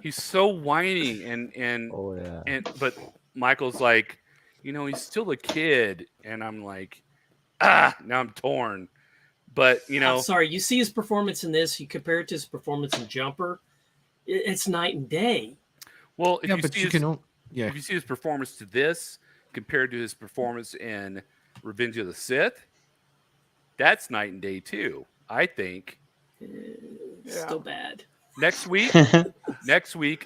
He's so whiny and but Michael's like, he's still a kid, and I'm like, now I'm torn. But I'm sorry, you see his performance in this, you compare it to his performance in Jumper, it's night and day. Well, if you see his performance to this compared to his performance in Revenge of the Sith, that's night and day too, I think. Still bad. Next week,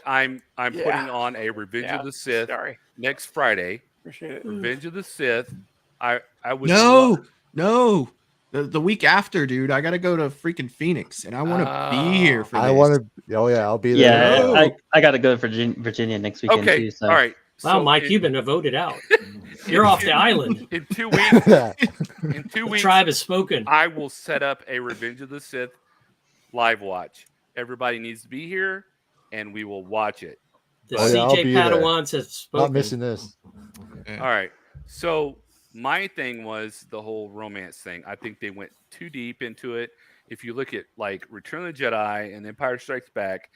I'm putting on a Revenge of the Sith next Friday. Appreciate it. Revenge of the Sith. I would no. The week after, dude, I gotta go to freaking Phoenix, and I want to be here for this. I want to. Oh yeah, I'll be there. Yeah, I got to go to Virginia next weekend too. So. All right. Wow, Mike, you've been voted out. You're off the island. In 2 weeks. The tribe has spoken. I will set up a Revenge of the Sith live watch. Everybody needs to be here, and we will watch it. The CJ Padawans have spoken. Not missing this. All right. So my thing was the whole romance thing. I think they went too deep into it. If you look at like Return of the Jedi and Empire Strikes Back,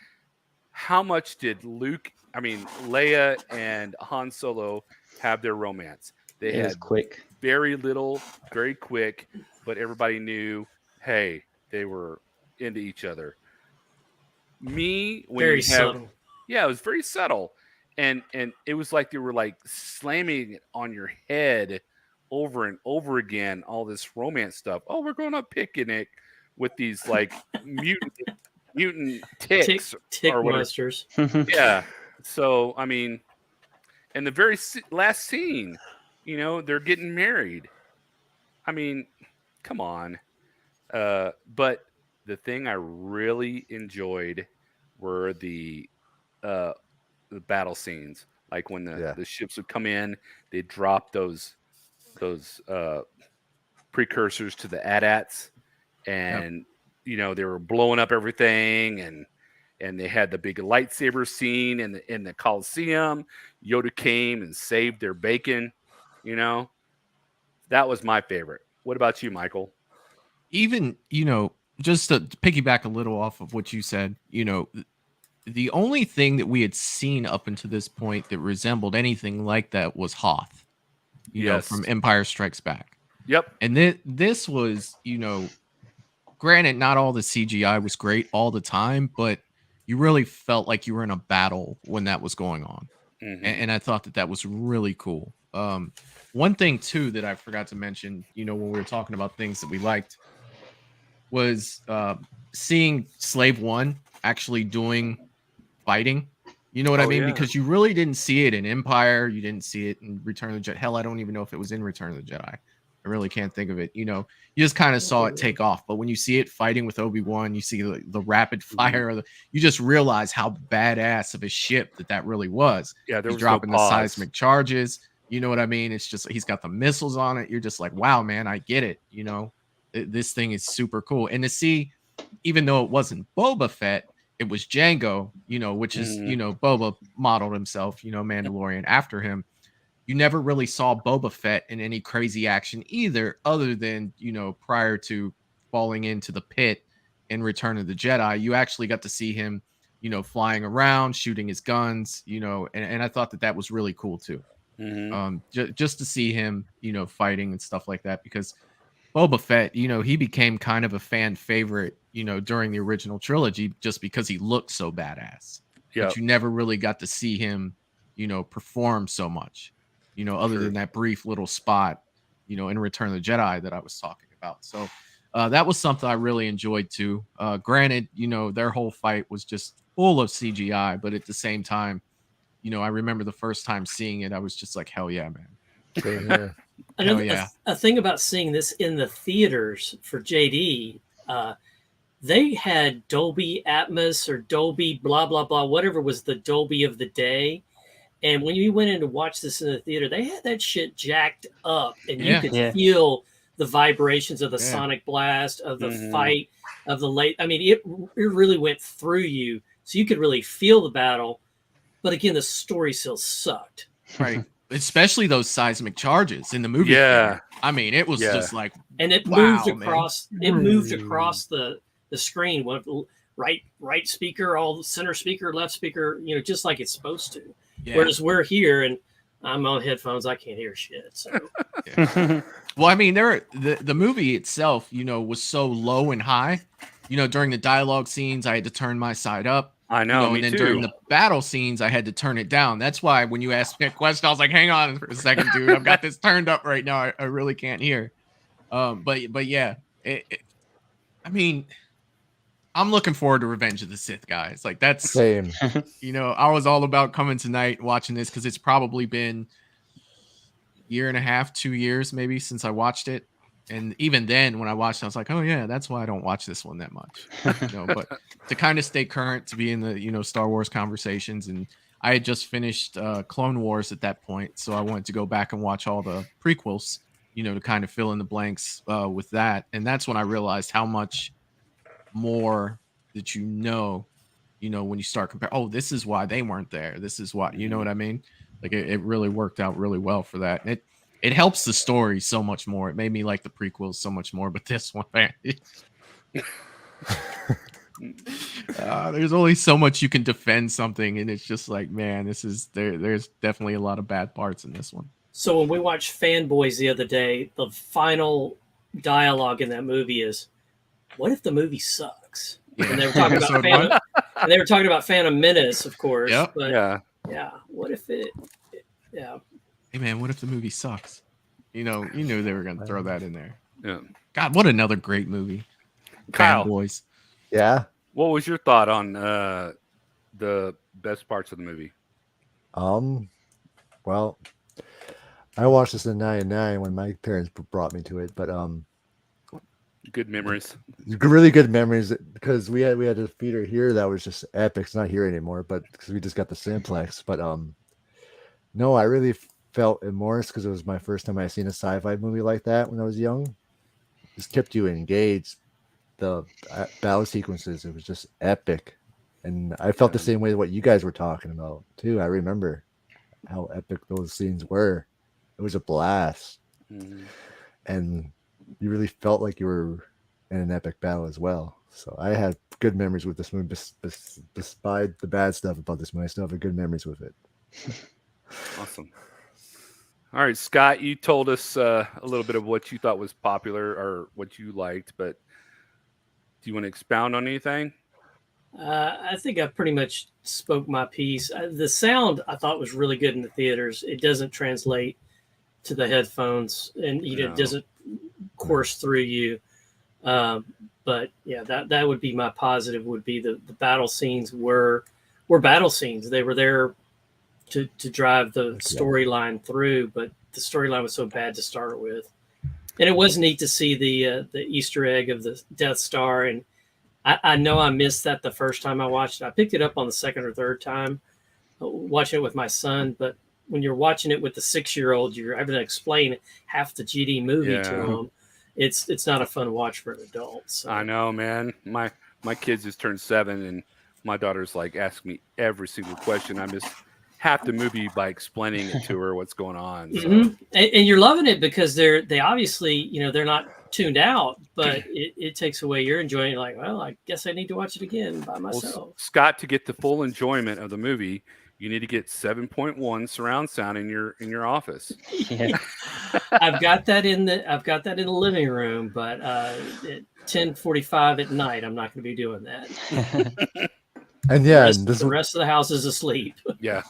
how much did Leia and Han Solo have their romance. They It was had quick. very little, very quick, but everybody knew, hey, they were into each other. Me, when Very you have, subtle. yeah, it was very subtle, and it was like they were like slamming it on your head over and over again. All this romance stuff. Oh, we're going on a picnic with these like mutant ticks Tick or whatever. monsters. Yeah. So I mean, and the very last scene, they're getting married. I mean, come on. But the thing I really enjoyed were the battle scenes. Like when the ships would come in, they'd drop those precursors to the AT-ATs, and they were blowing up everything, and they had the big lightsaber scene in the Coliseum. Yoda came and saved their bacon. That was my favorite. What about you, Michael? Even, just to piggyback a little off of what you said, the only thing that we had seen up until this point that resembled anything like that was Hoth, from Empire Strikes Back. Yep. And this was, granted, not all the CGI was great all the time, but you really felt like you were in a battle when that was going on. Mm-hmm. And I thought that was really cool. One thing, too, that I forgot to mention, when we were talking about things that we liked, was seeing Slave One actually doing fighting. You know what I mean? Yeah. Because you really didn't see it in Empire. You didn't see it in Return of the Jedi. Hell, I don't even know if it was in Return of the Jedi. I really can't think of it. You just kind of saw it take off. But when you see it fighting with Obi-Wan, you see the rapid fire. You just realize how badass of a ship that really was. Yeah, he's dropping the seismic charges. You know what I mean? It's just, he's got the missiles on it. You're just like, wow, man, I get it. This thing is super cool. And to see, even though it wasn't Boba Fett, it was Jango, which is, Boba modeled himself, Mandalorian after him. You never really saw Boba Fett in any crazy action either, other than, prior to falling into the pit in Return of the Jedi. You actually got to see him, flying around, shooting his guns, and I thought that was really cool too. Mm-hmm. Just to see him, fighting and stuff like that, because Boba Fett, he became kind of a fan favorite, during the original trilogy, just because he looked so badass. But you never really got to see him, perform so much, other than that brief little spot, in Return of the Jedi that I was talking about. So that was something I really enjoyed too. Granted, their whole fight was just full of CGI, but at the same time, I remember the first time seeing it, I was just like, hell yeah, man. A thing about seeing this in the theaters for JD, they had Dolby Atmos or Dolby blah, blah, blah, whatever was the Dolby of the day. And when you went in to watch this in the theater, they had that shit jacked up, and you could feel the vibrations of the sonic blast, of the fight, of the late. I mean, it really went through you, so you could really feel the battle. But again, the story still sucked. Right. Especially those seismic charges in the movie. Yeah. I mean, it was just like, and it moved across. Man. It moved across the screen. Right speaker, all center speaker, left speaker. Just like it's supposed to. Yeah. Whereas we're here, and I'm on headphones. I can't hear shit. So. Well, I mean, the movie itself, was so low and high. During the dialogue scenes, I had to turn my side up. I know. And then during the battle scenes, I had to turn it down. That's why when you asked me a question, I was like, hang on for a second, dude. I've got this turned up right now. I really can't hear. But yeah, I mean, I'm looking forward to Revenge of the Sith, guys. Like, that's same. I was all about coming tonight watching this because it's probably been a year and a half, 2 years maybe since I watched it. And even then, when I watched it, I was like, oh, yeah, that's why I don't watch this one that much. But to kind of stay current, to be in the, Star Wars conversations. And I had just finished Clone Wars at that point. So I wanted to go back and watch all the prequels, to kind of fill in the blanks with that. And that's when I realized how much more that when you start comparing. Oh, this is why they weren't there. This is why, you know what I mean? Like, it really worked out really well for that. And it helps the story so much more. It made me like the prequels so much more, but this one, man. There's only so much you can defend something, and it's just like, man, there's definitely a lot of bad parts in this one. So when we watched Fanboys the other day, the final dialogue in that movie is, "What if the movie sucks?" And they were talking about Phantom Menace, of course. Yep. But yeah, what if it? Yeah. Hey man, what if the movie sucks? You knew they were gonna throw that in there. Yeah. God, what another great movie. Kyle. Fanboys. Yeah. What was your thought on the best parts of the movie? Well, I watched this in '99 when my parents brought me to it, but Good memories. really good memories because we had a theater here that was just epic. It's not here anymore, but because we just got the Simplex. But no, I really felt immersed because it was my first time I seen a sci-fi movie like that when I was young. Just kept you engaged. The battle sequences, it was just epic, and I felt the same way what you guys were talking about too. I remember how epic those scenes were. It was a blast, and you really felt like you were in an epic battle as well. So I had good memories with this movie. Despite the bad stuff about this movie, I still have good memories with it. Awesome. All right, Scott, you told us a little bit of what you thought was popular or what you liked, but do you want to expound on anything? I think I pretty much spoke my piece. The sound I thought was really good in the theaters. It doesn't translate to the headphones, and it doesn't course through you. But yeah, that would be my positive. Would be the battle scenes were battle scenes. They were there to drive the storyline through, but the storyline was so bad to start with. And it was neat to see the Easter egg of the Death Star, and I know I missed that the first time I watched it. I picked it up on the second or third time watching it with my son, but when you're watching it with the 6-year-old, you're having to explain half the GD movie to him. It's not a fun watch for an adult. So. I know, man. My kids just turned 7, and my daughter's like asking me every single question. I missed half the movie by explaining it to her what's going on. So. And you're loving it because they obviously, they're not tuned out, but it takes away your enjoyment. You're like, well, I guess I need to watch it again by myself. Well, Scott, to get the full enjoyment of the movie, you need to get 7.1 surround sound in your office. Yeah. I've got that in the living room, but at 10:45 at night, I'm not going to be doing that. And the rest of the house is asleep. Yeah.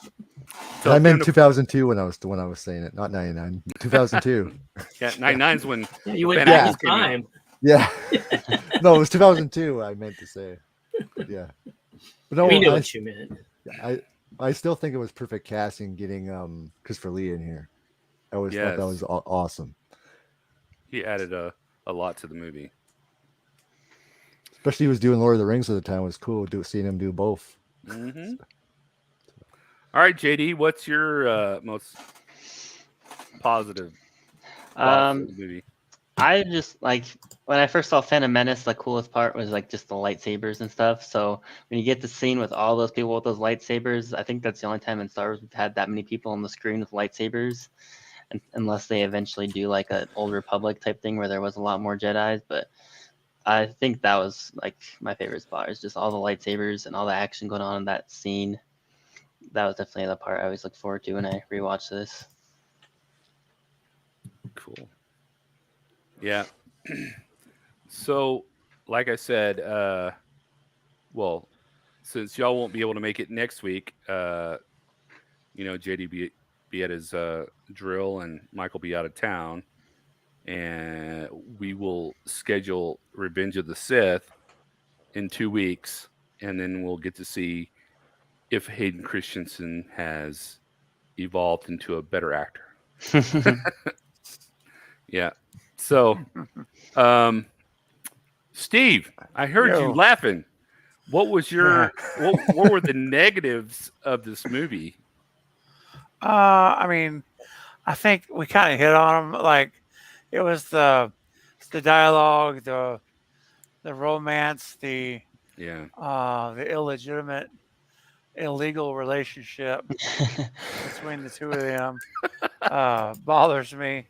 So I meant 2002 when I was saying it, not 99. 2002. Yeah, 99's when you went back in time. Yeah. No, it was 2002. I meant to say. Yeah. But no, we knew what you meant. I still think it was perfect casting getting Christopher Lee in here. I always thought that was awesome. He added a lot to the movie. Especially he was doing Lord of the Rings at the time. It was cool seeing him do both. Mm-hmm. All right, JD, what's your most positive movie? I just like when I first saw Phantom Menace, the coolest part was like just the lightsabers and stuff. So when you get the scene with all those people with those lightsabers, I think that's the only time in Star Wars we've had that many people on the screen with lightsabers, unless they eventually do like an Old Republic type thing where there was a lot more Jedis. But I think that was like my favorite spot, is just all the lightsabers and all the action going on in that scene. That was definitely the part I always look forward to when I rewatch this. Cool. Yeah. So, like I said, well, since y'all won't be able to make it next week, JD be at his drill and Michael be out of town, and we will schedule Revenge of the Sith in 2 weeks, and then we'll get to see if Hayden Christensen has evolved into a better actor. Yeah. So, Steve, I heard you laughing. What was your what were the negatives of this movie? I mean, I think we kind of hit on them. Like, it was the dialogue, the romance, the illegitimate, illegal relationship between the two of them bothers me.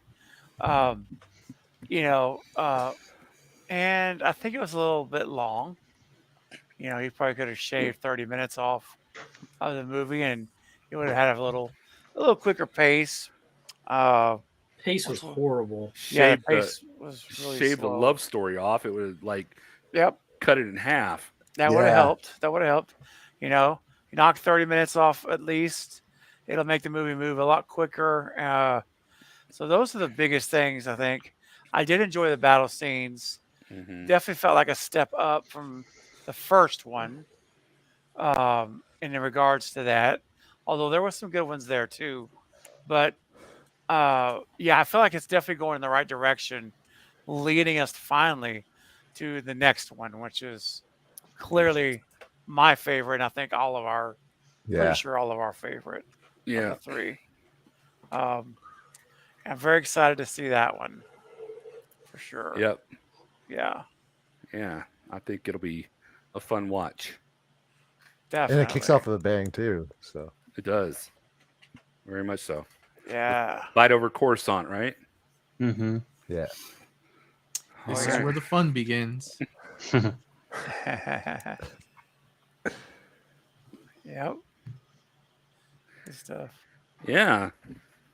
And I think it was a little bit long. You know, he probably could have shaved 30 minutes off of the movie, and it would have had a little quicker pace. Pace was horrible. Yeah, the Shaved pace was really shaved the slow. love story off. It would like Yep, cut it in half. that would have Yeah. helped. That would have helped. You know, you knock 30 minutes off at least. It'll make the movie move a lot quicker. So those are the biggest things, I think. I did enjoy the battle scenes. Mhm. Definitely felt like a step up from the first one in regards to that. Although there were some good ones there too. But yeah, I feel like it's definitely going in the right direction, leading us finally to the next one, which is clearly my favorite. And I think Yeah. pretty sure all of our favorite of Yeah. the three. I'm very excited to see that one for sure. Yep. Yeah, Yeah. I think it'll be a fun watch. definitely. And it kicks off with a bang too. So It does. Very much so. Yeah. Fight over Coruscant, right? Mm-hmm. yeah. This Okay. is where the fun begins. Yep. Good stuff. Yeah.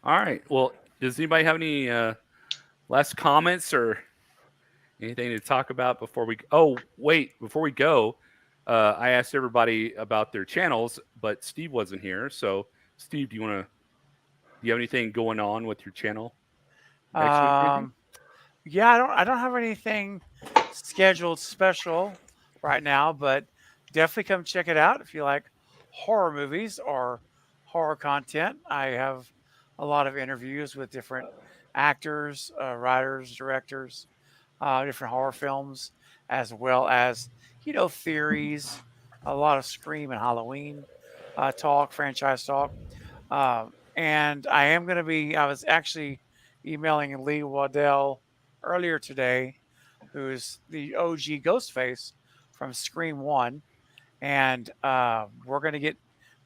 All right. Well, does anybody have any last comments or anything to talk about before we? Oh, wait. Before we go, I asked everybody about their channels, but Steve wasn't here. So, Steve, do you have anything going on with your channel? next week, maybe? Yeah, I don't have anything scheduled special right now, but definitely come check it out if you like horror movies or horror content. I have a lot of interviews with different actors, writers, directors, different horror films, as well as theories, a lot of Scream and Halloween talk, franchise talk. And I was actually emailing Lee Waddell earlier today, who's the OG Ghostface from Scream 1. And we're going to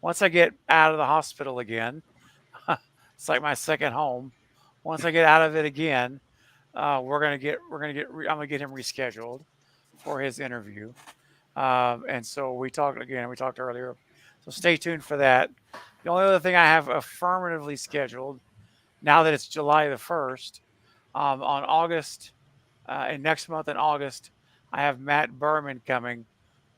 once I get out of the hospital again, it's like my second home. Once I get out of it again, I'm going to get him rescheduled for his interview. And so we talked earlier. So stay tuned for that. The only other thing I have affirmatively scheduled, now that it's July the 1st, on August, and next month in August, I have Matt Berman coming,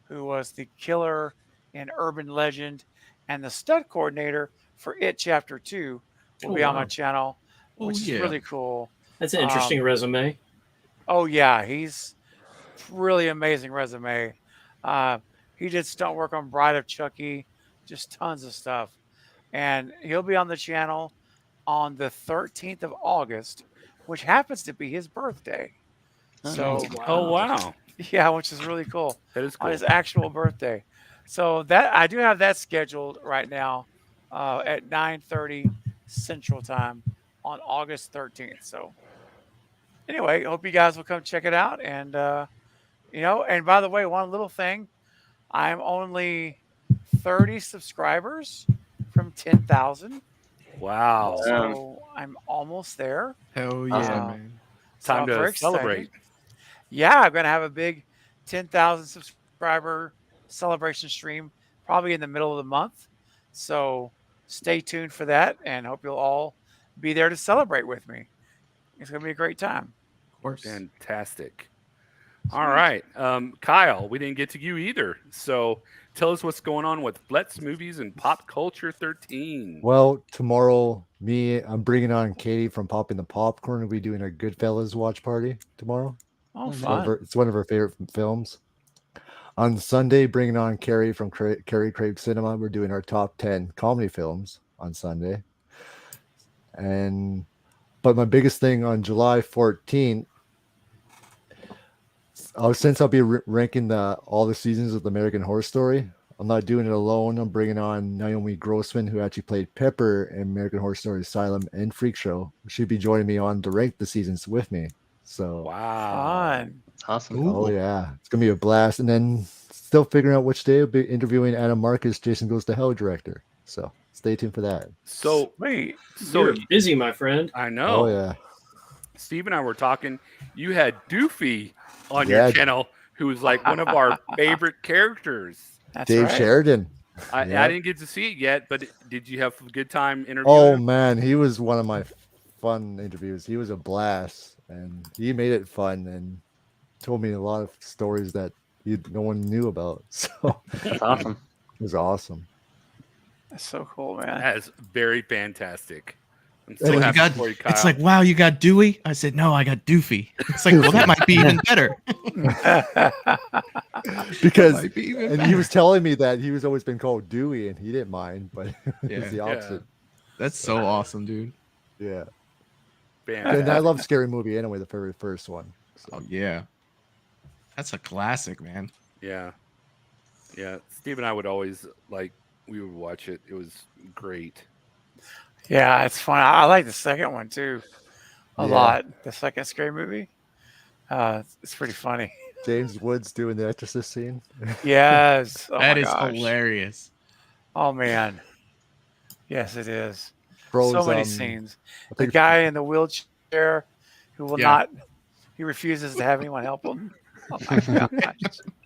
who was the killer in Urban Legend and the stunt coordinator for It Chapter 2 will be on my channel, which is really cool. That's an interesting resume. Oh, yeah. He's really amazing resume. He did stunt work on Bride of Chucky, just tons of stuff. And he'll be on the channel on the 13th of August, which happens to be his birthday. So, Oh, wow. yeah, which is really cool. That is cool. On his actual birthday. So that I do have that scheduled right now at 9:30 Central Time on August 13th. So anyway, hope you guys will come check it out. And and by the way, one little thing, I'm only 30 subscribers from 10,000. Wow. So I'm almost there. Hell yeah, man. Time So I'm very to celebrate. excited. Yeah, I'm going to have a big 10,000 subscriber celebration stream probably in the middle of the month. So stay tuned for that and hope you'll all be there to celebrate with me. It's going to be a great time. Of course. Fantastic. All right. Kyle, we didn't get to you either. So tell us what's going on with Flet's Movies and Pop Culture 13. Well, tomorrow, I'm bringing on Katie from Popping the Popcorn. We'll be doing a Goodfellas watch party tomorrow. Oh, fun. It's one of her favorite films. On Sunday, bringing on Carrie from Carrie Crave Cinema. We're doing our top 10 comedy films on Sunday. But my biggest thing on July 14th, since I'll be ranking all the seasons of the American Horror Story, I'm not doing it alone. I'm bringing on Naomi Grossman, who actually played Pepper in American Horror Story Asylum and Freak Show. She'll be joining me on to rank the seasons with me. So wow, fun. Awesome. Oh yeah, it's gonna be a blast. And then still figuring out which day I'll be interviewing Adam Marcus, Jason Goes to Hell director. So stay tuned for that. So Wait, You're busy, my friend. I know. Oh yeah. Steve and I were talking. You had Doofy on your channel, who was like one of our favorite characters. That's Dave right. Sheridan. I Yep. didn't get to see it yet, but did you have a good time interviewing Oh him? man, he was one of my fun interviews. He was a blast, and he made it fun and told me a lot of stories that no one knew about. So That's awesome. it was awesome. That's so cool, man. That is very fantastic. I'm And so you happy for you, Kyle. It's like, wow, you got Dewey? I said, no, I got Doofy. It's like, well, that might be even better. Because Might be even and better. he was telling me that he was always been called Dewey, and he didn't mind, but it Yeah. was the opposite. That's so awesome, dude. Yeah. Fantastic. And I love Scary Movie anyway, the very first one. So. Oh yeah, that's a classic, man. Yeah. Steve and I would always we would watch it. It was great. Yeah, it's fun. I like the second one too a Yeah. lot. The second Scary Movie. It's pretty funny. James Woods doing the Exorcist scene. Yes. Oh That my is gosh. hilarious. Oh man. Yes, it is. Bros, So many scenes. I The think guy in the wheelchair who will Yeah. not. He refuses to have anyone help him. Oh my gosh.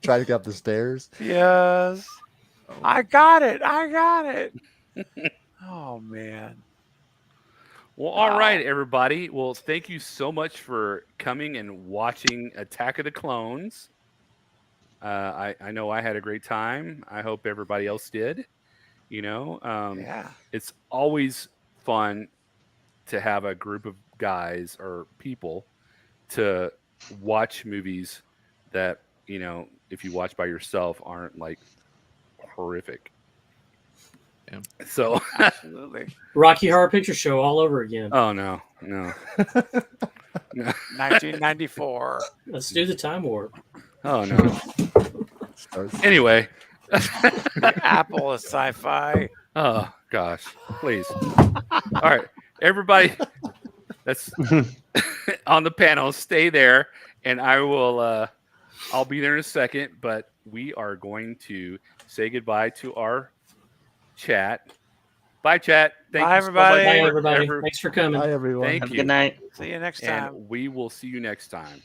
trying to get up the stairs. Yes. I got it. Oh man. Well, all right, everybody. Well, thank you so much for coming and watching Attack of the Clones. I know I had a great time. I hope everybody else did. Yeah. It's always fun to have a group of guys or people to watch movies that, if you watch by yourself, aren't like horrific. Yeah. So, Absolutely. Rocky Horror Picture Show all over again. oh no. 1994. Let's do the time warp. Oh no. Starts- Anyway. The Apple is sci-fi. Oh gosh, please. All right, everybody that's on the panel, stay there, and I will. I'll be there in a second, but we are going to say goodbye to our chat. Bye, chat. Thank Bye, you so much. everybody. Bye, everybody. Thanks for coming. Hi, everyone. Thank Have a you. good night. See you next And time. we will see you next time.